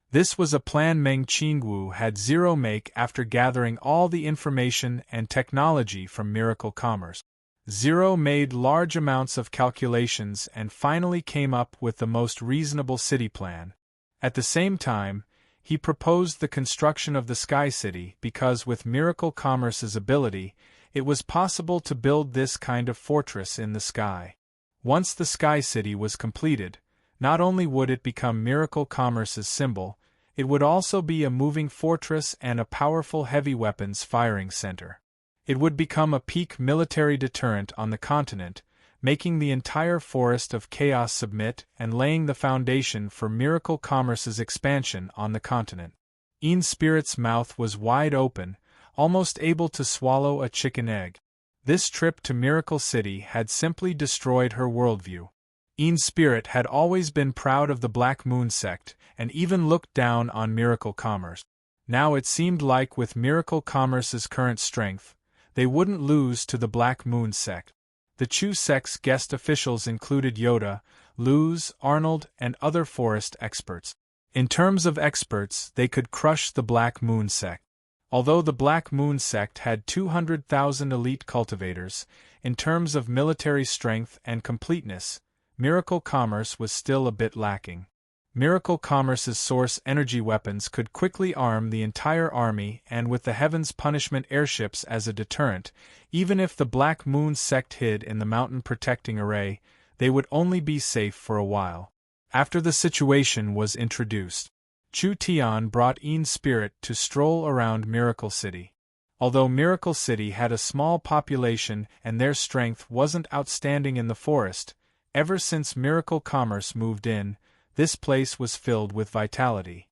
This was a plan Meng Qingwu had Zero make after gathering all the information and technology from Miracle Commerce. Zero made large amounts of calculations and finally came up with the most reasonable city plan. At the same time, he proposed the construction of the Sky City because with Miracle Commerce's ability, it was possible to build this kind of fortress in the sky. Once the Sky City was completed, not only would it become Miracle Commerce's symbol, it would also be a moving fortress and a powerful heavy weapons firing center. It would become a peak military deterrent on the continent, making the entire forest of chaos submit and laying the foundation for Miracle Commerce's expansion on the continent. Een Spirit's mouth was wide open, almost able to swallow a chicken egg. This trip to Miracle City had simply destroyed her worldview. Een Spirit had always been proud of the Black Moon sect, and even looked down on Miracle Commerce. Now it seemed like with Miracle Commerce's current strength, they wouldn't lose to the Black Moon sect. The Chu sect's guest officials included Yoda, Luz, Arnold, and other forest experts. In terms of experts, they could crush the Black Moon sect. Although the Black Moon sect had 200,000 elite cultivators, in terms of military strength and completeness, Miracle Commerce was still a bit lacking. Miracle Commerce's source energy weapons could quickly arm the entire army, and with the Heaven's Punishment airships as a deterrent, even if the Black Moon sect hid in the mountain protecting array, they would only be safe for a while. After the situation was introduced, Chu Tian brought Een Spirit to stroll around Miracle City. Although Miracle City had a small population and their strength wasn't outstanding in the forest, ever since Miracle Commerce moved in, this place was filled with vitality.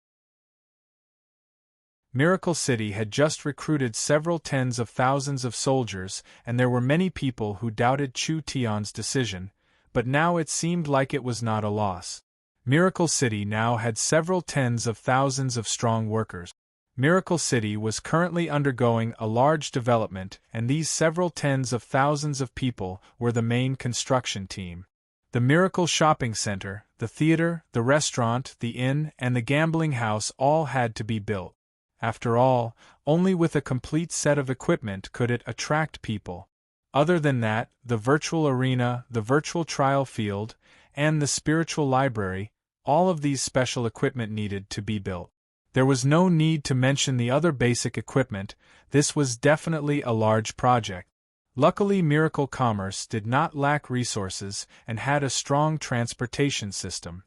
Miracle City had just recruited several tens of thousands of soldiers, and there were many people who doubted Chu Tian's decision, but now it seemed like it was not a loss. Miracle City now had several tens of thousands of strong workers. Miracle City was currently undergoing a large development, and these several tens of thousands of people were the main construction team. The Miracle Shopping Center, the theater, the restaurant, the inn, and the gambling house all had to be built. After all, only with a complete set of equipment could it attract people. Other than that, the virtual arena, the virtual trial field, and the spiritual library, all of these special equipment needed to be built. There was no need to mention the other basic equipment. This was definitely a large project. Luckily, Miracle Commerce did not lack resources and had a strong transportation system.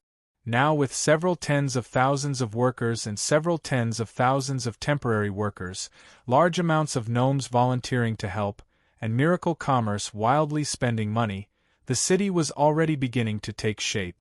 Now, with several tens of thousands of workers and several tens of thousands of temporary workers, large amounts of gnomes volunteering to help, and Miracle Commerce wildly spending money, the city was already beginning to take shape.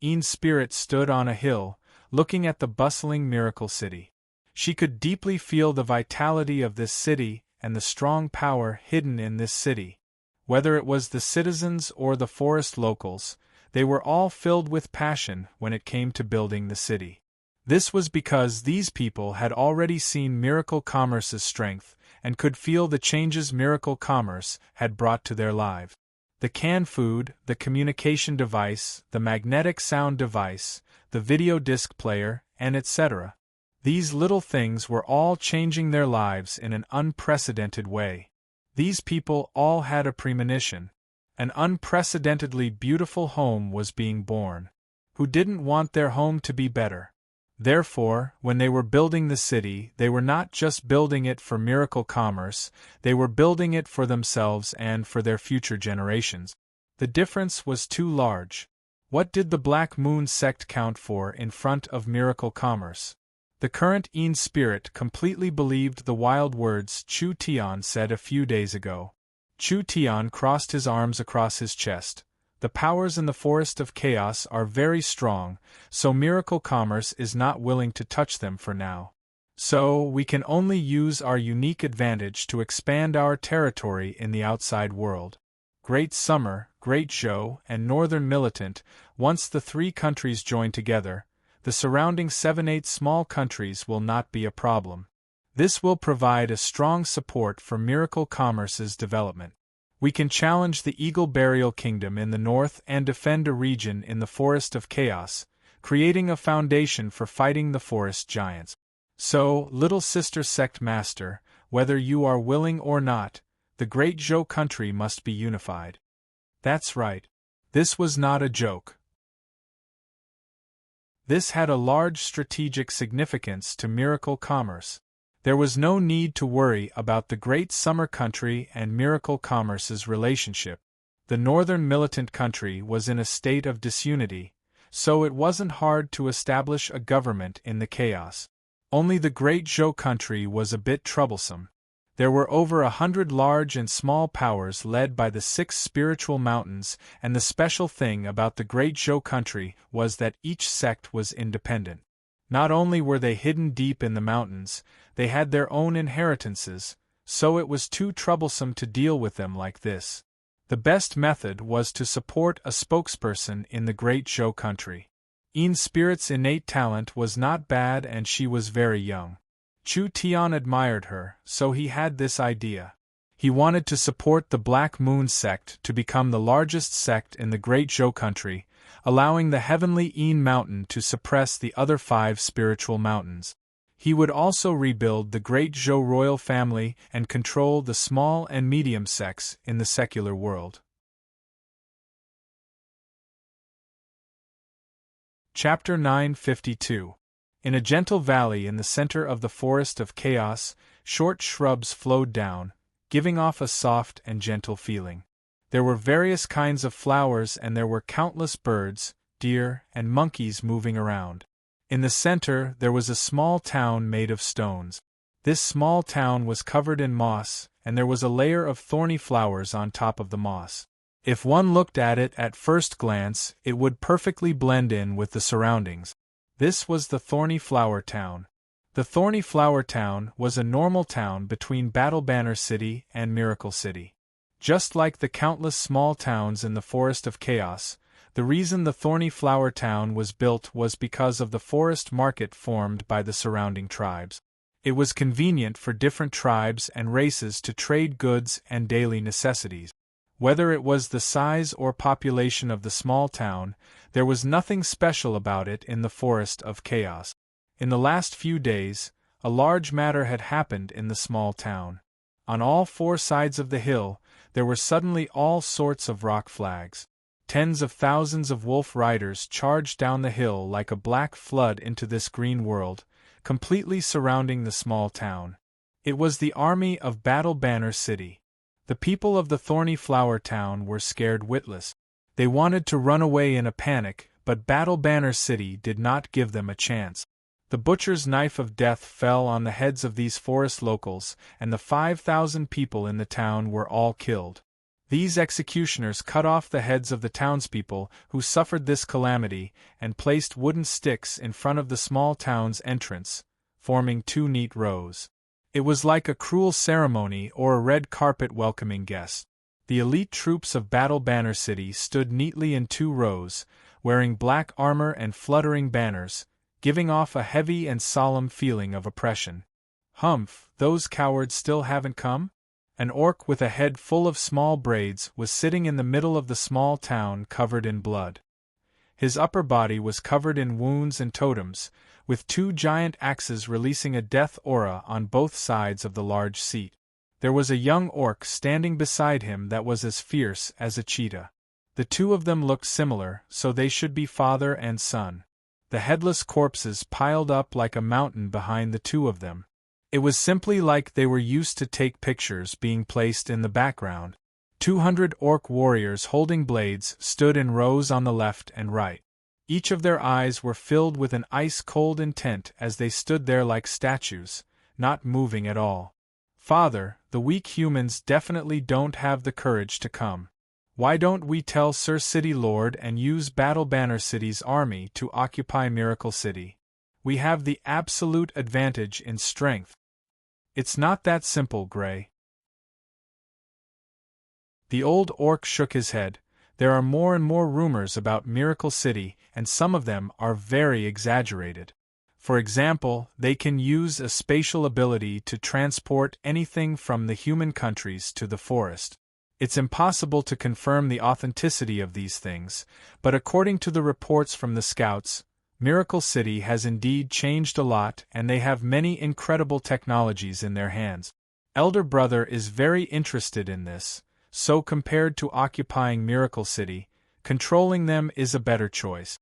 Een Spirit stood on a hill, looking at the bustling Miracle City. She could deeply feel the vitality of this city and the strong power hidden in this city. Whether it was the citizens or the forest locals, they were all filled with passion when it came to building the city. This was because these people had already seen Miracle Commerce's strength and could feel the changes Miracle Commerce had brought to their lives. The canned food, the communication device, the magnetic sound device, the video disc player, and etc. These little things were all changing their lives in an unprecedented way. These people all had a premonition. An unprecedentedly beautiful home was being born. Who didn't want their home to be better? Therefore, when they were building the city, they were not just building it for miracle commerce, they were building it for themselves and for their future generations. The difference was too large. What did the Black Moon sect count for in front of miracle commerce? The current Een spirit completely believed the wild words Chu Tian said a few days ago. Chu Tian crossed his arms across his chest. The powers in the forest of chaos are very strong, so miracle commerce is not willing to touch them for now. So, we can only use our unique advantage to expand our territory in the outside world. Great Summer, Great Zhou, and Northern Militant, once the three countries join together, the surrounding 7-8 small countries will not be a problem. This will provide a strong support for miracle commerce's development. We can challenge the Eagle Burial Kingdom in the north and defend a region in the Forest of Chaos, creating a foundation for fighting the forest giants. So, little sister sect master, whether you are willing or not, the Great Zhou country must be unified. That's right. This was not a joke. This had a large strategic significance to miracle commerce. There was no need to worry about the Great Summer country and miracle commerce's relationship. The northern militant country was in a state of disunity, so it wasn't hard to establish a government in the chaos. Only the Great Zhou country was a bit troublesome. There were over 100 large and small powers led by the 6 spiritual mountains, and the special thing about the Great Zhou country was that each sect was independent. Not only were they hidden deep in the mountains, they had their own inheritances, so it was too troublesome to deal with them like this. The best method was to support a spokesperson in the Great Zhou country. Een Spirit's innate talent was not bad and she was very young. Chu Tian admired her, so he had this idea. He wanted to support the Black Moon sect to become the largest sect in the Great Zhou country, allowing the heavenly Een mountain to suppress the other 5 spiritual mountains. He would also rebuild the Great Zhou royal family and control the small and medium sects in the secular world. Chapter 952. In a gentle valley in the center of the Forest of Chaos, short shrubs flowed down, giving off a soft and gentle feeling. There were various kinds of flowers and there were countless birds, deer, and monkeys moving around. In the center there was a small town made of stones. This small town was covered in moss, and there was a layer of thorny flowers on top of the moss. If one looked at it at first glance, it would perfectly blend in with the surroundings. This was the Thorny Flower Town. The Thorny Flower Town was a normal town between Battle Banner City and Miracle City. Just like the countless small towns in the Forest of Chaos, the reason the Thorny Flower Town was built was because of the forest market formed by the surrounding tribes. It was convenient for different tribes and races to trade goods and daily necessities. Whether it was the size or population of the small town, there was nothing special about it in the Forest of Chaos. In the last few days, a large matter had happened in the small town. On all 4 sides of the hill, there were suddenly all sorts of rock flags. Tens of thousands of wolf riders charged down the hill like a black flood into this green world, completely surrounding the small town. It was the army of Battle Banner City. The people of the Thorny Flower Town were scared witless. They wanted to run away in a panic, but Battle Banner City did not give them a chance. The butcher's knife of death fell on the heads of these forest locals, and the 5,000 people in the town were all killed. These executioners cut off the heads of the townspeople who suffered this calamity and placed wooden sticks in front of the small town's entrance, forming 2 neat rows. It was like a cruel ceremony or a red carpet welcoming guests. The elite troops of Battle Banner City stood neatly in 2 rows, wearing black armor and fluttering banners, giving off a heavy and solemn feeling of oppression. Humph, those cowards still haven't come? An orc with a head full of small braids was sitting in the middle of the small town covered in blood. His upper body was covered in wounds and totems, with two giant axes releasing a death aura on both sides of the large seat. There was a young orc standing beside him that was as fierce as a cheetah. The two of them looked similar, so they should be father and son. The headless corpses piled up like a mountain behind the two of them. It was simply like they were used to take pictures being placed in the background. 200 orc warriors holding blades stood in rows on the left and right. Each of their eyes were filled with an ice-cold intent as they stood there like statues, not moving at all. Father, the weak humans definitely don't have the courage to come. Why don't we tell Sir City Lord and use Battle Banner City's army to occupy Miracle City? We have the absolute advantage in strength. It's not that simple, Gray. The old orc shook his head. There are more and more rumors about Miracle City, and some of them are very exaggerated. For example, they can use a spatial ability to transport anything from the human countries to the forest. It's impossible to confirm the authenticity of these things, but according to the reports from the scouts, Miracle City has indeed changed a lot and they have many incredible technologies in their hands. Elder Brother is very interested in this, so compared to occupying Miracle City, controlling them is a better choice.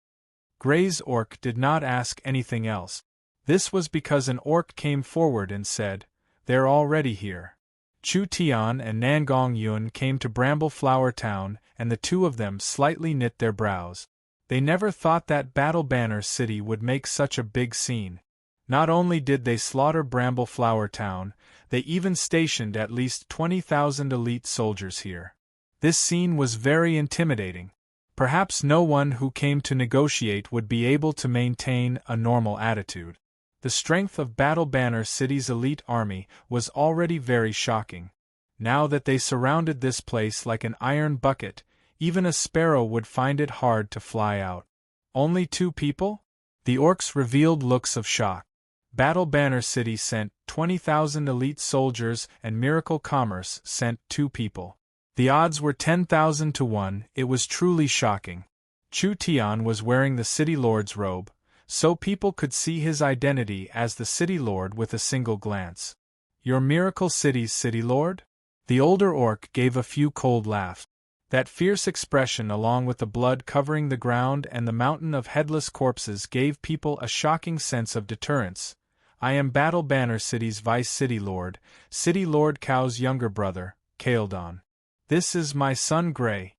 Gray's orc did not ask anything else. This was because an orc came forward and said, "They're already here." Chu Tian and Nangong Yun came to Bramble Flower Town, and the two of them slightly knit their brows. They never thought that Battle Banner City would make such a big scene. Not only did they slaughter Bramble Flower Town, they even stationed at least 20,000 elite soldiers here. This scene was very intimidating. Perhaps no one who came to negotiate would be able to maintain a normal attitude. The strength of Battle Banner City's elite army was already very shocking. Now that they surrounded this place like an iron bucket, even a sparrow would find it hard to fly out. Only 2 people? The orcs revealed looks of shock. Battle Banner City sent 20,000 elite soldiers and Miracle Commerce sent 2 people. The odds were 10,000 to 1, it was truly shocking. Chu Tian was wearing the City Lord's robe, so people could see his identity as the City Lord with a single glance. "You're Miracle City's City Lord?" The older orc gave a few cold laughs. That fierce expression along with the blood covering the ground and the mountain of headless corpses gave people a shocking sense of deterrence. "I am Battle Banner City's Vice City Lord, City Lord Kao's younger brother, Kaeldon. This is my son Gray."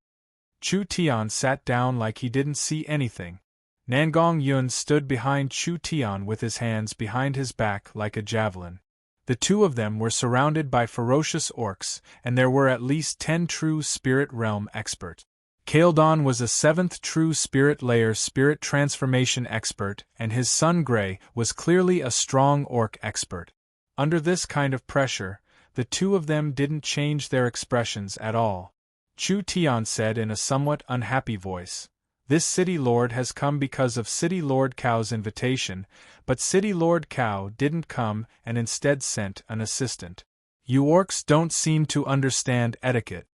Chu Tian sat down like he didn't see anything. Nangong Yun stood behind Chu Tian with his hands behind his back like a javelin. The two of them were surrounded by ferocious orcs, and there were at least 10 true Spirit Realm experts. Kaeldon was a 7th true Spirit Layer Spirit Transformation expert, and his son Gray was clearly a strong orc expert. Under this kind of pressure, the two of them didn't change their expressions at all. Chu Tian said in a somewhat unhappy voice, "This City Lord has come because of City Lord Kao's invitation, but City Lord Kao didn't come and instead sent an assistant. You orcs don't seem to understand etiquette."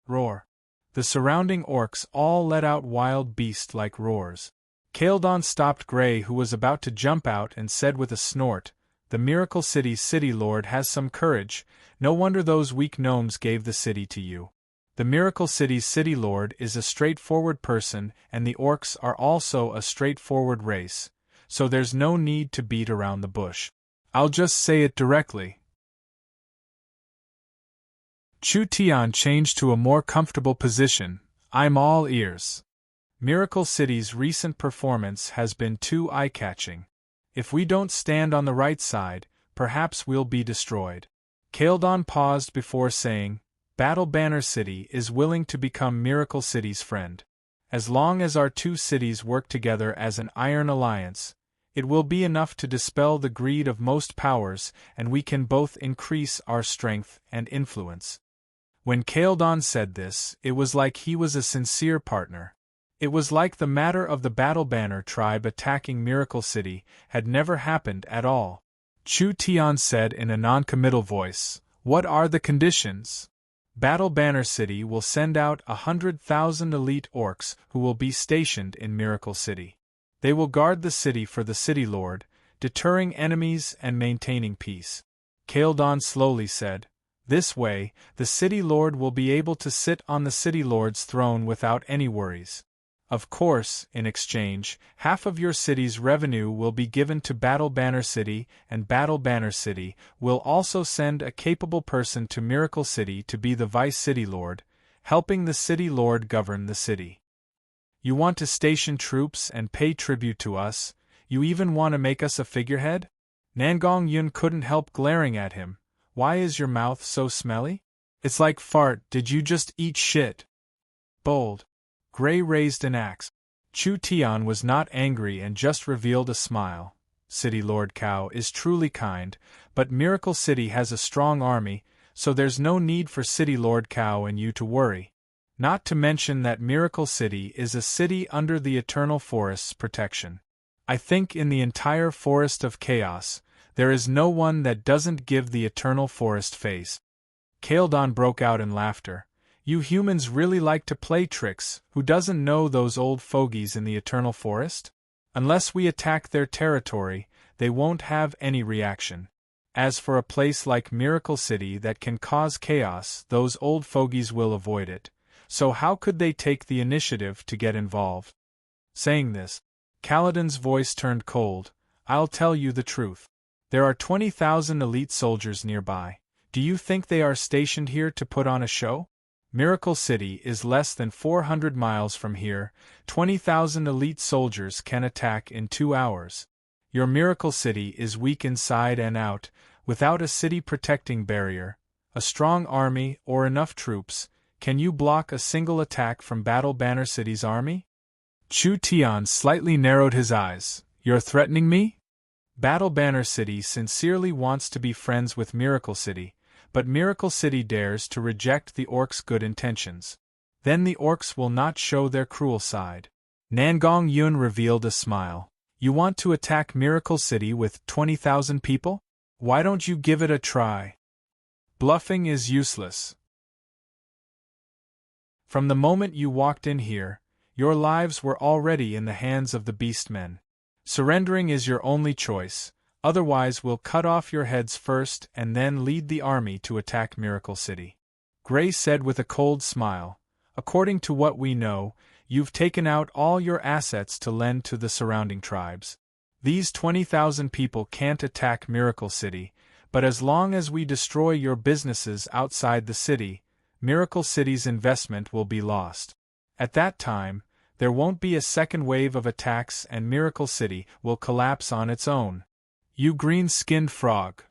Roar. The surrounding orcs all let out wild beast-like roars. Kaeldon stopped Gray, who was about to jump out, and said with a snort, "The Miracle City's City Lord has some courage, no wonder those weak gnomes gave the city to you. The Miracle City's City Lord is a straightforward person, and the orcs are also a straightforward race, so there's no need to beat around the bush. I'll just say it directly." Chu Tian changed to a more comfortable position. "I'm all ears. Miracle City's recent performance has been too eye-catching. If we don't stand on the right side, perhaps we'll be destroyed." Kaeldon paused before saying, "Battle Banner City is willing to become Miracle City's friend. As long as our two cities work together as an iron alliance, it will be enough to dispel the greed of most powers, and we can both increase our strength and influence." When Kaeldon said this, it was like he was a sincere partner. It was like the matter of the Battle Banner tribe attacking Miracle City had never happened at all. Chu Tian said in a non-committal voice, "What are the conditions?" Battle Banner City will send out 100,000 elite orcs who will be stationed in Miracle City. They will guard the city for the City Lord, deterring enemies and maintaining peace. Kaeldon slowly said, "This way, the City Lord will be able to sit on the City Lord's throne without any worries. Of course, in exchange, half of your city's revenue will be given to Battle Banner City, and Battle Banner City will also send a capable person to Miracle City to be the Vice City Lord, helping the City Lord govern the city. You want to station troops and pay tribute to us? You even want to make us a figurehead?" Nangong Yun couldn't help glaring at him. "Why is your mouth so smelly? It's like fart. Did you just eat shit?" Bold. Gray raised an axe. Chu Tian was not angry and just revealed a smile. "City Lord Cao is truly kind, but Miracle City has a strong army, so there's no need for City Lord Cao and you to worry. Not to mention that Miracle City is a city under the Eternal Forest's protection. I think in the entire Forest of Chaos, there is no one that doesn't give the Eternal Forest face." Kaeldon broke out in laughter. "You humans really like to play tricks. Who doesn't know those old fogies in the Eternal Forest? Unless we attack their territory, they won't have any reaction. As for a place like Miracle City that can cause chaos, those old fogies will avoid it. So how could they take the initiative to get involved?" Saying this, Kaladin's voice turned cold. "I'll tell you the truth. There are 20,000 elite soldiers nearby. Do you think they are stationed here to put on a show? Miracle City is less than 400 miles from here. 20,000 elite soldiers can attack in 2 hours. Your Miracle City is weak inside and out, without a city protecting barrier, a strong army, or enough troops. Can you block a single attack from Battle Banner City's army?" Chu Tian slightly narrowed his eyes. "You're threatening me?" Battle Banner City sincerely wants to be friends with Miracle City, but Miracle City dares to reject the orcs' good intentions. Then the orcs will not show their cruel side. Nangong Yun revealed a smile. "You want to attack Miracle City with 20,000 people? Why don't you give it a try? Bluffing is useless. From the moment you walked in here, your lives were already in the hands of the Beastmen. Surrendering is your only choice. Otherwise we'll cut off your heads first and then lead the army to attack Miracle City." Gray said with a cold smile, "According to what we know, you've taken out all your assets to lend to the surrounding tribes. These 20,000 people can't attack Miracle City, but as long as we destroy your businesses outside the city, Miracle City's investment will be lost. At that time, there won't be a second wave of attacks and Miracle City will collapse on its own. You green-skinned frog."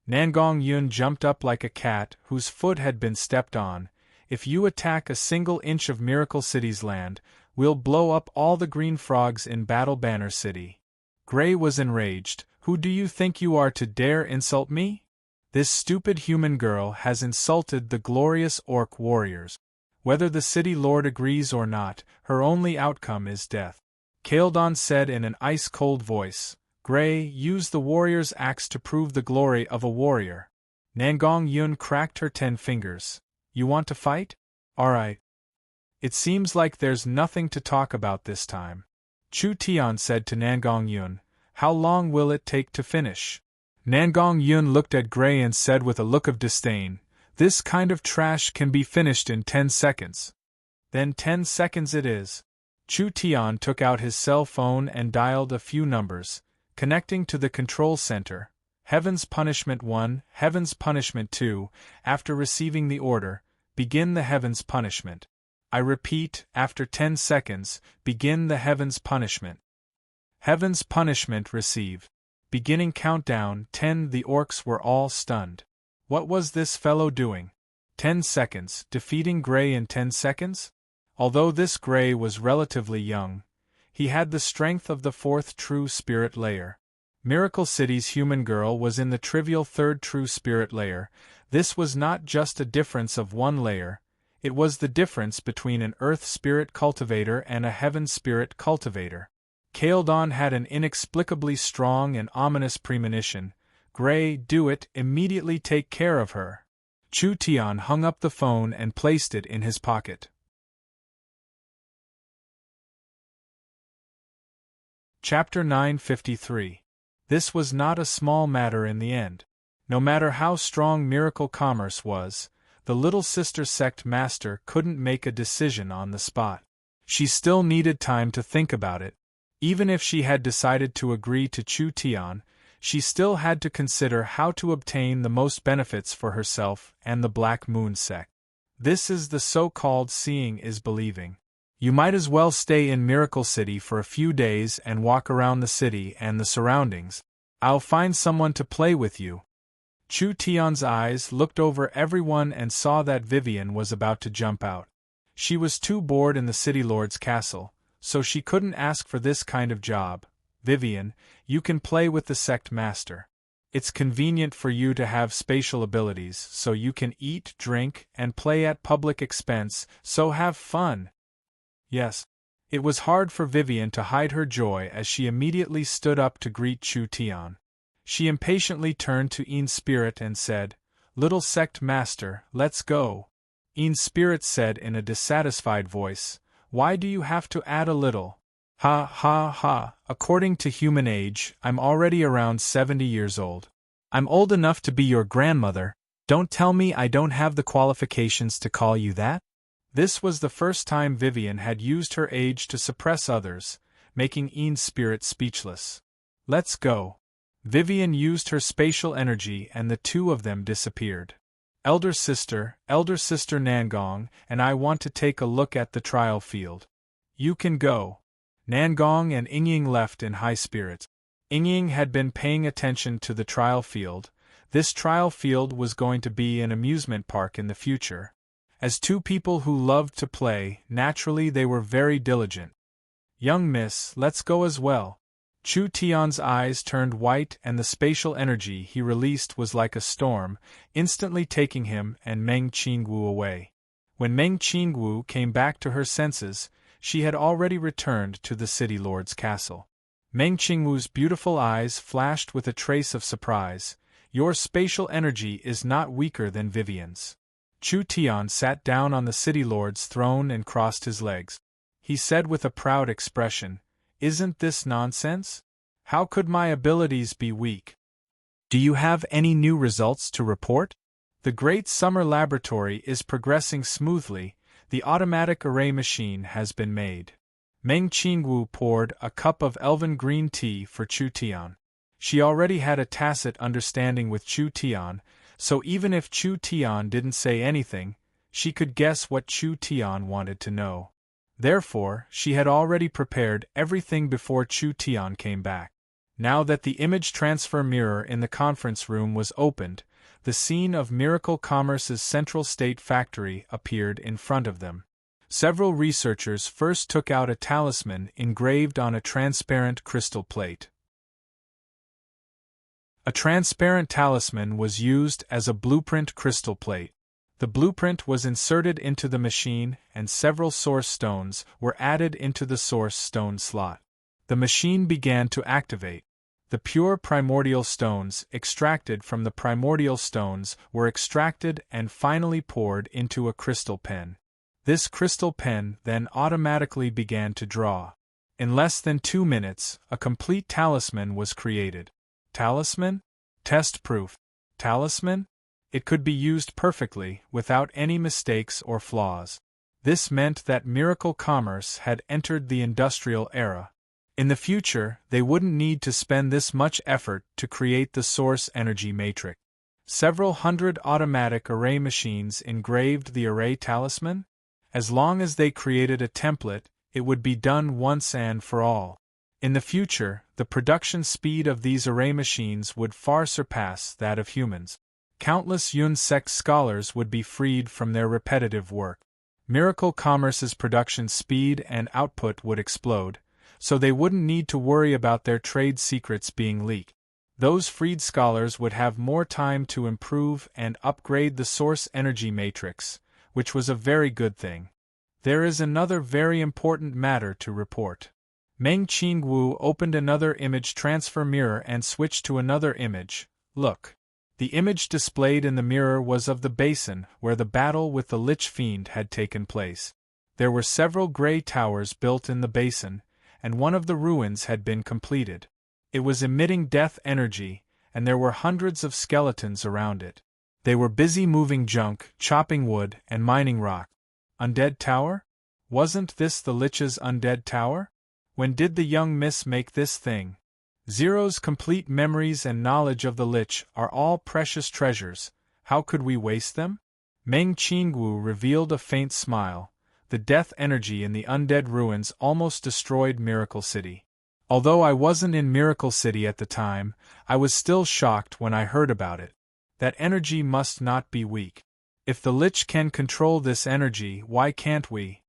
Nangong Yun jumped up like a cat whose foot had been stepped on. "If you attack a single inch of Miracle City's land, we'll blow up all the green frogs in Battle Banner City." Gray was enraged. "Who do you think you are to dare insult me? This stupid human girl has insulted the glorious orc warriors. Whether the City Lord agrees or not, her only outcome is death." Kaeldon said in an ice-cold voice, "Gray, use the warrior's axe to prove the glory of a warrior." Nangong Yun cracked her 10 fingers. "You want to fight? Alright. It seems like there's nothing to talk about this time." Chu Tian said to Nangong Yun, "How long will it take to finish?" Nangong Yun looked at Gray and said with a look of disdain, "This kind of trash can be finished in 10 seconds. Then 10 seconds it is." Chu Tian took out his cell phone and dialed a few numbers, connecting to the control center. "Heaven's Punishment 1, Heaven's Punishment 2, after receiving the order, begin the Heaven's Punishment. I repeat, after 10 seconds, begin the Heaven's Punishment. Heaven's Punishment receive. Beginning countdown 10." The orcs were all stunned. What was this fellow doing? 10 seconds, defeating Gray in 10 seconds? Although this Gray was relatively young, he had the strength of the 4th True Spirit layer. Miracle City's human girl was in the trivial 3rd True Spirit layer. This was not just a difference of 1 layer, it was the difference between an Earth Spirit cultivator and a Heaven Spirit cultivator. Kaeldon had an inexplicably strong and ominous premonition. "Gray, do it, immediately take care of her." Chu Tian hung up the phone and placed it in his pocket. Chapter 953. This was not a small matter in the end. No matter how strong miracle commerce was, the Little Sister sect master couldn't make a decision on the spot. She still needed time to think about it. Even if she had decided to agree to Chu Tian, she still had to consider how to obtain the most benefits for herself and the Black Moon sect. This is the so-called seeing is believing. You might as well stay in Miracle City for a few days and walk around the city and the surroundings. I'll find someone to play with you. Chu Tian's eyes looked over everyone and saw that Vivian was about to jump out. She was too bored in the City Lord's castle, so she couldn't ask for this kind of job. Vivian, you can play with the sect master. It's convenient for you to have spatial abilities, so you can eat, drink, and play at public expense, so have fun. Yes. It was hard for Vivian to hide her joy as she immediately stood up to greet Chu Tian. She impatiently turned to Een Spirit and said, "Little sect master, let's go." Een Spirit said in a dissatisfied voice, "Why do you have to add a little? Ha ha ha, according to human age, I'm already around 70 years old. I'm old enough to be your grandmother. Don't tell me I don't have the qualifications to call you that?" This was the first time Vivian had used her age to suppress others, making Een Spirit speechless. "Let's go." Vivian used her spatial energy and the two of them disappeared. Elder Sister Nangong, and I want to take a look at the trial field." "You can go." Nangong and Yingying left in high spirits. Yingying had been paying attention to the trial field. This trial field was going to be an amusement park in the future. As two people who loved to play, naturally they were very diligent. "Young miss, let's go as well." Chu Tian's eyes turned white and the spatial energy he released was like a storm, instantly taking him and Meng Qingwu away. When Meng Qingwu came back to her senses, she had already returned to the City Lord's castle. Meng Qingwu's beautiful eyes flashed with a trace of surprise. "Your spatial energy is not weaker than Vivian's." Chu Tian sat down on the City Lord's throne and crossed his legs. He said with a proud expression, "Isn't this nonsense? How could my abilities be weak? Do you have any new results to report?" "The Great Summer Laboratory is progressing smoothly. The automatic array machine has been made." Meng Qingwu poured a cup of elven green tea for Chu Tian. She already had a tacit understanding with Chu Tian, so even if Chu Tian didn't say anything, she could guess what Chu Tian wanted to know. Therefore, she had already prepared everything before Chu Tian came back. Now that the image transfer mirror in the conference room was opened, the scene of Miracle Commerce's Central State Factory appeared in front of them. Several researchers first took out a talisman engraved on a transparent crystal plate. A transparent talisman was used as a blueprint crystal plate. The blueprint was inserted into the machine and several source stones were added into the source stone slot. The machine began to activate. The pure primordial stones extracted from the primordial stones were extracted and finally poured into a crystal pen. This crystal pen then automatically began to draw. In less than 2 minutes, a complete talisman was created. Talisman? Test-proof. Talisman? It could be used perfectly, without any mistakes or flaws. This meant that Miracle Commerce had entered the industrial era. In the future, they wouldn't need to spend this much effort to create the source energy matrix. Several hundred automatic array machines engraved the array talisman. As long as they created a template, it would be done once and for all. In the future, the production speed of these array machines would far surpass that of humans. Countless Yun sect scholars would be freed from their repetitive work. Miracle Commerce's production speed and output would explode, so they wouldn't need to worry about their trade secrets being leaked. Those freed scholars would have more time to improve and upgrade the source energy matrix, which was a very good thing. There is another very important matter to report. Meng Qingwu opened another image transfer mirror and switched to another image. "Look. The image displayed in the mirror was of the basin where the battle with the Lich Fiend had taken place. There were several grey towers built in the basin, and one of the ruins had been completed. It was emitting death energy, and there were hundreds of skeletons around it. They were busy moving junk, chopping wood, and mining rock. Undead Tower? Wasn't this the Lich's undead tower? When did the young miss make this thing? Zero's complete memories and knowledge of the Lich are all precious treasures. How could we waste them? Meng Qingwu revealed a faint smile. The death energy in the undead ruins almost destroyed Miracle City. Although I wasn't in Miracle City at the time, I was still shocked when I heard about it. That energy must not be weak. If the Lich can control this energy, why can't we?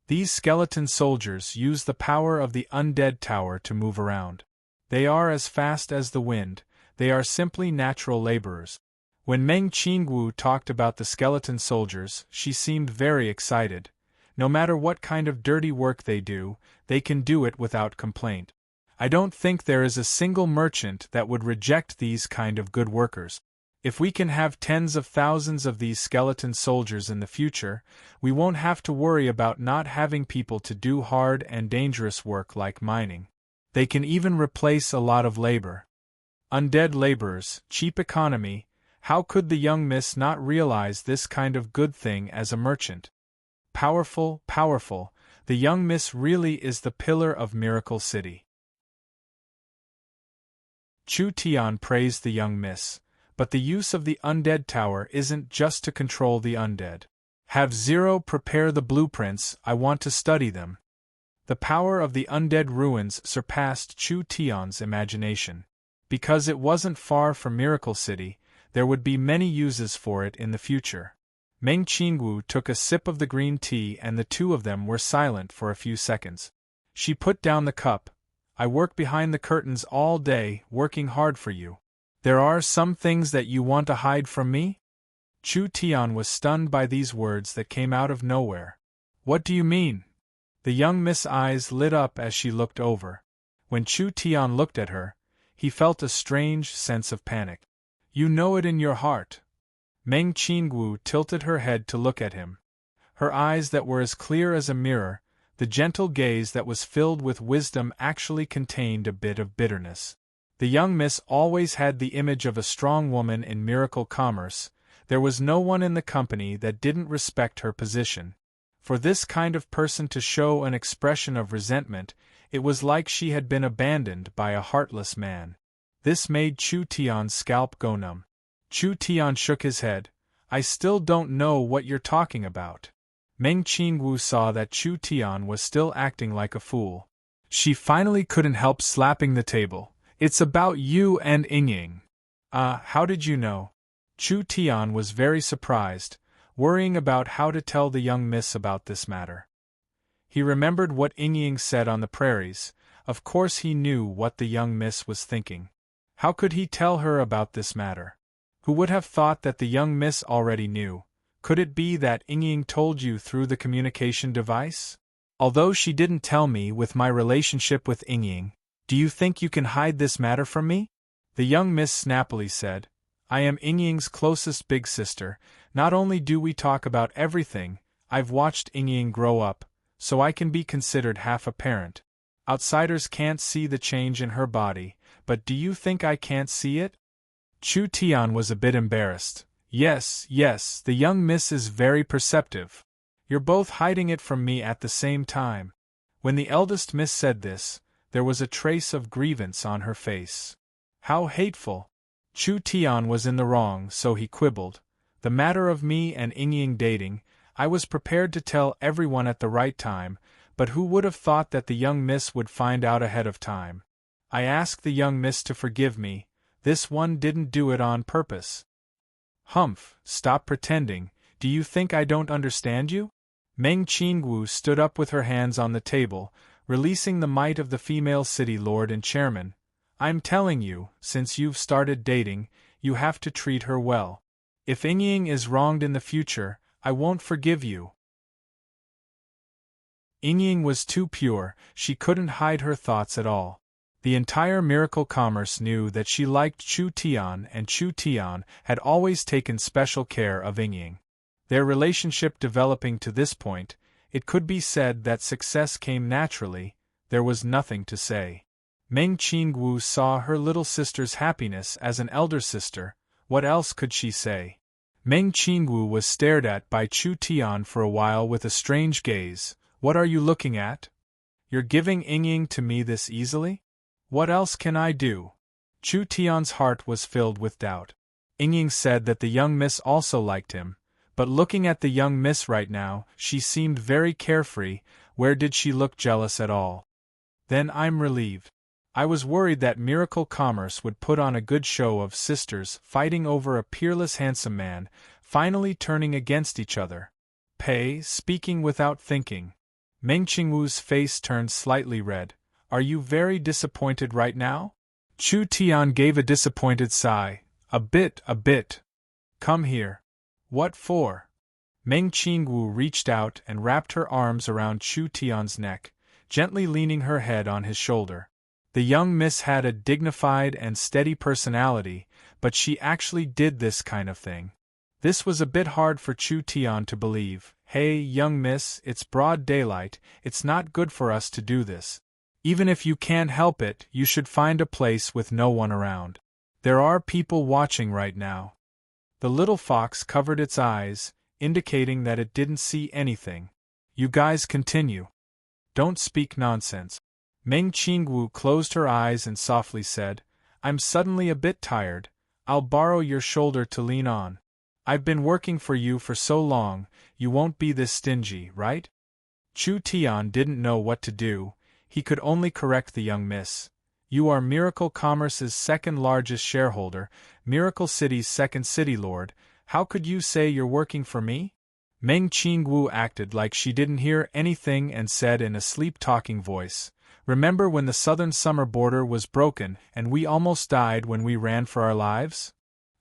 These skeleton soldiers use the power of the undead tower to move around. They are as fast as the wind. They are simply natural laborers. When Meng Qingwu talked about the skeleton soldiers, she seemed very excited. No matter what kind of dirty work they do, they can do it without complaint. I don't think there is a single merchant that would reject these kind of good workers. If we can have tens of thousands of these skeleton soldiers in the future, we won't have to worry about not having people to do hard and dangerous work like mining. They can even replace a lot of labor. Undead laborers, cheap economy. How could the young miss not realize this kind of good thing as a merchant? Powerful, powerful, the young miss really is the pillar of Miracle City. Chu Tian praised the young miss, but the use of the undead tower isn't just to control the undead. Have Zero prepare the blueprints, I want to study them. The power of the undead ruins surpassed Chu Tian's imagination. Because it wasn't far from Miracle City, there would be many uses for it in the future. Meng Qingwu took a sip of the green tea and the two of them were silent for a few seconds. She put down the cup. I work behind the curtains all day, working hard for you. There are some things that you want to hide from me? Chu Tian was stunned by these words that came out of nowhere. What do you mean? The young miss eyes lit up as she looked over. When Chu Tian looked at her, he felt a strange sense of panic. You know it in your heart. Meng Qingwu tilted her head to look at him. Her eyes that were as clear as a mirror, the gentle gaze that was filled with wisdom actually contained a bit of bitterness. The young miss always had the image of a strong woman in miracle commerce. There was no one in the company that didn't respect her position. For this kind of person to show an expression of resentment, it was like she had been abandoned by a heartless man. This made Chu Tian's scalp go numb. Chu Tian shook his head. I still don't know what you're talking about. Meng Qingwu saw that Chu Tian was still acting like a fool. She finally couldn't help slapping the table. It's about you and Yingying. How did you know? Chu Tian was very surprised, worrying about how to tell the young miss about this matter. He remembered what Yingying said on the prairies. Of course he knew what the young miss was thinking. How could he tell her about this matter? Who would have thought that the young miss already knew? Could it be that Yingying told you through the communication device? Although she didn't tell me with my relationship with Yingying, do you think you can hide this matter from me? The young miss snappily said, I am Yingying's closest big sister. Not only do we talk about everything, I've watched Yingying grow up, so I can be considered half a parent. Outsiders can't see the change in her body, but do you think I can't see it? Chu Tian was a bit embarrassed. Yes, the young miss is very perceptive. You're both hiding it from me at the same time. When the eldest miss said this, there was a trace of grievance on her face. How hateful! Chu Tian was in the wrong, so he quibbled. The matter of me and Yingying dating, I was prepared to tell everyone at the right time, but who would have thought that the young miss would find out ahead of time? I asked the young miss to forgive me. This one didn't do it on purpose. Humph, stop pretending. Do you think I don't understand you? Meng Qingwu stood up with her hands on the table, releasing the might of the female city lord and chairman. I'm telling you, since you've started dating, you have to treat her well. If Yingying is wronged in the future, I won't forgive you. Yingying was too pure, she couldn't hide her thoughts at all. The entire miracle commerce knew that she liked Chu Tian, and Chu Tian had always taken special care of Ying. Their relationship developing to this point, it could be said that success came naturally. There was nothing to say. Meng Qingwu saw her little sister's happiness as an elder sister. What else could she say? Meng Qingwu was stared at by Chu Tian for a while with a strange gaze. What are you looking at? You're giving Ying to me this easily? What else can I do? Chu Tian's heart was filled with doubt. Ying said that the young miss also liked him, but looking at the young miss right now, she seemed very carefree. Where did she look jealous at all? Then I'm relieved. I was worried that miracle commerce would put on a good show of sisters fighting over a peerless handsome man, finally turning against each other. Pei, speaking without thinking. Meng Qingwu's face turned slightly red. Are you very disappointed right now? Chu Tian gave a disappointed sigh. A bit. Come here. What for? Meng Qingwu reached out and wrapped her arms around Chu Tian's neck, gently leaning her head on his shoulder. The young miss had a dignified and steady personality, but she actually did this kind of thing. This was a bit hard for Chu Tian to believe. Hey, young miss, it's broad daylight, it's not good for us to do this. Even if you can't help it, you should find a place with no one around. There are people watching right now. The little fox covered its eyes, indicating that it didn't see anything. You guys continue. Don't speak nonsense. Meng Qingwu closed her eyes and softly said, I'm suddenly a bit tired. I'll borrow your shoulder to lean on. I've been working for you for so long, you won't be this stingy, right? Chu Tian didn't know what to do. He could only correct the young miss. You are Miracle Commerce's second largest shareholder, Miracle City's second city lord. How could you say you're working for me? Meng Qingwu acted like she didn't hear anything and said in a sleep-talking voice, Remember when the southern summer border was broken and we almost died when we ran for our lives?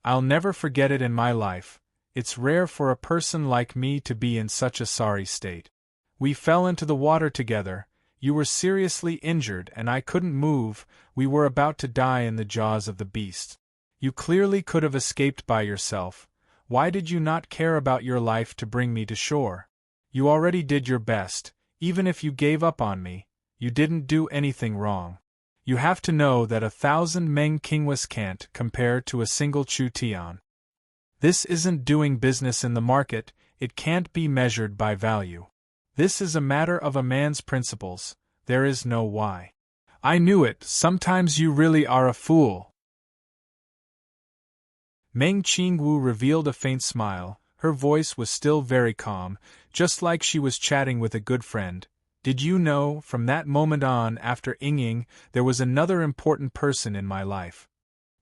I'll never forget it in my life. It's rare for a person like me to be in such a sorry state. We fell into the water together. You were seriously injured and I couldn't move. We were about to die in the jaws of the beast. You clearly could have escaped by yourself. Why did you not care about your life to bring me to shore? You already did your best. Even if you gave up on me, you didn't do anything wrong. You have to know that 1,000 Meng Qingwus can't compare to a single Chu Tian. This isn't doing business in the market, it can't be measured by value. This is a matter of a man's principles, there is no why. I knew it, sometimes you really are a fool. Meng Qingwu revealed a faint smile, her voice was still very calm, just like she was chatting with a good friend. Did you know, from that moment on after Ying, there was another important person in my life?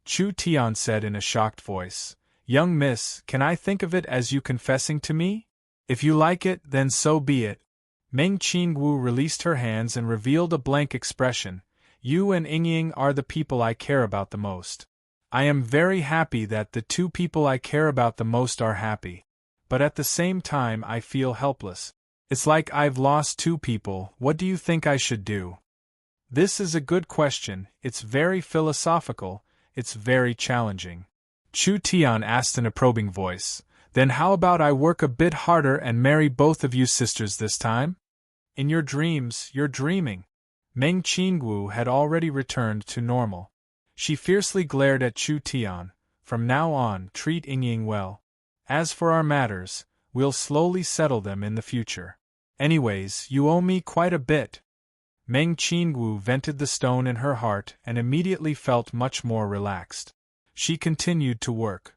Chu Tian said in a shocked voice. Young miss, can I think of it as you confessing to me? If you like it, then so be it. Meng Qingwu released her hands and revealed a blank expression. You and Ying are the people I care about the most. I am very happy that the two people I care about the most are happy. But at the same time I feel helpless. It's like I've lost two people. What do you think I should do? This is a good question, it's very philosophical, it's very challenging. Chu Tian asked in a probing voice. Then how about I work a bit harder and marry both of you sisters this time? In your dreams, you're dreaming. Meng Qingwu had already returned to normal. She fiercely glared at Chu Tian. From now on, treat Ying well. As for our matters, we'll slowly settle them in the future. Anyways, you owe me quite a bit. Meng Qingwu vented the stone in her heart and immediately felt much more relaxed. She continued to work.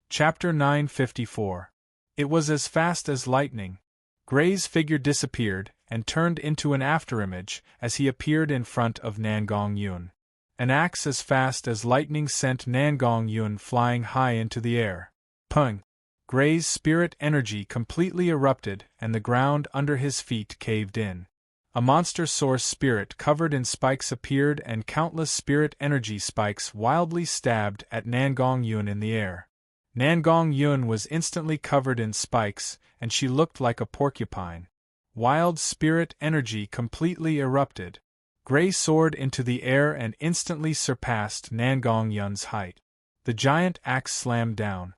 Chapter 954. It was as fast as lightning. Gray's figure disappeared and turned into an afterimage as he appeared in front of Nangong Yun. An axe as fast as lightning sent Nangong Yun flying high into the air. Pung! Gray's spirit energy completely erupted and the ground under his feet caved in. A monster source spirit covered in spikes appeared and countless spirit energy spikes wildly stabbed at Nangong Yun in the air. Nangong Yun was instantly covered in spikes, and she looked like a porcupine. Wild spirit energy completely erupted. Gray soared into the air and instantly surpassed Nangong Yun's height. The giant axe slammed down.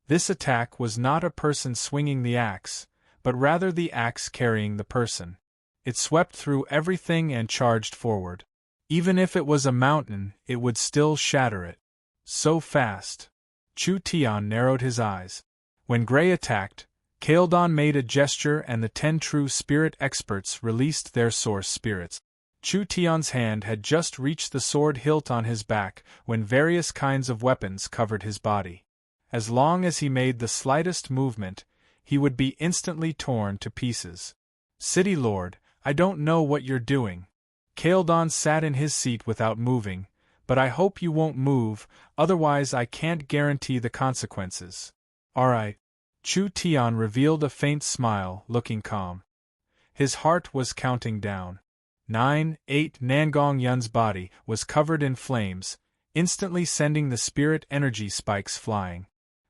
This attack was not a person swinging the axe, but rather the axe carrying the person. It swept through everything and charged forward. Even if it was a mountain, it would still shatter it. So fast. Chu Tian narrowed his eyes. When Gray attacked, Kaeldon made a gesture and the 10 true spirit experts released their source spirits. Chu Tian's hand had just reached the sword hilt on his back when various kinds of weapons covered his body. As long as he made the slightest movement, he would be instantly torn to pieces. City Lord, I don't know what you're doing. Kaeldon sat in his seat without moving, but I hope you won't move, otherwise I can't guarantee the consequences. Alright. Chu Tian revealed a faint smile, looking calm. His heart was counting down. 9, 8 Nangong Yun's body was covered in flames, instantly sending the spirit energy spikes flying.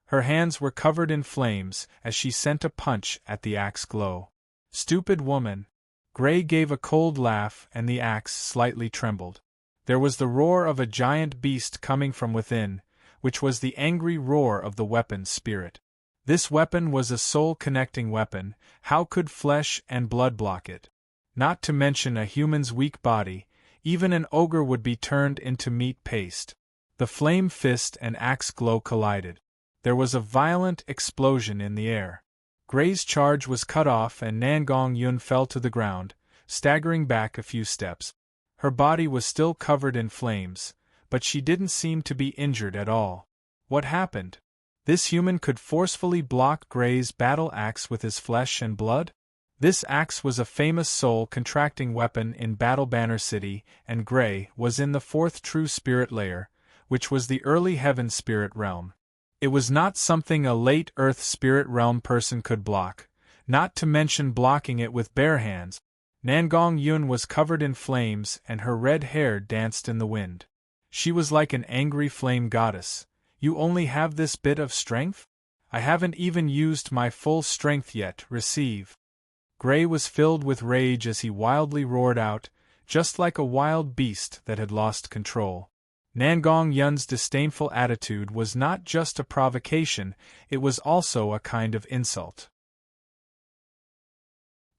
Her hands were covered in flames as she sent a punch at the axe glow. Stupid woman. Gray gave a cold laugh and the axe slightly trembled. There was the roar of a giant beast coming from within, which was the angry roar of the weapon's spirit. This weapon was a soul-connecting weapon. How could flesh and blood block it? Not to mention a human's weak body, even an ogre would be turned into meat paste. The flame fist and axe glow collided. There was a violent explosion in the air. Gray's charge was cut off and Nangong Yun fell to the ground, staggering back a few steps. Her body was still covered in flames, but she didn't seem to be injured at all. What happened? This human could forcefully block Gray's battle axe with his flesh and blood? This axe was a famous soul-contracting weapon in Battle Banner City, and Gray was in the 4th true spirit layer, which was the early heaven spirit realm. It was not something a late earth spirit realm person could block, not to mention blocking it with bare hands. Nangong Yun was covered in flames and her red hair danced in the wind. She was like an angry flame goddess. You only have this bit of strength? I haven't even used my full strength yet, receive. Gray was filled with rage as he wildly roared out, just like a wild beast that had lost control. Nangong Yun's disdainful attitude was not just a provocation, it was also a kind of insult.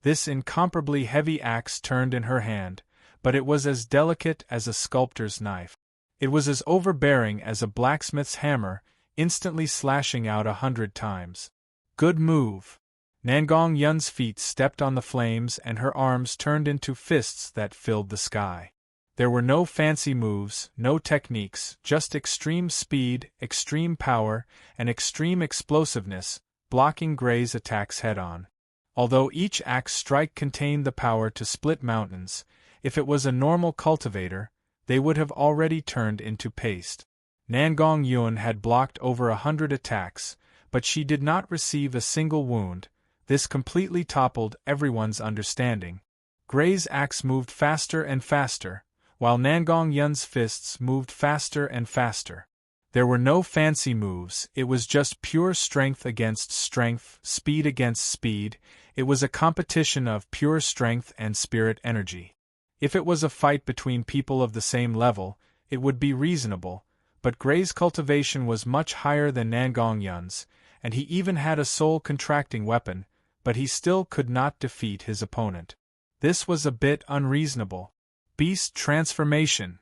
This incomparably heavy axe turned in her hand, but it was as delicate as a sculptor's knife. It was as overbearing as a blacksmith's hammer, instantly slashing out 100 times. Good move. Nangong Yun's feet stepped on the flames and her arms turned into fists that filled the sky. There were no fancy moves, no techniques, just extreme speed, extreme power, and extreme explosiveness, blocking Gray's attacks head-on. Although each axe strike contained the power to split mountains, if it was a normal cultivator, they would have already turned into paste. Nangong Yun had blocked over 100 attacks, but she did not receive a single wound. This completely toppled everyone's understanding. Gray's axe moved faster and faster, while Nangong Yun's fists moved faster and faster. There were no fancy moves, it was just pure strength against strength, speed against speed. It was a competition of pure strength and spirit energy. If it was a fight between people of the same level, it would be reasonable, but Gray's cultivation was much higher than Nangong Yun's, and he even had a soul-contracting weapon, but he still could not defeat his opponent. This was a bit unreasonable. Beast transformation.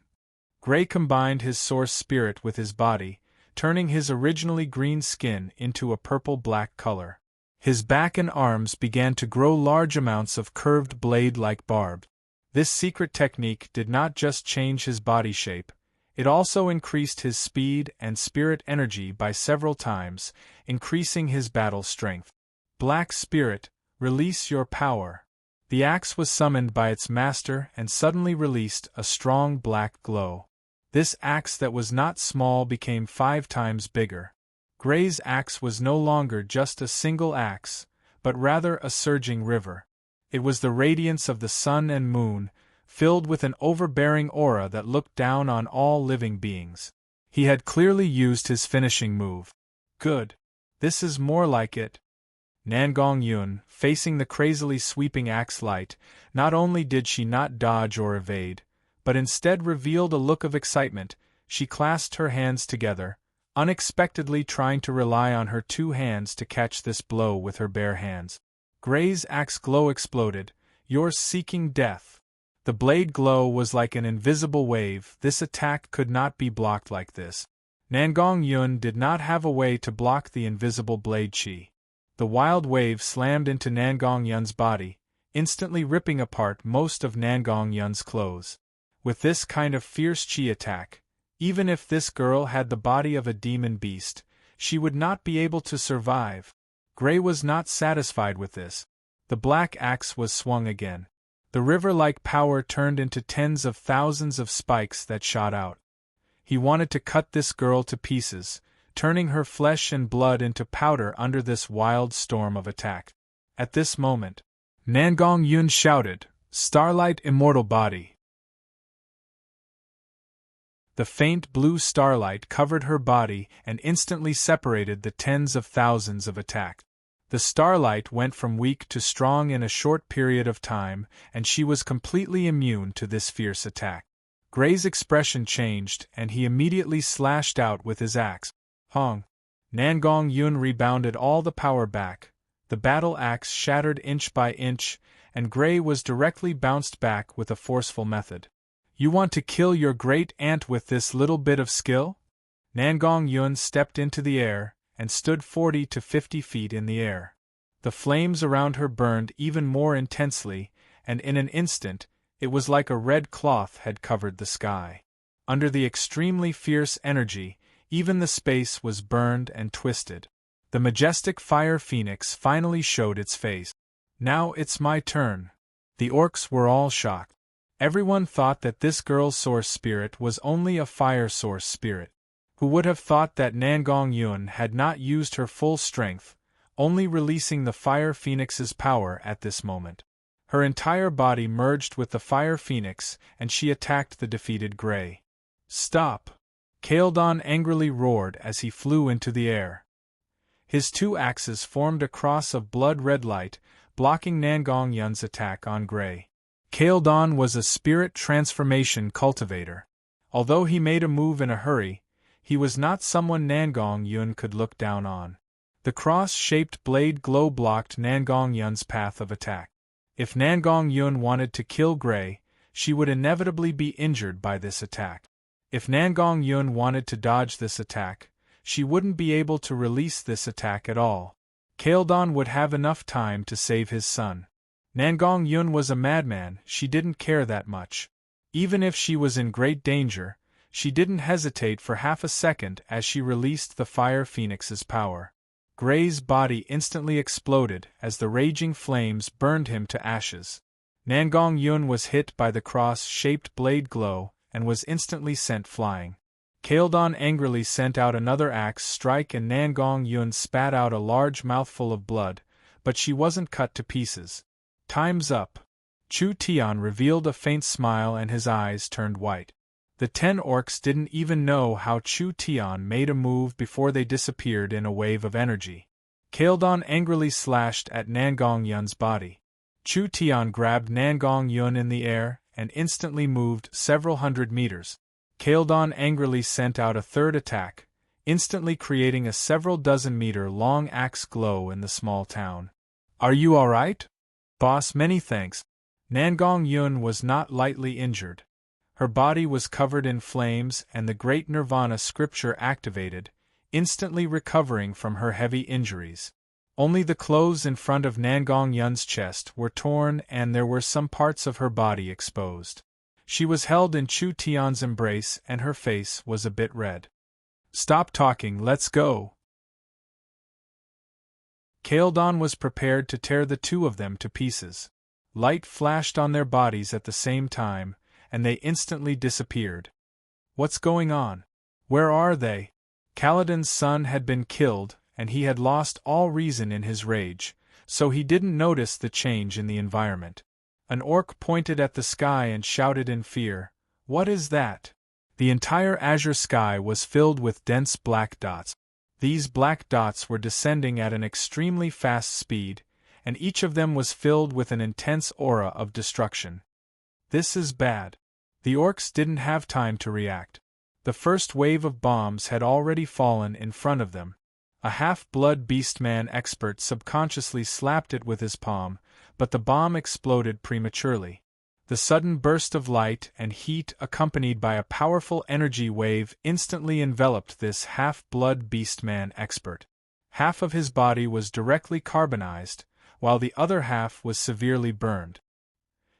Gray combined his source spirit with his body, turning his originally green skin into a purple-black color. His back and arms began to grow large amounts of curved blade-like barbs. This secret technique did not just change his body shape, it also increased his speed and spirit energy by several times, increasing his battle strength. Black Spirit, release your power. The axe was summoned by its master and suddenly released a strong black glow. This axe that was not small became 5 times bigger. Gray's axe was no longer just a single axe, but rather a surging river. It was the radiance of the sun and moon, filled with an overbearing aura that looked down on all living beings. He had clearly used his finishing move. Good. This is more like it. Nangong Yun, facing the crazily sweeping axe light, not only did she not dodge or evade, but instead revealed a look of excitement. She clasped her hands together, unexpectedly trying to rely on her two hands to catch this blow with her bare hands. Gray's axe glow exploded. "You're seeking death." The blade glow was like an invisible wave. This attack could not be blocked like this. Nangong Yun did not have a way to block the invisible blade chi. The wild wave slammed into Nangong Yun's body, instantly ripping apart most of Nangong Yun's clothes. With this kind of fierce chi attack, even if this girl had the body of a demon beast, she would not be able to survive. Gray was not satisfied with this. The black axe was swung again. The river-like power turned into tens of thousands of spikes that shot out. He wanted to cut this girl to pieces, turning her flesh and blood into powder under this wild storm of attack. At this moment, Nangong Yun shouted, "Starlight immortal body!" The faint blue starlight covered her body and instantly separated the tens of thousands of attack. The starlight went from weak to strong in a short period of time, and she was completely immune to this fierce attack. Gray's expression changed, and he immediately slashed out with his axe. Hong! Nangong Yun rebounded all the power back. The battle axe shattered inch by inch, and Gray was directly bounced back with a forceful method. "You want to kill your great aunt with this little bit of skill?" Nangong Yun stepped into the air, and stood 40 to 50 feet in the air. The flames around her burned even more intensely, and in an instant, it was like a red cloth had covered the sky. Under the extremely fierce energy, even the space was burned and twisted. The majestic fire phoenix finally showed its face. "Now it's my turn." The orcs were all shocked. Everyone thought that this girl's source spirit was only a fire source spirit. Who would have thought that Nangong Yun had not used her full strength, only releasing the fire phoenix's power at this moment? Her entire body merged with the fire phoenix, and she attacked the defeated Gray. "Stop!" Kaeldon angrily roared as he flew into the air. His two axes formed a cross of blood-red light, blocking Nangong Yun's attack on Gray. Kaeldon was a spirit transformation cultivator. Although he made a move in a hurry, he was not someone Nangong Yun could look down on. The cross-shaped blade glow blocked Nangong Yun's path of attack. If Nangong Yun wanted to kill Gray, she would inevitably be injured by this attack. If Nangong Yun wanted to dodge this attack, she wouldn't be able to release this attack at all. Kaeldon would have enough time to save his son. Nangong Yun was a madman, she didn't care that much. Even if she was in great danger, she didn't hesitate for half a second as she released the Fire Phoenix's power. Gray's body instantly exploded as the raging flames burned him to ashes. Nangong Yun was hit by the cross-shaped blade glow and was instantly sent flying. Kaeldon angrily sent out another axe strike and Nangong Yun spat out a large mouthful of blood, but she wasn't cut to pieces. "Time's up." Chu Tian revealed a faint smile and his eyes turned white. The 10 orcs didn't even know how Chu Tian made a move before they disappeared in a wave of energy. Kaeldon angrily slashed at Nangong Yun's body. Chu Tian grabbed Nangong Yun in the air and instantly moved several hundred meters. Kaeldon angrily sent out a third attack, instantly creating a several dozen meter long axe glow in the small town. "Are you alright? Boss, many thanks." Nangong Yun was not lightly injured. Her body was covered in flames and the great Nirvana scripture activated, instantly recovering from her heavy injuries. Only the clothes in front of Nangong Yun's chest were torn and there were some parts of her body exposed. She was held in Chu Tian's embrace and her face was a bit red. "Stop talking, let's go." Kaeldon was prepared to tear the two of them to pieces. Light flashed on their bodies at the same time, and they instantly disappeared. "What's going on? Where are they?" Kaladin's son had been killed, and he had lost all reason in his rage, so he didn't notice the change in the environment. An orc pointed at the sky and shouted in fear, "What is that?" The entire azure sky was filled with dense black dots. These black dots were descending at an extremely fast speed, and each of them was filled with an intense aura of destruction. This is bad. The orcs didn't have time to react. The first wave of bombs had already fallen in front of them. A half-blood beastman expert subconsciously slapped it with his palm, but the bomb exploded prematurely. The sudden burst of light and heat accompanied by a powerful energy wave instantly enveloped this half-blood beastman expert. Half of his body was directly carbonized, while the other half was severely burned.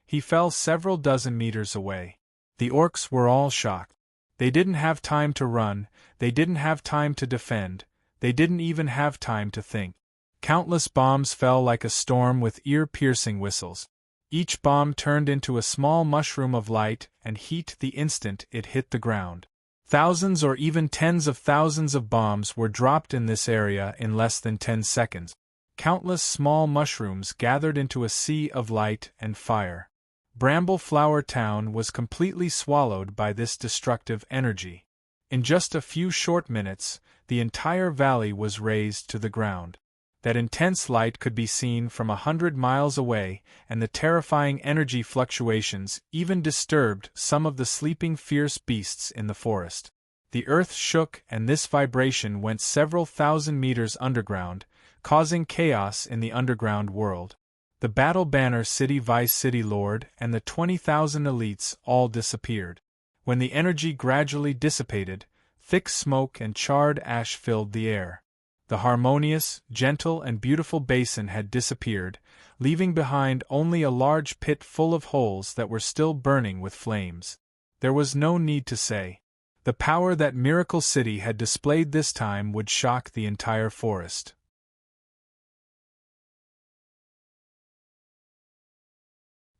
He fell several dozen meters away. The orcs were all shocked. They didn't have time to run, they didn't have time to defend, they didn't even have time to think. Countless bombs fell like a storm with ear-piercing whistles. Each bomb turned into a small mushroom of light and heat the instant it hit the ground. Thousands or even tens of thousands of bombs were dropped in this area in less than 10 seconds. Countless small mushrooms gathered into a sea of light and fire. Bramble Flower Town was completely swallowed by this destructive energy. In just a few short minutes, the entire valley was razed to the ground. That intense light could be seen from 100 miles away, and the terrifying energy fluctuations even disturbed some of the sleeping fierce beasts in the forest. The earth shook, and this vibration went several thousand meters underground, causing chaos in the underground world. The Battle Banner City Vice City Lord and the 20,000 elites all disappeared. When the energy gradually dissipated, thick smoke and charred ash filled the air. The harmonious, gentle and beautiful basin had disappeared, leaving behind only a large pit full of holes that were still burning with flames. There was no need to say. The power that Miracle City had displayed this time would shock the entire forest.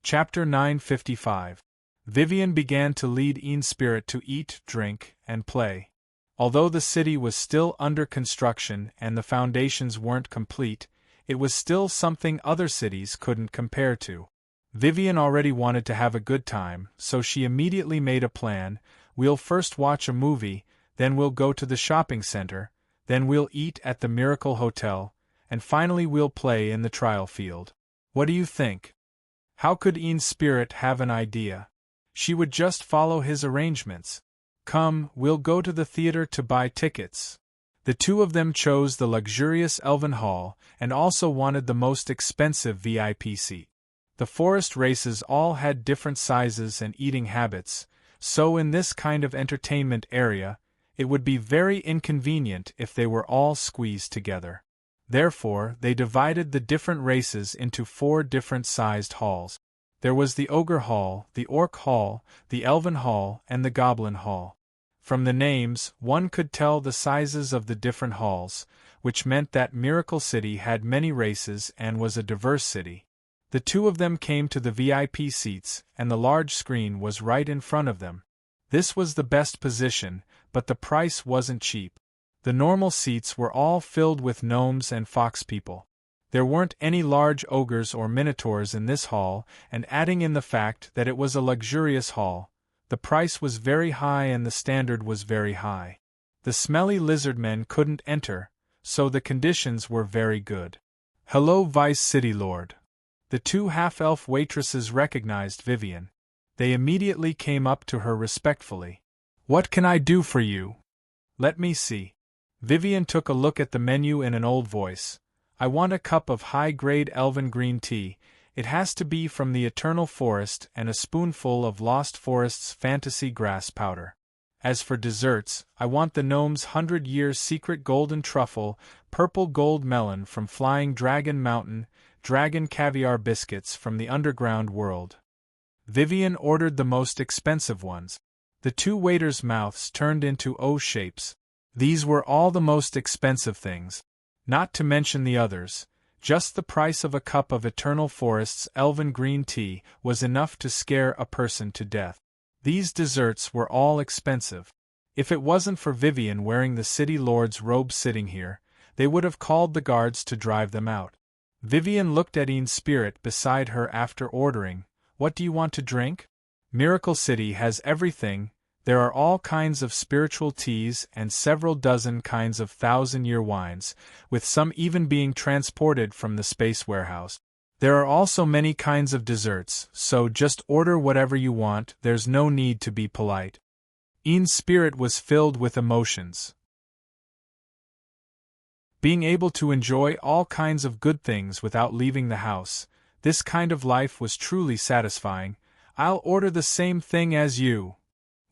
Chapter 955. Vivian began to lead Spirit to eat, drink, and play. Although the city was still under construction and the foundations weren't complete, it was still something other cities couldn't compare to. Vivian already wanted to have a good time, so she immediately made a plan. We'll first watch a movie, then we'll go to the shopping center, then we'll eat at the Miracle Hotel, and finally we'll play in the trial field. What do you think? How could Spirit have an idea? She would just follow his arrangements. Come, we'll go to the theater to buy tickets. The two of them chose the luxurious Elven Hall and also wanted the most expensive VIP seat. The forest races all had different sizes and eating habits, so in this kind of entertainment area, it would be very inconvenient if they were all squeezed together. Therefore, they divided the different races into 4 different sized halls. There was the Ogre Hall, the Orc Hall, the Elven Hall, and the Goblin Hall. From the names, one could tell the sizes of the different halls, which meant that Miracle City had many races and was a diverse city. The two of them came to the VIP seats, and the large screen was right in front of them. This was the best position, but the price wasn't cheap. The normal seats were all filled with gnomes and fox people. There weren't any large ogres or minotaurs in this hall, and adding in the fact that it was a luxurious hall, the price was very high and the standard was very high. The smelly lizardmen couldn't enter, so the conditions were very good. Hello, Vice City Lord. The 2 half-elf waitresses recognized Vivian. They immediately came up to her respectfully. What can I do for you? Let me see. Vivian took a look at the menu in an old voice. I want a cup of high-grade elven green tea. It has to be from the Eternal Forest and a spoonful of Lost Forest's fantasy grass powder. As for desserts, I want the gnome's 100-year secret golden truffle, purple gold melon from Flying Dragon Mountain, dragon caviar biscuits from the underground world. Vivian ordered the most expensive ones. The 2 waiters' mouths turned into O shapes. These were all the most expensive things. Not to mention the others, just the price of a cup of Eternal Forest's elven green tea was enough to scare a person to death. These desserts were all expensive. If it wasn't for Vivian wearing the city lord's robe sitting here, they would have called the guards to drive them out. Vivian looked at Spirit beside her after ordering, What do you want to drink? Miracle City has everything, There are all kinds of spiritual teas and several dozen kinds of thousand-year wines, with some even being transported from the space warehouse. There are also many kinds of desserts, so just order whatever you want, there's no need to be polite. Ian's spirit was filled with emotions. Being able to enjoy all kinds of good things without leaving the house, this kind of life was truly satisfying. I'll order the same thing as you.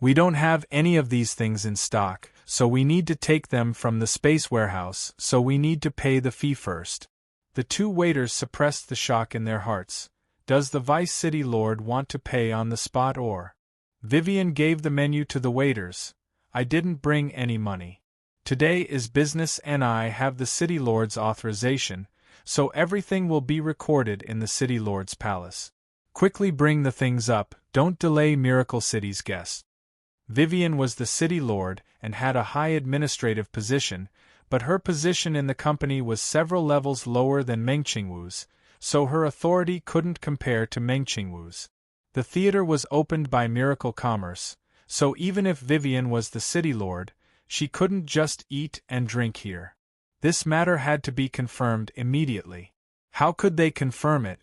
We don't have any of these things in stock, so we need to take them from the space warehouse, so we need to pay the fee first. The two waiters suppressed the shock in their hearts. Does the Vice City Lord want to pay on the spot or? Vivian gave the menu to the waiters. I didn't bring any money. Today is business and I have the City Lord's authorization, so everything will be recorded in the City Lord's palace. Quickly bring the things up, don't delay Miracle City's guests. Vivian was the City Lord and had a high administrative position, but her position in the company was several levels lower than Meng Qingwu's, so her authority couldn't compare to Meng Qingwu's. The theater was opened by Miracle Commerce, so even if Vivian was the City Lord, she couldn't just eat and drink here. This matter had to be confirmed immediately. How could they confirm it?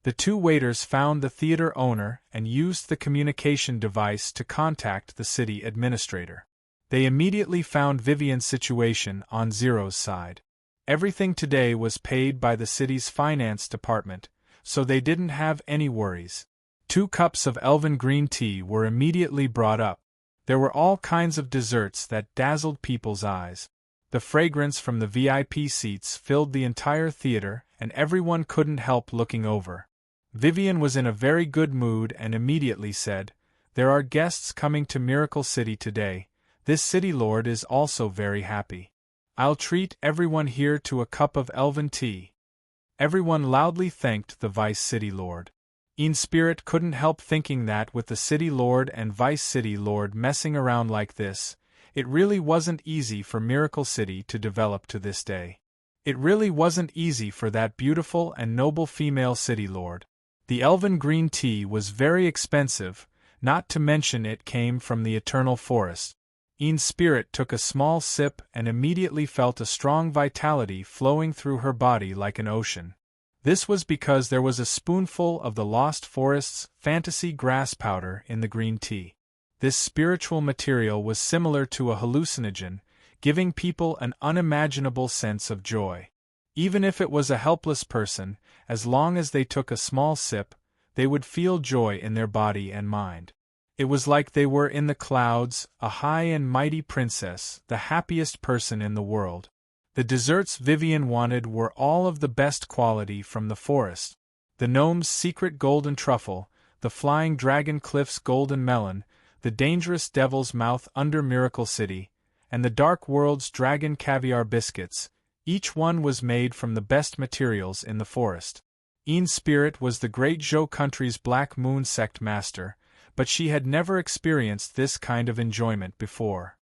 The two waiters found the theater owner and used the communication device to contact the city administrator. They immediately found Vivian's situation on Zero's side. Everything today was paid by the city's finance department, so they didn't have any worries. 2 cups of elven green tea were immediately brought up. There were all kinds of desserts that dazzled people's eyes. The fragrance from the VIP seats filled the entire theater, and everyone couldn't help looking over. Vivian was in a very good mood and immediately said, "There are guests coming to Miracle City today. This City Lord is also very happy. I'll treat everyone here to a cup of elven tea." Everyone loudly thanked the Vice City Lord. Ian's spirit couldn't help thinking that with the City Lord and Vice City Lord messing around like this, it really wasn't easy for Miracle City to develop to this day. It really wasn't easy for that beautiful and noble female City Lord. The elven green tea was very expensive, not to mention it came from the eternal forest. Ian's spirit took a small sip and immediately felt a strong vitality flowing through her body like an ocean. This was because there was a spoonful of the Lost Forest's fantasy grass powder in the green tea. This spiritual material was similar to a hallucinogen, giving people an unimaginable sense of joy. Even if it was a helpless person, as long as they took a small sip, they would feel joy in their body and mind. It was like they were in the clouds, a high and mighty princess, the happiest person in the world. The desserts Vivian wanted were all of the best quality from the forest. The gnome's secret golden truffle, the flying dragon cliff's golden melon, the dangerous devil's mouth under Miracle City, and the dark world's dragon caviar biscuits. Each one was made from the best materials in the forest. Ian's spirit was the great Zhou country's Black Moon sect master, but she had never experienced this kind of enjoyment before.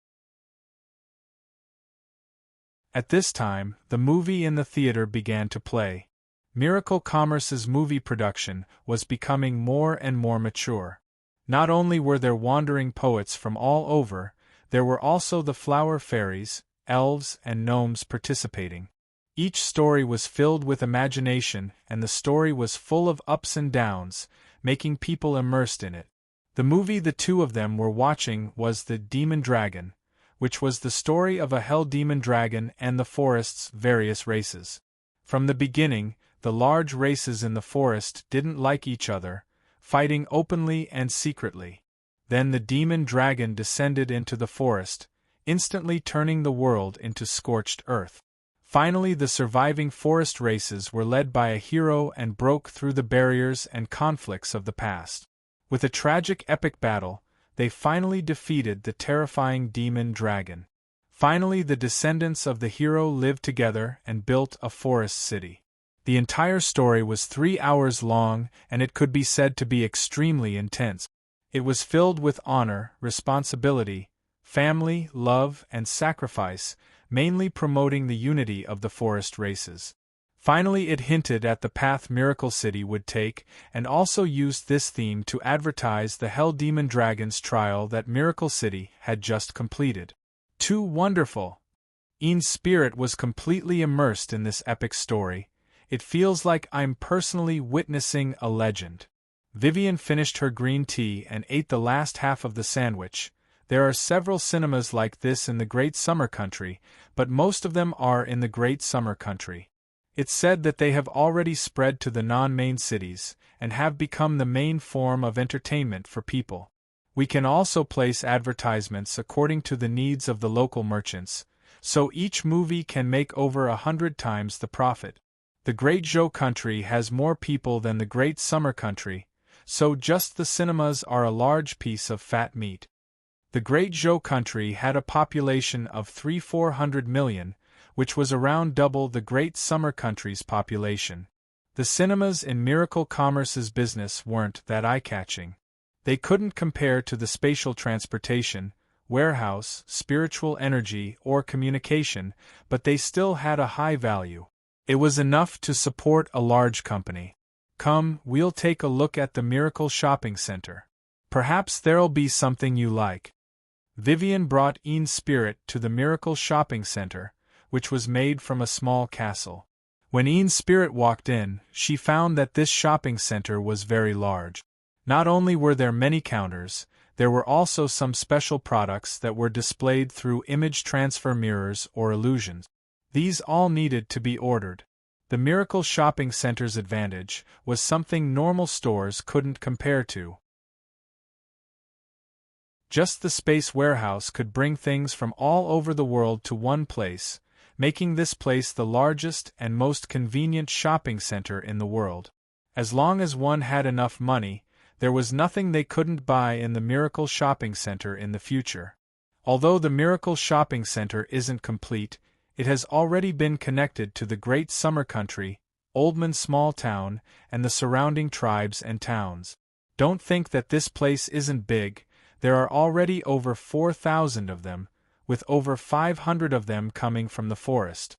At this time, the movie in the theater began to play. Miracle Commerce's movie production was becoming more and more mature. Not only were there wandering poets from all over, there were also the flower fairies, elves, and gnomes participating. Each story was filled with imagination, and the story was full of ups and downs, making people immersed in it. The movie the two of them were watching was The Demon Dragon, which was the story of a hell demon dragon and the forest's various races. From the beginning, the large races in the forest didn't like each other, fighting openly and secretly. Then the demon dragon descended into the forest, instantly turning the world into scorched earth. Finally, the surviving forest races were led by a hero and broke through the barriers and conflicts of the past. With a tragic epic battle, they finally defeated the terrifying demon dragon. Finally, the descendants of the hero lived together and built a forest city. The entire story was 3 hours long, and it could be said to be extremely intense. It was filled with honor, responsibility, family, love, and sacrifice, mainly promoting the unity of the forest races. Finally, it hinted at the path Miracle City would take, and also used this theme to advertise the Hell Demon Dragon's trial that Miracle City had just completed. Too wonderful! Ian's spirit was completely immersed in this epic story. It feels like I'm personally witnessing a legend. Vivian finished her green tea and ate the last half of the sandwich. There are several cinemas like this in the Great Summer Country, but most of them are in the Great Summer Country. It's said that they have already spread to the non-main cities, and have become the main form of entertainment for people. We can also place advertisements according to the needs of the local merchants, so each movie can make over 100 times the profit. The Great Zhou Country has more people than the Great Summer Country, so just the cinemas are a large piece of fat meat. The Great Zhou Country had a population of 300–400 million, which was around double the Great Summer Country's population. The cinemas in Miracle Commerce's business weren't that eye-catching. They couldn't compare to the spatial transportation, warehouse, spiritual energy, or communication, but they still had a high value. It was enough to support a large company. Come, we'll take a look at the Miracle Shopping Center. Perhaps there'll be something you like. Vivian brought Ian's spirit to the Miracle Shopping Center, which was made from a small castle. When Ian's spirit walked in, she found that this shopping center was very large. Not only were there many counters, there were also some special products that were displayed through image transfer mirrors or illusions. These all needed to be ordered. The Miracle Shopping Center's advantage was something normal stores couldn't compare to. Just the space warehouse could bring things from all over the world to one place, making this place the largest and most convenient shopping center in the world. As long as one had enough money, there was nothing they couldn't buy in the Miracle Shopping Center in the future. Although the Miracle Shopping Center isn't complete, it has already been connected to the Great Summer Country, Oldman Small Town, and the surrounding tribes and towns. Don't think that this place isn't big. There are already over 4,000 of them, with over 500 of them coming from the forest.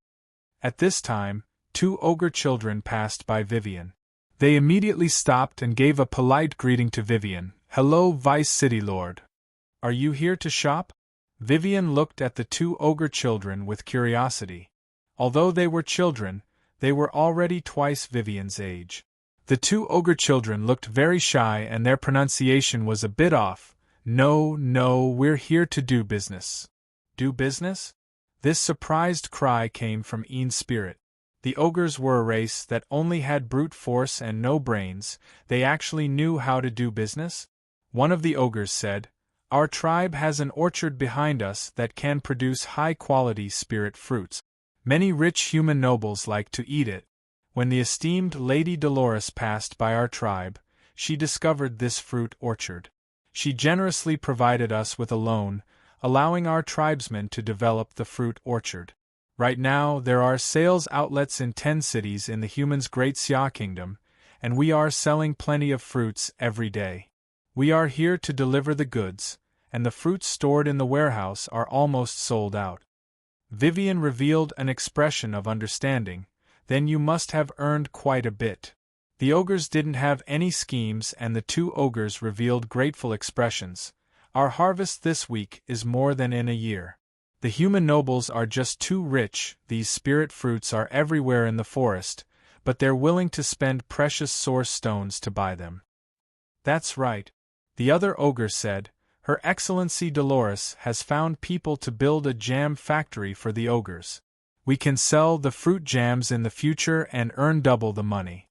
At this time, 2 ogre children passed by Vivian. They immediately stopped and gave a polite greeting to Vivian. "Hello, Vice City Lord. Are you here to shop?" Vivian looked at the 2 ogre children with curiosity. Although they were children, they were already twice Vivian's age. The 2 ogre children looked very shy and their pronunciation was a bit off. No, we're here to do business." Do business? This surprised cry came from Ian's spirit. The ogres were a race that only had brute force and no brains. They actually knew how to do business? One of the ogres said, "Our tribe has an orchard behind us that can produce high-quality spirit fruits. Many rich human nobles like to eat it. When the esteemed Lady Dolores passed by our tribe, she discovered this fruit orchard. She generously provided us with a loan, allowing our tribesmen to develop the fruit orchard. Right now, there are sales outlets in 10 cities in the humans' Great Xia Kingdom, and we are selling plenty of fruits every day. We are here to deliver the goods, and the fruits stored in the warehouse are almost sold out." Vivian revealed an expression of understanding. "Then you must have earned quite a bit." The ogres didn't have any schemes and the 2 ogres revealed grateful expressions. "Our harvest this week is more than in a year. The human nobles are just too rich. These spirit fruits are everywhere in the forest, but they're willing to spend precious source stones to buy them." "That's right," the other ogre said. "Her Excellency Dolores has found people to build a jam factory for the ogres. We can sell the fruit jams in the future and earn double the money.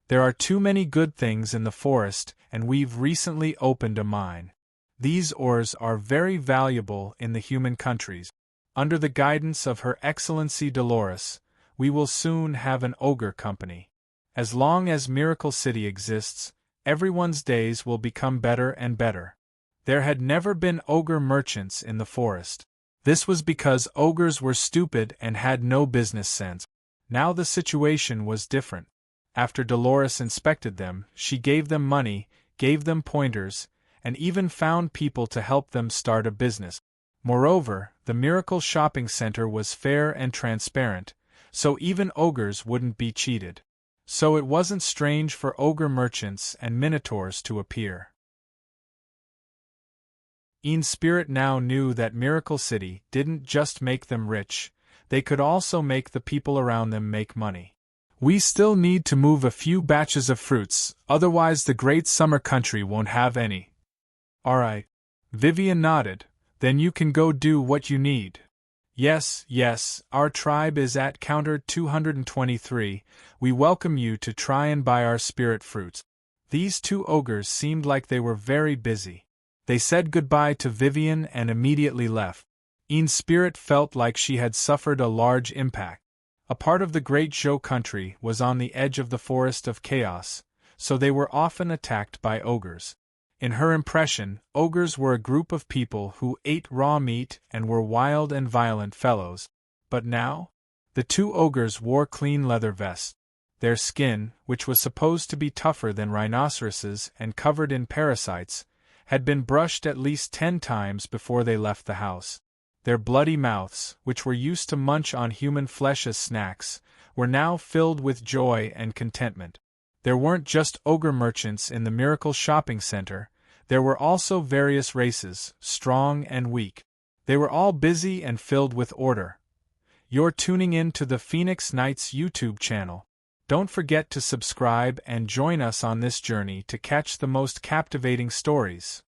There are too many good things in the forest, and we've recently opened a mine. These ores are very valuable in the human countries. Under the guidance of Her Excellency Dolores, we will soon have an ogre company. As long as Miracle City exists, everyone's days will become better and better." There had never been ogre merchants in the forest. This was because ogres were stupid and had no business sense. Now the situation was different. After Dolores inspected them, she gave them money, gave them pointers, and even found people to help them start a business. Moreover, the Miracle Shopping Center was fair and transparent, so even ogres wouldn't be cheated. So it wasn't strange for ogre merchants and minotaurs to appear. Spirit now knew that Miracle City didn't just make them rich, they could also make the people around them make money. We still need to move a few batches of fruits, otherwise the great summer country won't have any. Alright. Vivian nodded. Then you can go do what you need. Yes, our tribe is at counter 223, we welcome you to try and buy our spirit fruits. These two ogres seemed like they were very busy. They said goodbye to Vivian and immediately left. Spirit felt like she had suffered a large impact. A part of the Great Zhou country was on the edge of the Forest of Chaos, so they were often attacked by ogres. In her impression, ogres were a group of people who ate raw meat and were wild and violent fellows. But now? The two ogres wore clean leather vests. Their skin, which was supposed to be tougher than rhinoceroses and covered in parasites, had been brushed at least 10 times before they left the house. Their bloody mouths, which were used to munch on human flesh as snacks, were now filled with joy and contentment. There weren't just ogre merchants in the Miracle Shopping Center, there were also various races, strong and weak. They were all busy and filled with order. You're tuning in to the Phoenix Knights YouTube channel. Don't forget to subscribe and join us on this journey to catch the most captivating stories.